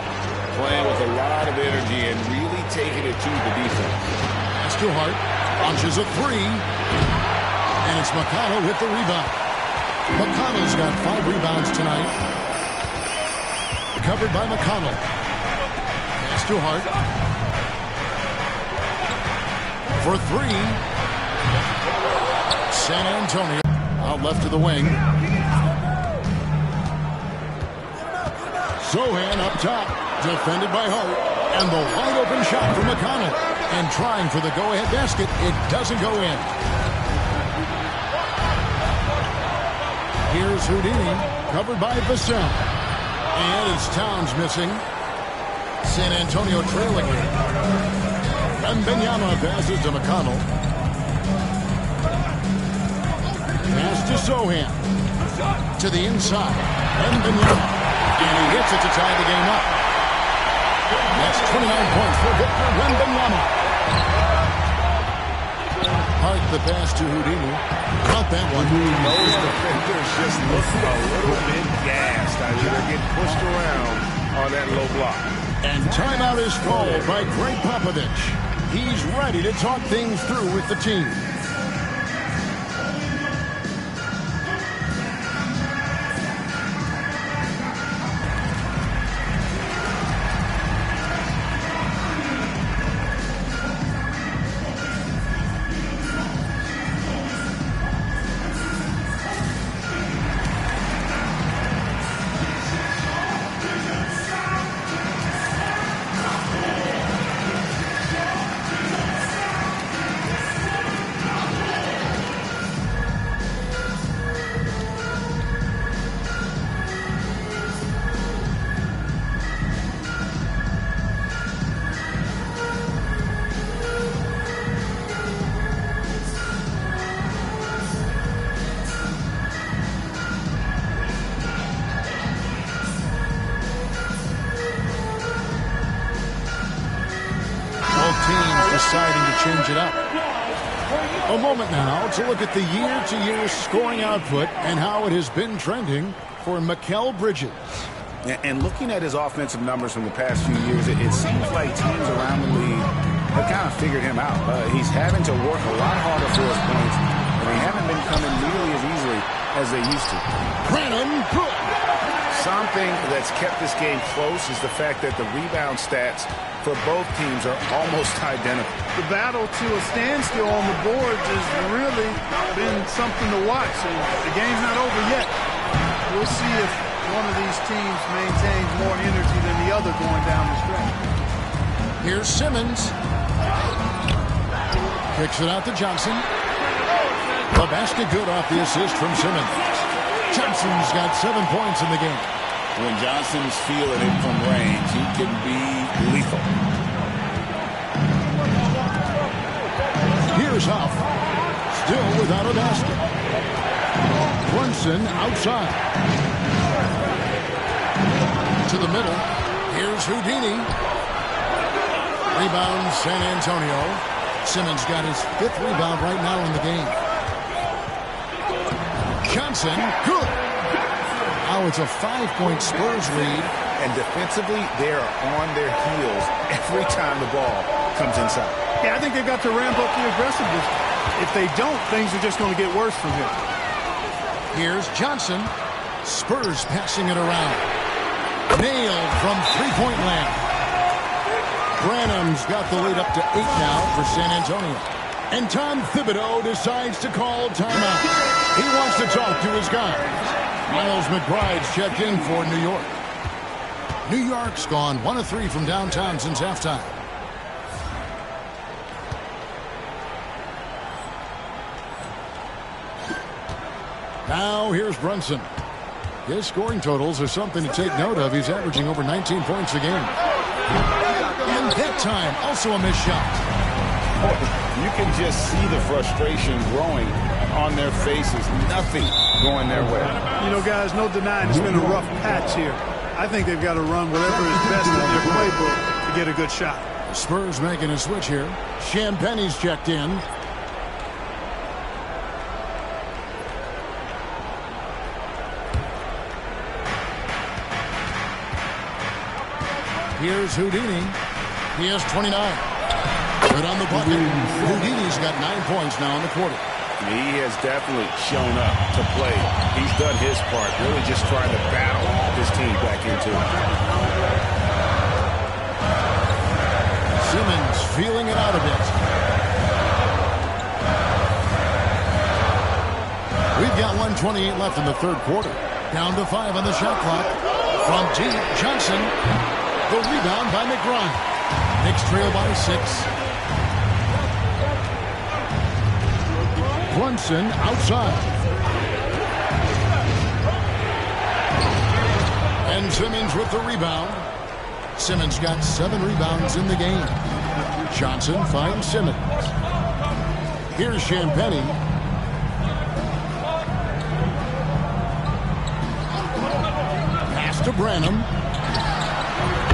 Playing with a lot of energy and really taking it to the defense. That's to Hart. Launches a 3. And it's McConnell with the rebound. McConnell's got 5 rebounds tonight. Covered by McConnell. Pass to Hart. For 3. San Antonio out left to the wing. Sohan up top. Defended by Hart. And the wide open shot from McConnell. And trying for the go-ahead basket. It doesn't go in. Here's Houdini. Covered by Vassell. And it's Towns missing. San Antonio trailing here. Wembenyama passes to McConnell. Pass to Sohan. To the inside. Wembenyama. And he hits it to tie the game up. That's 29 points for Victor Wembanyama. Hart the pass to Houdini. Caught that one. Those defenders just look a little bit gassed. I mean, they're getting pushed around on that low block. And timeout is called by Greg Popovich. He's ready to talk things through with the team. Deciding to change it up. A moment now to look at the year-to-year scoring output and how it has been trending for Mikal Bridges. And looking at his offensive numbers from the past few years, it seems like teams around the league have kind of figured him out. He's having to work a lot harder for his points, and they haven't been coming nearly as easily as they used to. Branham, good. Something that's kept this game close is the fact that the rebound stats for both teams are almost identical. The battle to a standstill on the boards has really been something to watch, and the game's not over yet. We'll see if one of these teams maintains more energy than the other going down the stretch. Here's Simmons. Kicks it out to Johnson. The basket good off the assist from Simmons. Johnson's got 7 points in the game. When Johnson's feeling it from range, he can be lethal. Here's Huff. Still without a basket. Brunson outside. To the middle. Here's Houdini. Rebound San Antonio. Simmons got his 5th rebound right now in the game. Johnson, good. Now it's a 5-point Spurs lead. And defensively, they are on their heels every time the ball comes inside. Yeah, I think they've got to ramp up the aggressiveness. If they don't, things are just going to get worse from here. Here's Johnson. Spurs passing it around. Nailed from three-point land. Branham's got the lead up to 8 now for San Antonio. And Tom Thibodeau decides to call timeout. He wants to talk to his guys. Miles McBride's checked in for New York. New York's gone 1 of 3 from downtown since halftime. Now here's Brunson. His scoring totals are something to take note of. He's averaging over 19 points a game. And that time, also a missed shot. You can just see the frustration growing on their faces. Nothing going their way. You know, guys, no denying it's been a rough patch here. I think they've got to run whatever is best in their playbook to get a good shot. The Spurs making a switch here. Champagne's checked in. Here's Houdini. He has 29. Good on the bucket. Houdini's got 9 points now in the quarter. He has definitely shown up to play. He's done his part, really just trying to battle his team back into it. Simmons feeling it out a bit. We've got 1:28 left in the third quarter. Down to 5 on the shot clock. From deep, Johnson. The rebound by McBride. Knicks trail by 6. Brunson outside. And Simmons with the rebound. Simmons got 7 rebounds in the game. Johnson finds Simmons. Here's Champagnie. Pass to Branham.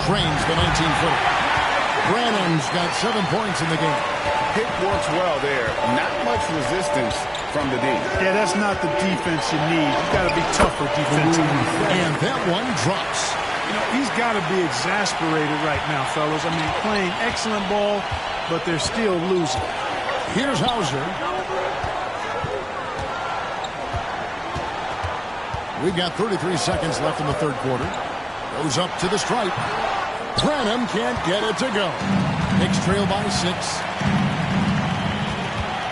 Drains the 19-footer. Branham's got 7 points in the game. Pick works well there. Not much resistance from the D. Yeah, that's not the defense you need. You've got to be tougher defensively. And that one drops. You know, he's got to be exasperated right now, fellas. I mean, playing excellent ball, but they're still losing. Here's Hauser. We've got 33 seconds left in the third quarter. Goes up to the stripe. Branham can't get it to go. Knicks trail by 6.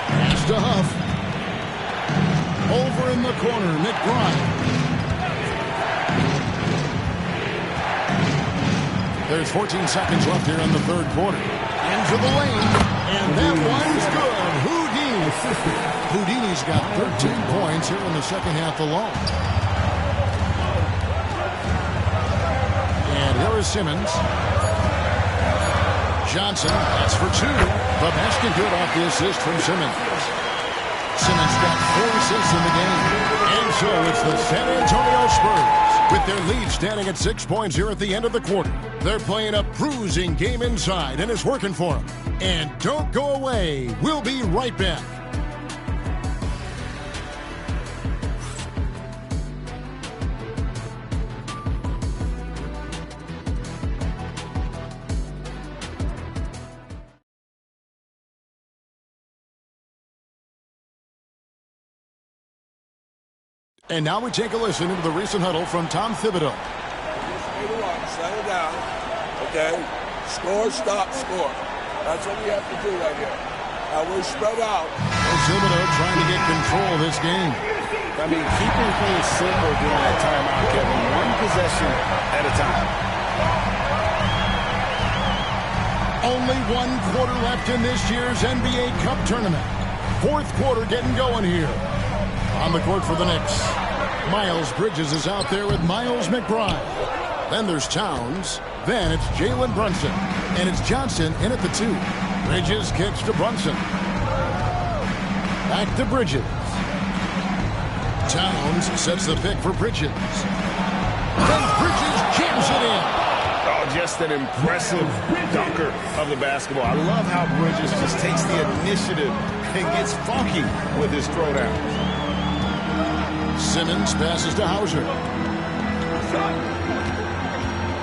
Pass to Huff. Over in the corner, McBride. There's 14 seconds left here in the third quarter. Into the lane, and that one's good. Houdini's got 13 points here in the second half alone. And here is Simmons. Johnson, that's for 2. The basket good off the assist from Simmons. Simmons got 4 assists in the game. And so it's the San Antonio Spurs with their lead standing at 6 points here at the end of the quarter. They're playing a bruising game inside, and it's working for them. And don't go away. We'll be right back. And now we take a listen into the recent huddle from Tom Thibodeau. Settle down. Okay? Score, stop, score. That's what we have to do right here. We're spread out. Thibodeau trying to get control of this game. I mean, keeping things simple during that timeout, Kevin. One possession at a time. Only 1 quarter left in this year's NBA Cup tournament. Fourth quarter getting going here. On the court for the Knicks, Miles Bridges is out there with Miles McBride. Then there's Towns. Then it's Jalen Brunson. And it's Johnson in at the 2. Bridges kicks to Brunson. Back to Bridges. Towns sets the pick for Bridges. Then Bridges jams it in. Oh, just an impressive dunker of the basketball. I love how Bridges just takes the initiative and gets funky with his throwdown. Simmons passes to Hauser.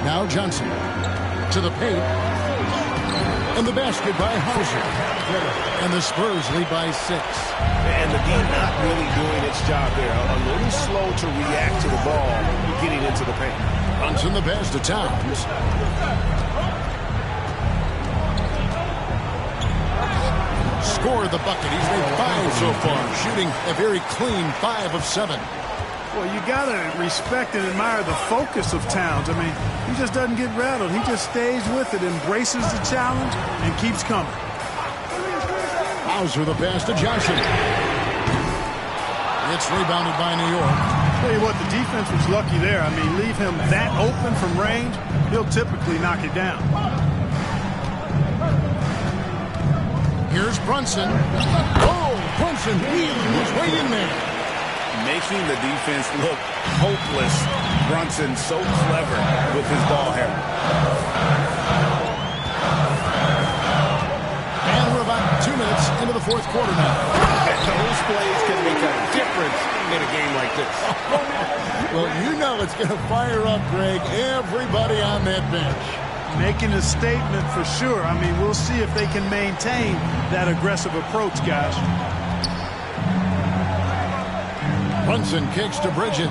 Now Johnson to the paint. And the basket by Hauser. And the Spurs lead by 6. And the D not really doing its job there. A little slow to react to the ball getting into the paint. Brunson the pass to Towns. Score the bucket. He's made 5 so far, shooting a very clean 5 of 7. Well, you got to respect and admire the focus of Towns. I mean, he just doesn't get rattled. He just stays with it, embraces the challenge, and keeps coming. Hauser the pass to Johnson. It's rebounded by New York. Tell you what, the defense was lucky there. I mean, leave him that open from range, he'll typically knock it down. Here's Brunson. Oh, Brunson wheeling his way in there. Making the defense look hopeless. Brunson so clever with his ball handle. And we're about 2 minutes into the fourth quarter now. Those plays can make a difference in a game like this. Well, you know it's going to fire up, Greg, everybody on that bench. Making a statement for sure. I mean, we'll see if they can maintain that aggressive approach, guys. Brunson kicks to Bridges.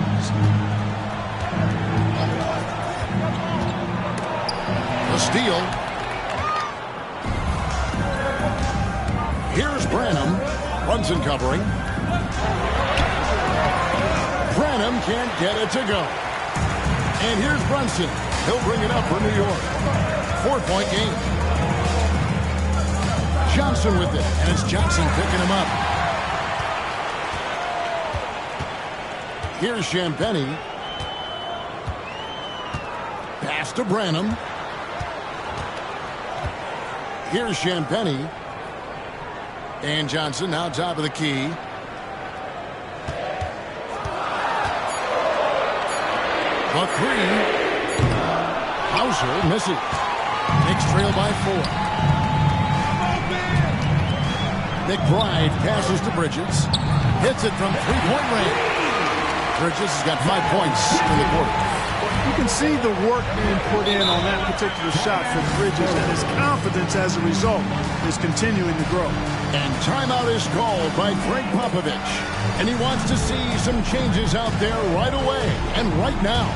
The steal. Here's Branham. Brunson covering. Branham can't get it to go. And here's Brunson. He'll bring it up for New York. 4-point game. Johnson with it. And it's Johnson picking him up. Here's Champagny. Pass to Branham. Here's Champagny. And Johnson now top of the key. The 3. Hauser misses. Knicks trail by 4. McBride passes to Bridges. Hits it from 3-point range. Bridges has got 5 points in the quarter. You can see the work being put in on that particular shot from Bridges, and his confidence as a result is continuing to grow. And timeout is called by Greg Popovich. And he wants to see some changes out there right away and right now.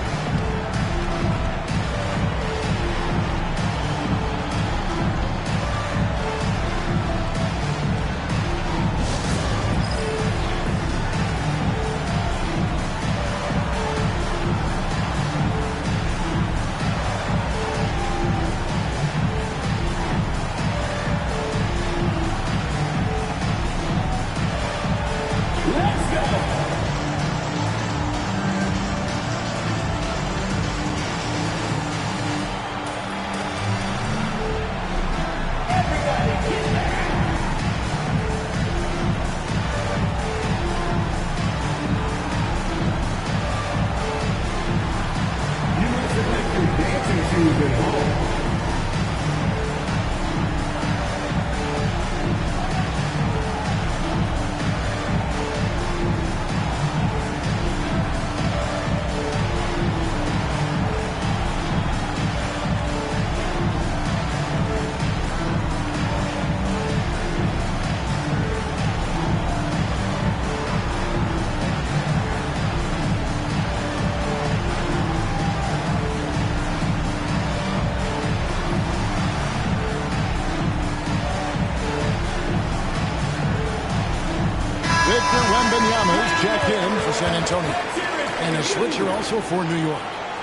Checked in for San Antonio. And a switcher also for New York.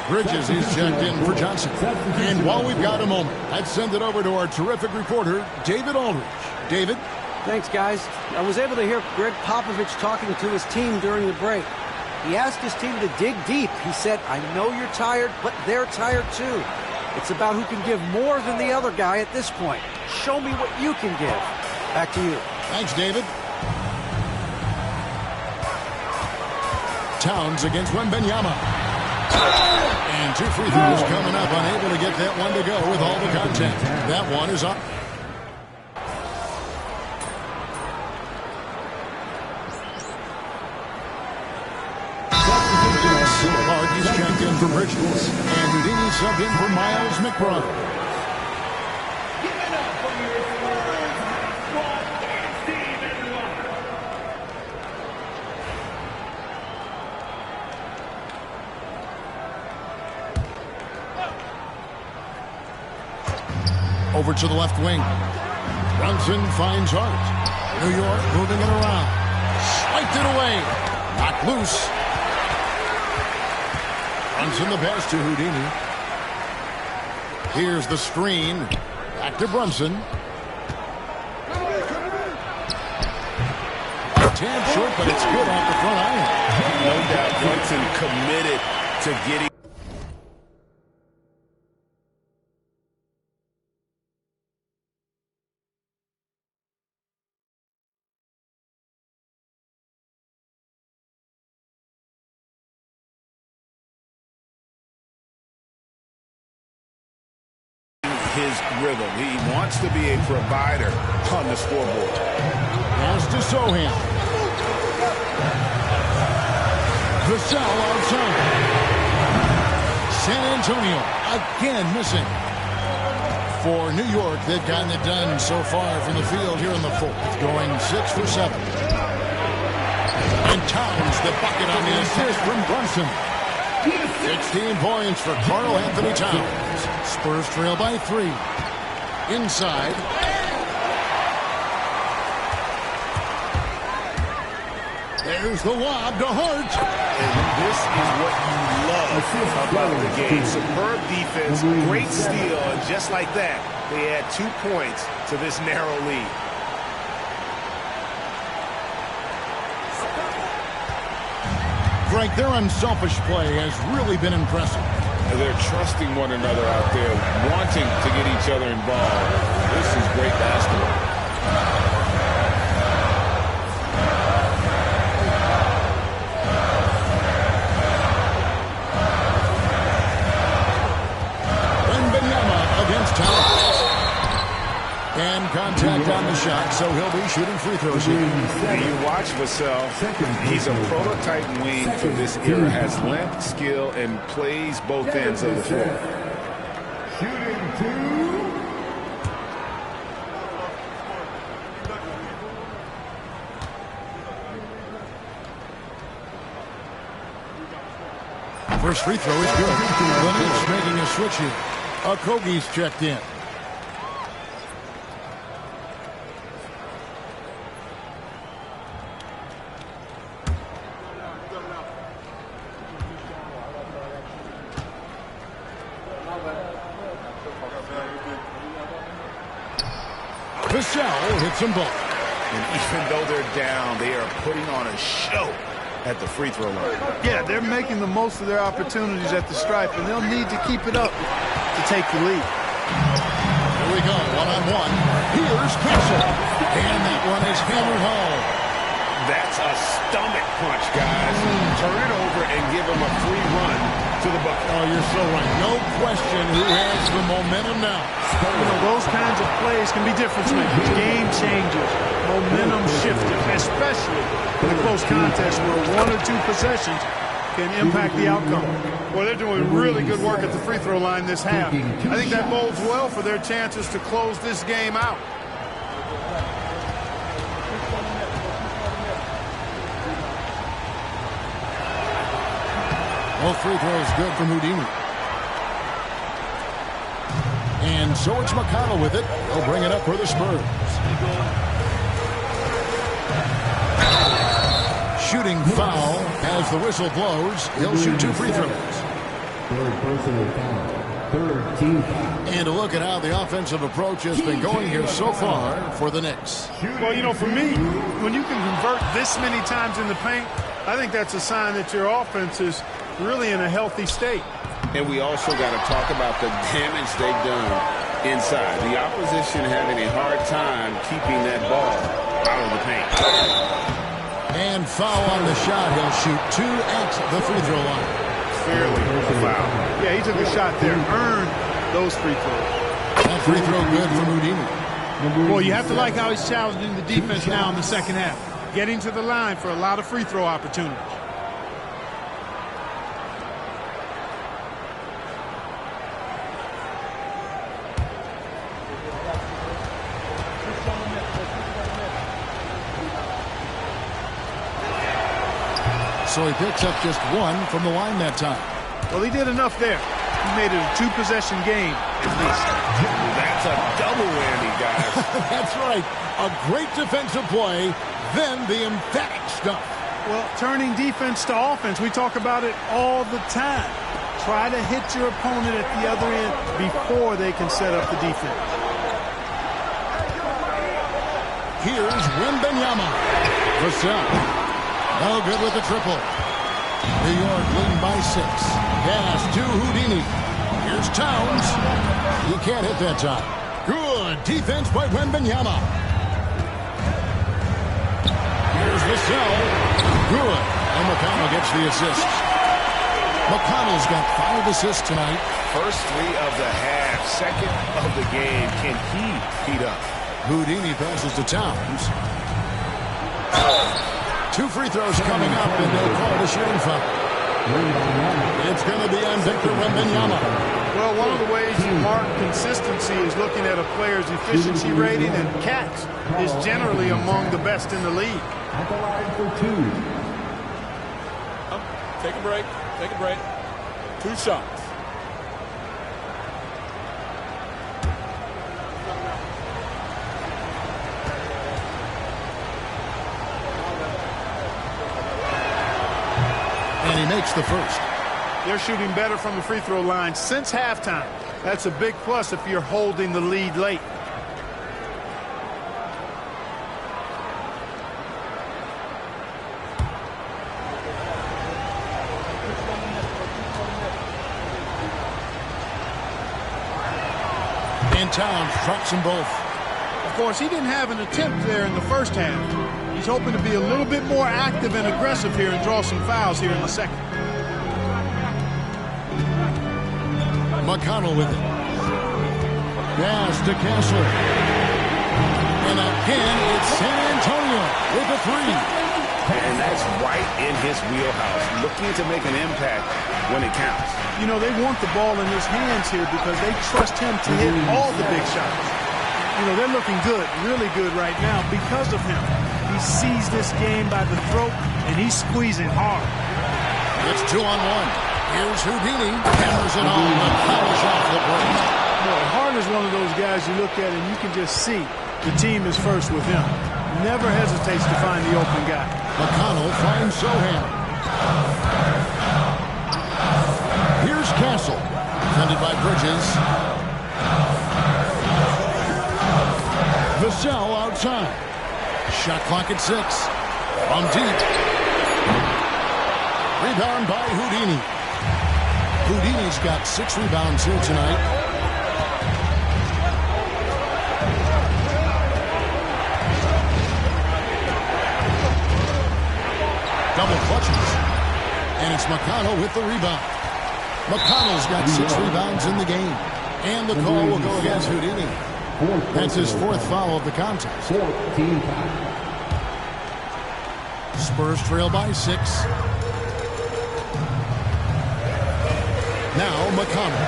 Bridges is checked in for Johnson. And while we've got a moment, I'd send it over to our terrific reporter, David Aldridge. David? Thanks, guys. I was able to hear Greg Popovich talking to his team during the break. He asked his team to dig deep. He said, I know you're tired, but they're tired too. It's about who can give more than the other guy at this point. Show me what you can give. Back to you. Thanks, David. Towns against Wembanyama. And two free throws coming up, unable to get that one to go with all the contact. That one is up. He's checked in for Bridges. And Houdini subbed in for Miles McBride. Over to the left wing. Brunson finds Hart. New York moving it around. Swiped it away. Knocked loose. Brunson the pass to Houdini. Here's the screen. Back to Brunson. A tad short, but it's good off the front iron. No doubt Brunson committed to getting. His rhythm. He wants to be a provider on the scoreboard. Pass to Sohan. Vassell outside. San Antonio again missing. For New York, they've gotten it done so far from the field here in the fourth, going 6 for 7. And Towns the bucket on the assist from Brunson. 16 points for Karl Anthony Towns. Spurs trail by 3. Inside. There's the lob to Hart. And this is what you love about the game. Superb defense, great steal, and just like that, they add 2 points to this narrow lead. Frank, their unselfish play has really been impressive. They're trusting one another out there, wanting to get each other involved. This is great basketball. Wembanyama against Towns. And contact on the shot. so he'll be shooting free throws here. You watch Vassell. He's a prototype wing for this era. Has length, skill, and plays both ends of the floor. Shooting 2. First free throw is good. The Knicks making a switch here. Okogie's checked in. Vassell hits them both. And even though they're down, they are putting on a show at the free throw line. Yeah, they're making the most of their opportunities at the stripe, and they'll need to keep it up to take the lead. Here we go, one-on-one. Here's Castle. And that one is hammered home. That's a stomach punch, guys. Turn it over and give him a free run to the bucket. Oh, you're so right. No question who has the momentum now. You know, those kinds of plays can be difference makers, game changers, momentum shifters, especially in a close contest where 1 or 2 possessions can impact the outcome. Well, they're doing really good work at the free throw line this half. I think that bodes well for their chances to close this game out. Both free throws good from Houdini. And so it's McConnell with it. He'll bring it up for the Spurs. Shooting foul as the whistle blows. He'll shoot 2 free throws. Third personal foul. Third team foul. And a look at how the offensive approach has been going here so far for the Knicks. Well, you know, for me, when you can convert this many times in the paint, I think that's a sign that your offense is really in a healthy state. And we also got to talk about the damage they've done inside. The opposition having a hard time keeping that ball out of the paint. And foul on the shot. He'll shoot 2 at the free throw line. Clearly a foul. Yeah, he took a shot there, earned those free throws. That free throw good from Houdini. Boy, you have to like how he's challenging the defense now in the second half. Getting to the line for a lot of free throw opportunities. So he picks up just 1 from the line that time. Well, he did enough there. He made it a 2-possession game, at least. That's a double whammy, guys. That's right. A great defensive play, then the emphatic stuff. Well, turning defense to offense, we talk about it all the time. Try to hit your opponent at the other end before they can set up the defense. Here's Wembanyama. Vassell. No good with the triple. New York leading by 6. Pass to Houdini. Here's Towns. He can't hit that time. Good defense by Wembanyama. Here's Vassell. Good. And McConnell gets the assist. McConnell's got 5 assists tonight. First 3 of the half. Second of the game. Can he heat up? Houdini passes to Towns. 2 free throws coming up, and they'll call the shooting foul. It's going to be on Victor Wembanyama. Well, one of the ways you mark consistency is looking at a player's efficiency rating, and KNICKS is generally among the best in the league. At the line for 2. Take a break. Take a break. 2 shots. And he makes the first. They're shooting better from the free throw line since halftime. That's a big plus if you're holding the lead late. And Towns drops them both. Of course, he didn't have an attempt there in the first half. He's hoping to be a little bit more active and aggressive here and draw some fouls here in the second. McConnell with it. Pass to Kessler. And again, it's San Antonio with a three. And that's right in his wheelhouse, looking to make an impact when it counts. You know, they want the ball in his hands here because they trust him to hit all the big shots. You know, they're looking good, really good right now because of him. He sees this game by the throat, and he's squeezing hard. It's 2-on-1. Here's Houdini. Hammers it on the polish off the break. Boy, Harden's one of those guys you look at and you can just see the team is first with him. Never hesitates to find the open guy. McConnell finds Sohan. Here's Castle. Defended by Bridges. Vassell outside. Shot clock at 6. From deep. Rebound by Houdini. Houdini's got 6 rebounds here tonight. Double clutches. And it's McConnell with the rebound. McConnell's got 6 rebounds in the game. And the call will go against Houdini. That's his 4th foul of the contest. Spurs trail by 6. Now McConnell.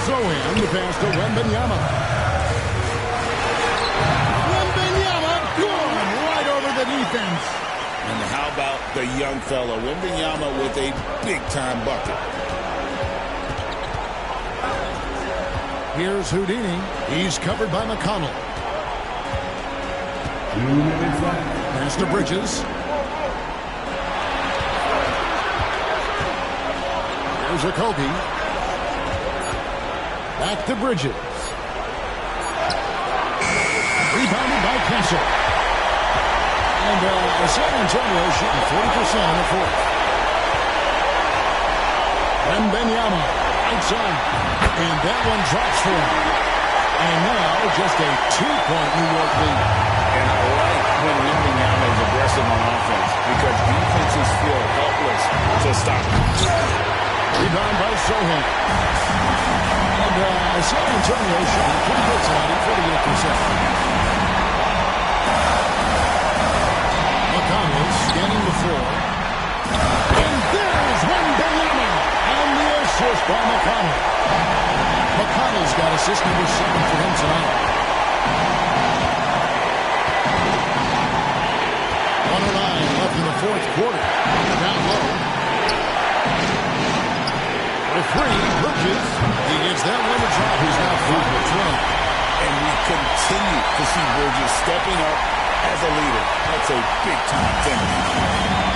Throw-in the pass to Wembanyama. Wembanyama going right over the defense. And how about the young fella, Wembanyama, with a big-time bucket. Here's Houdini. He's covered by McConnell. Pass to Bridges. Here's Okogie. Back to Bridges. Rebounded by Castle. And San Antonio shooting 40% in the 4th. Wembanyama outside. And that one drops for him. And now just a 2-point New York lead. And I like when Wembanyama is aggressive on offense because defenses feel helpless to stop him. Rebound by Sohan. And San Antonio shooting pretty good tonight at 48%. McConnell scanning the floor. And there's Wembanyama. And the assist by McConnell. McConnell's got assist number 7 for him tonight. 109 left in the 4th quarter. Down low. For 3, Bridges. He gets that one to drop. He's now 5-12. And we continue to see Bridges stepping up as a leader. That's a big-time thing.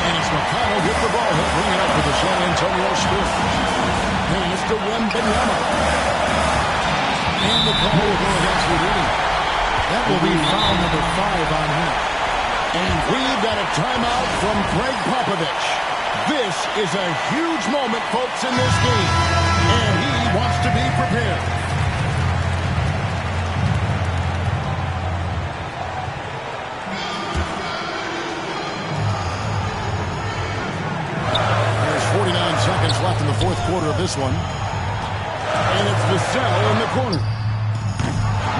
And it's McConnell with the ball. He'll bring it up for the San Antonio Spurs. Pass to Wembanyama. And the call will go against Houdini. That will be foul number 5 on him. And we've got a timeout from Greg Popovich. This is a huge moment, folks, in this game. And he wants to be prepared. There's 49 seconds left in the 4th quarter of this one. And it's Vassell in the corner.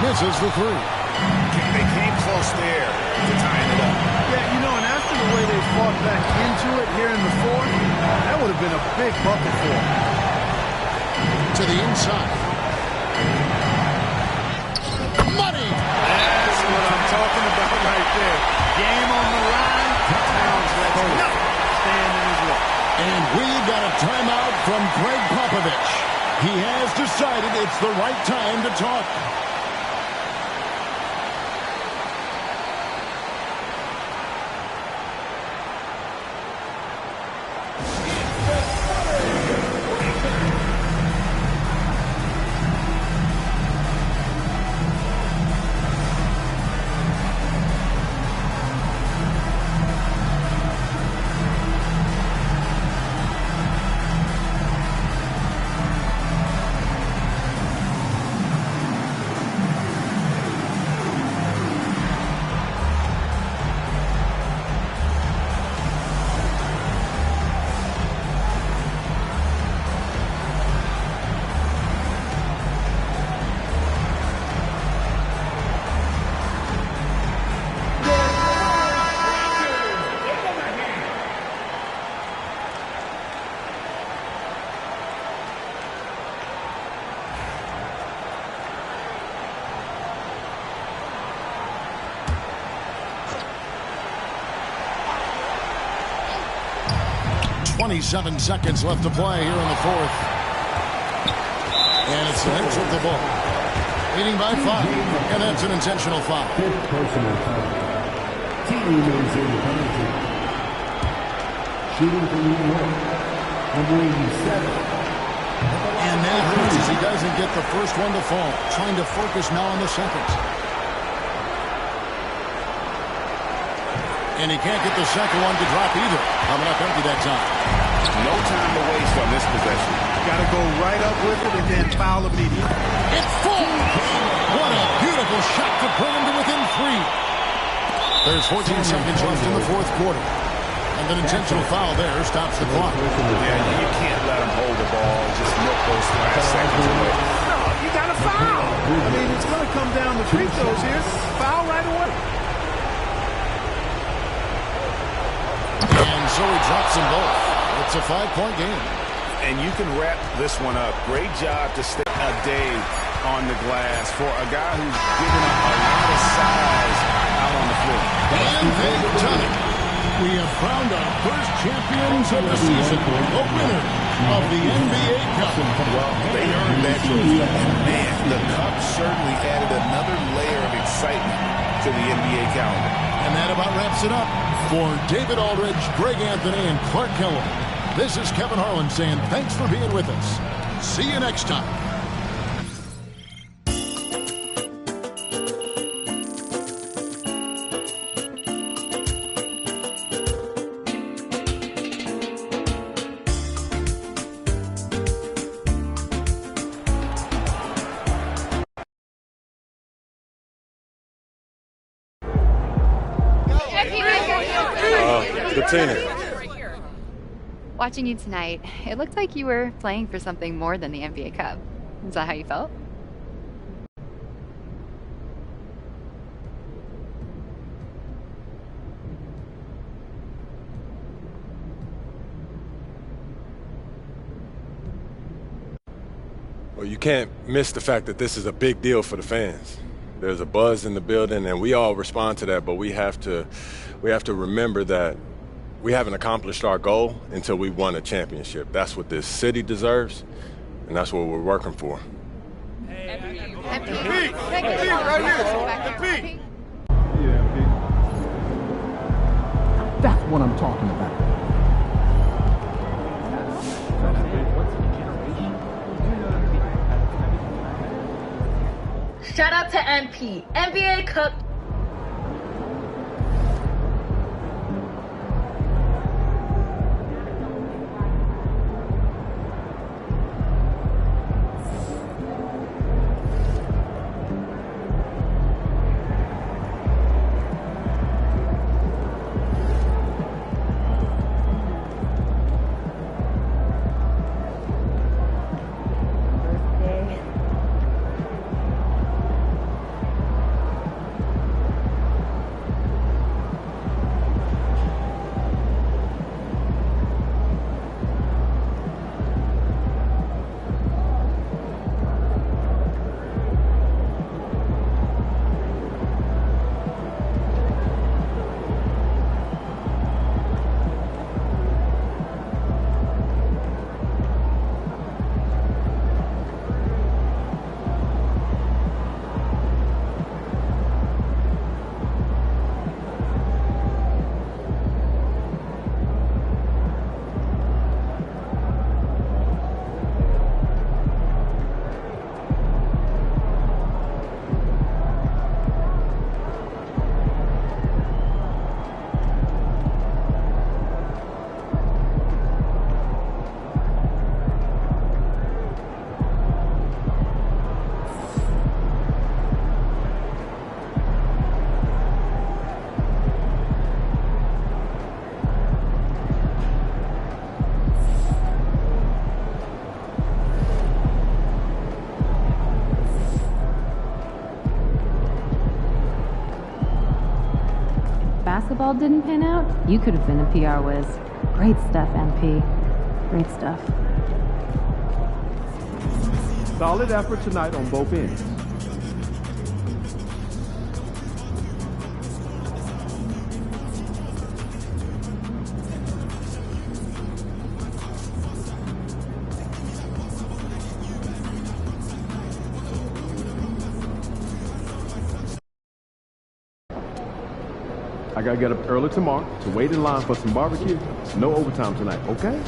Misses the 3. They came close there to tying it up. Yeah, you know, and after the way they fought back into it here in the 4th, that would have been a big bucket for them. To the inside. Money! That's what I'm talking about right there. Game on the line. Towns lets nothing stand in his way. And we've got a timeout from Greg Popovich. He has decided it's the right time to talk. 27 seconds left to play here in the fourth. And it's the Knicks with the ball. Leading by 5, and that's an intentional foul. Fifth personal foul. Team remains in the penalty. Shooting for New York, number 87. And that hurts as he doesn't get the first one to fall. Trying to focus now on the second. And he can't get the second one to drop either. Coming up empty that time. No time to waste on this possession. Got to go right up with it and then foul immediately. It's full. What a beautiful shot to bring him to within 3. There's 14 seconds left in the fourth quarter. And an intentional foul there stops the clock. Yeah, you can't let him hold the ball and just milk those last seconds away. No, you got to foul. I mean, it's going to come down to free throws here. Foul right away. And so he drops them both. It's a 5-point game. And you can wrap this one up. Great job to stay a day on the glass for a guy who's given up a lot of size out on the floor. And they've done it. We have crowned our first champions of the season, the winner of the NBA Cup. Well, they earned that trophy. And man, the Cup certainly added another layer of excitement to the NBA calendar. And that about wraps it up. For David Aldridge, Greg Anthony, and Clark Kellogg, this is Kevin Harlan saying thanks for being with us. See you next time. Watching you tonight, it looked like you were playing for something more than the NBA Cup. Is that how you felt? Well, you can't miss the fact that this is a big deal for the fans. There's a buzz in the building, and we all respond to that, but we have to remember that we haven't accomplished our goal until we won a championship. That's what this city deserves, and that's what we're working for. That's what I'm talking about. Shout out to MP, NBA Cup. Basketball didn't pan out, you could have been a PR whiz. Great stuff, MP. Great stuff. Solid effort tonight on both ends. I gotta get up early tomorrow to wait in line for some barbecue. No overtime tonight, okay?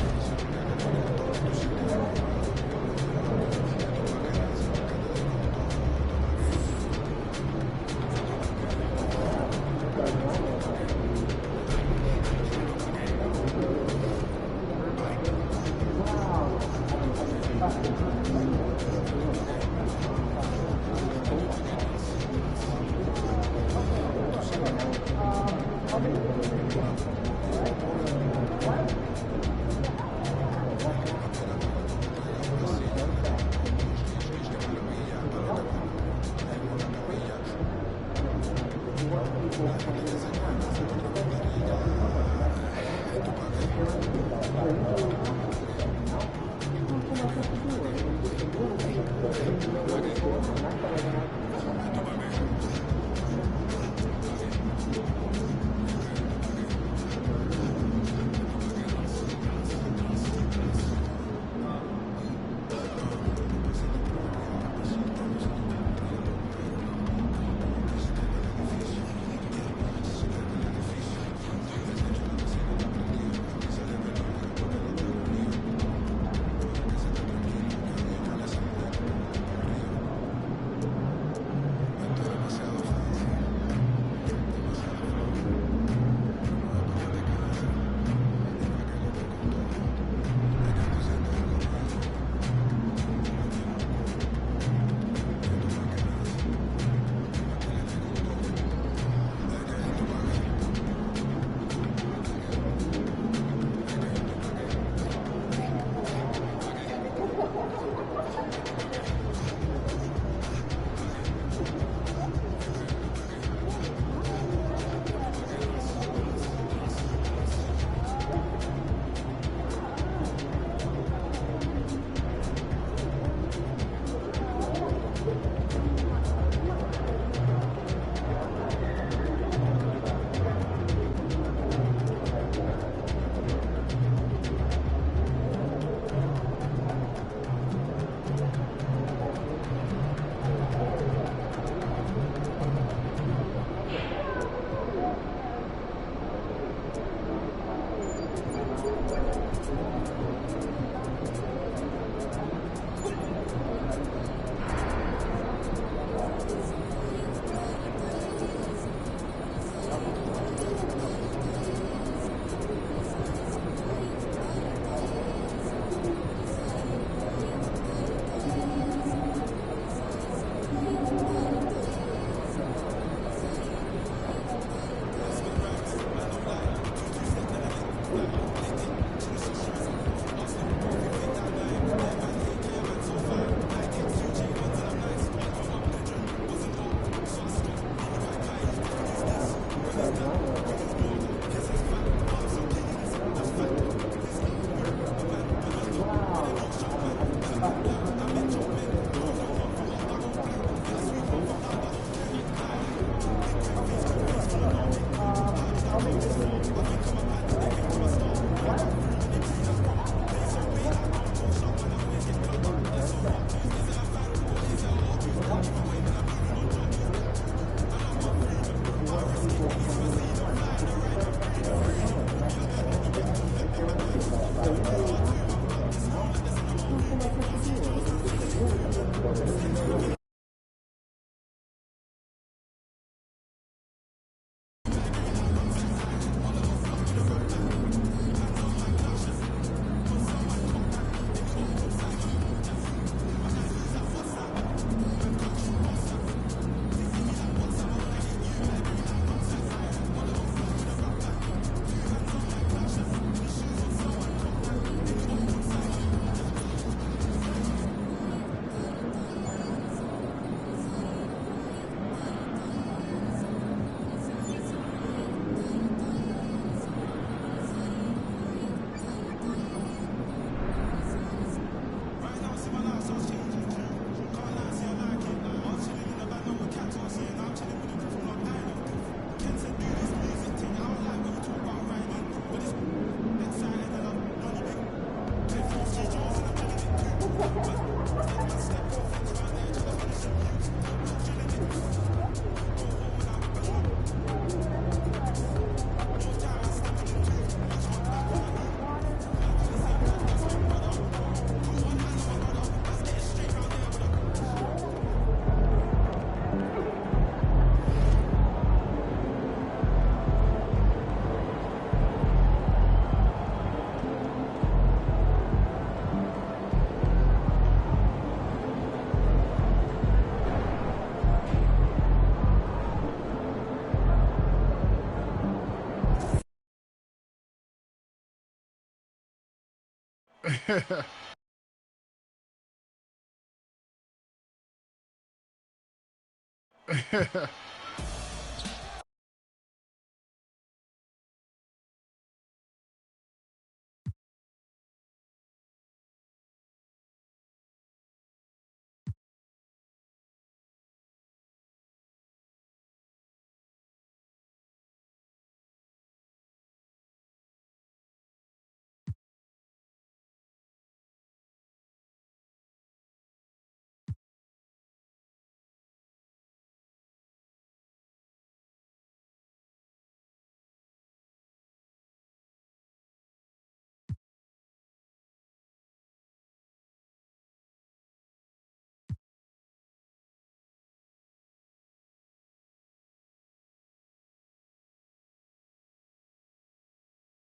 Yeah.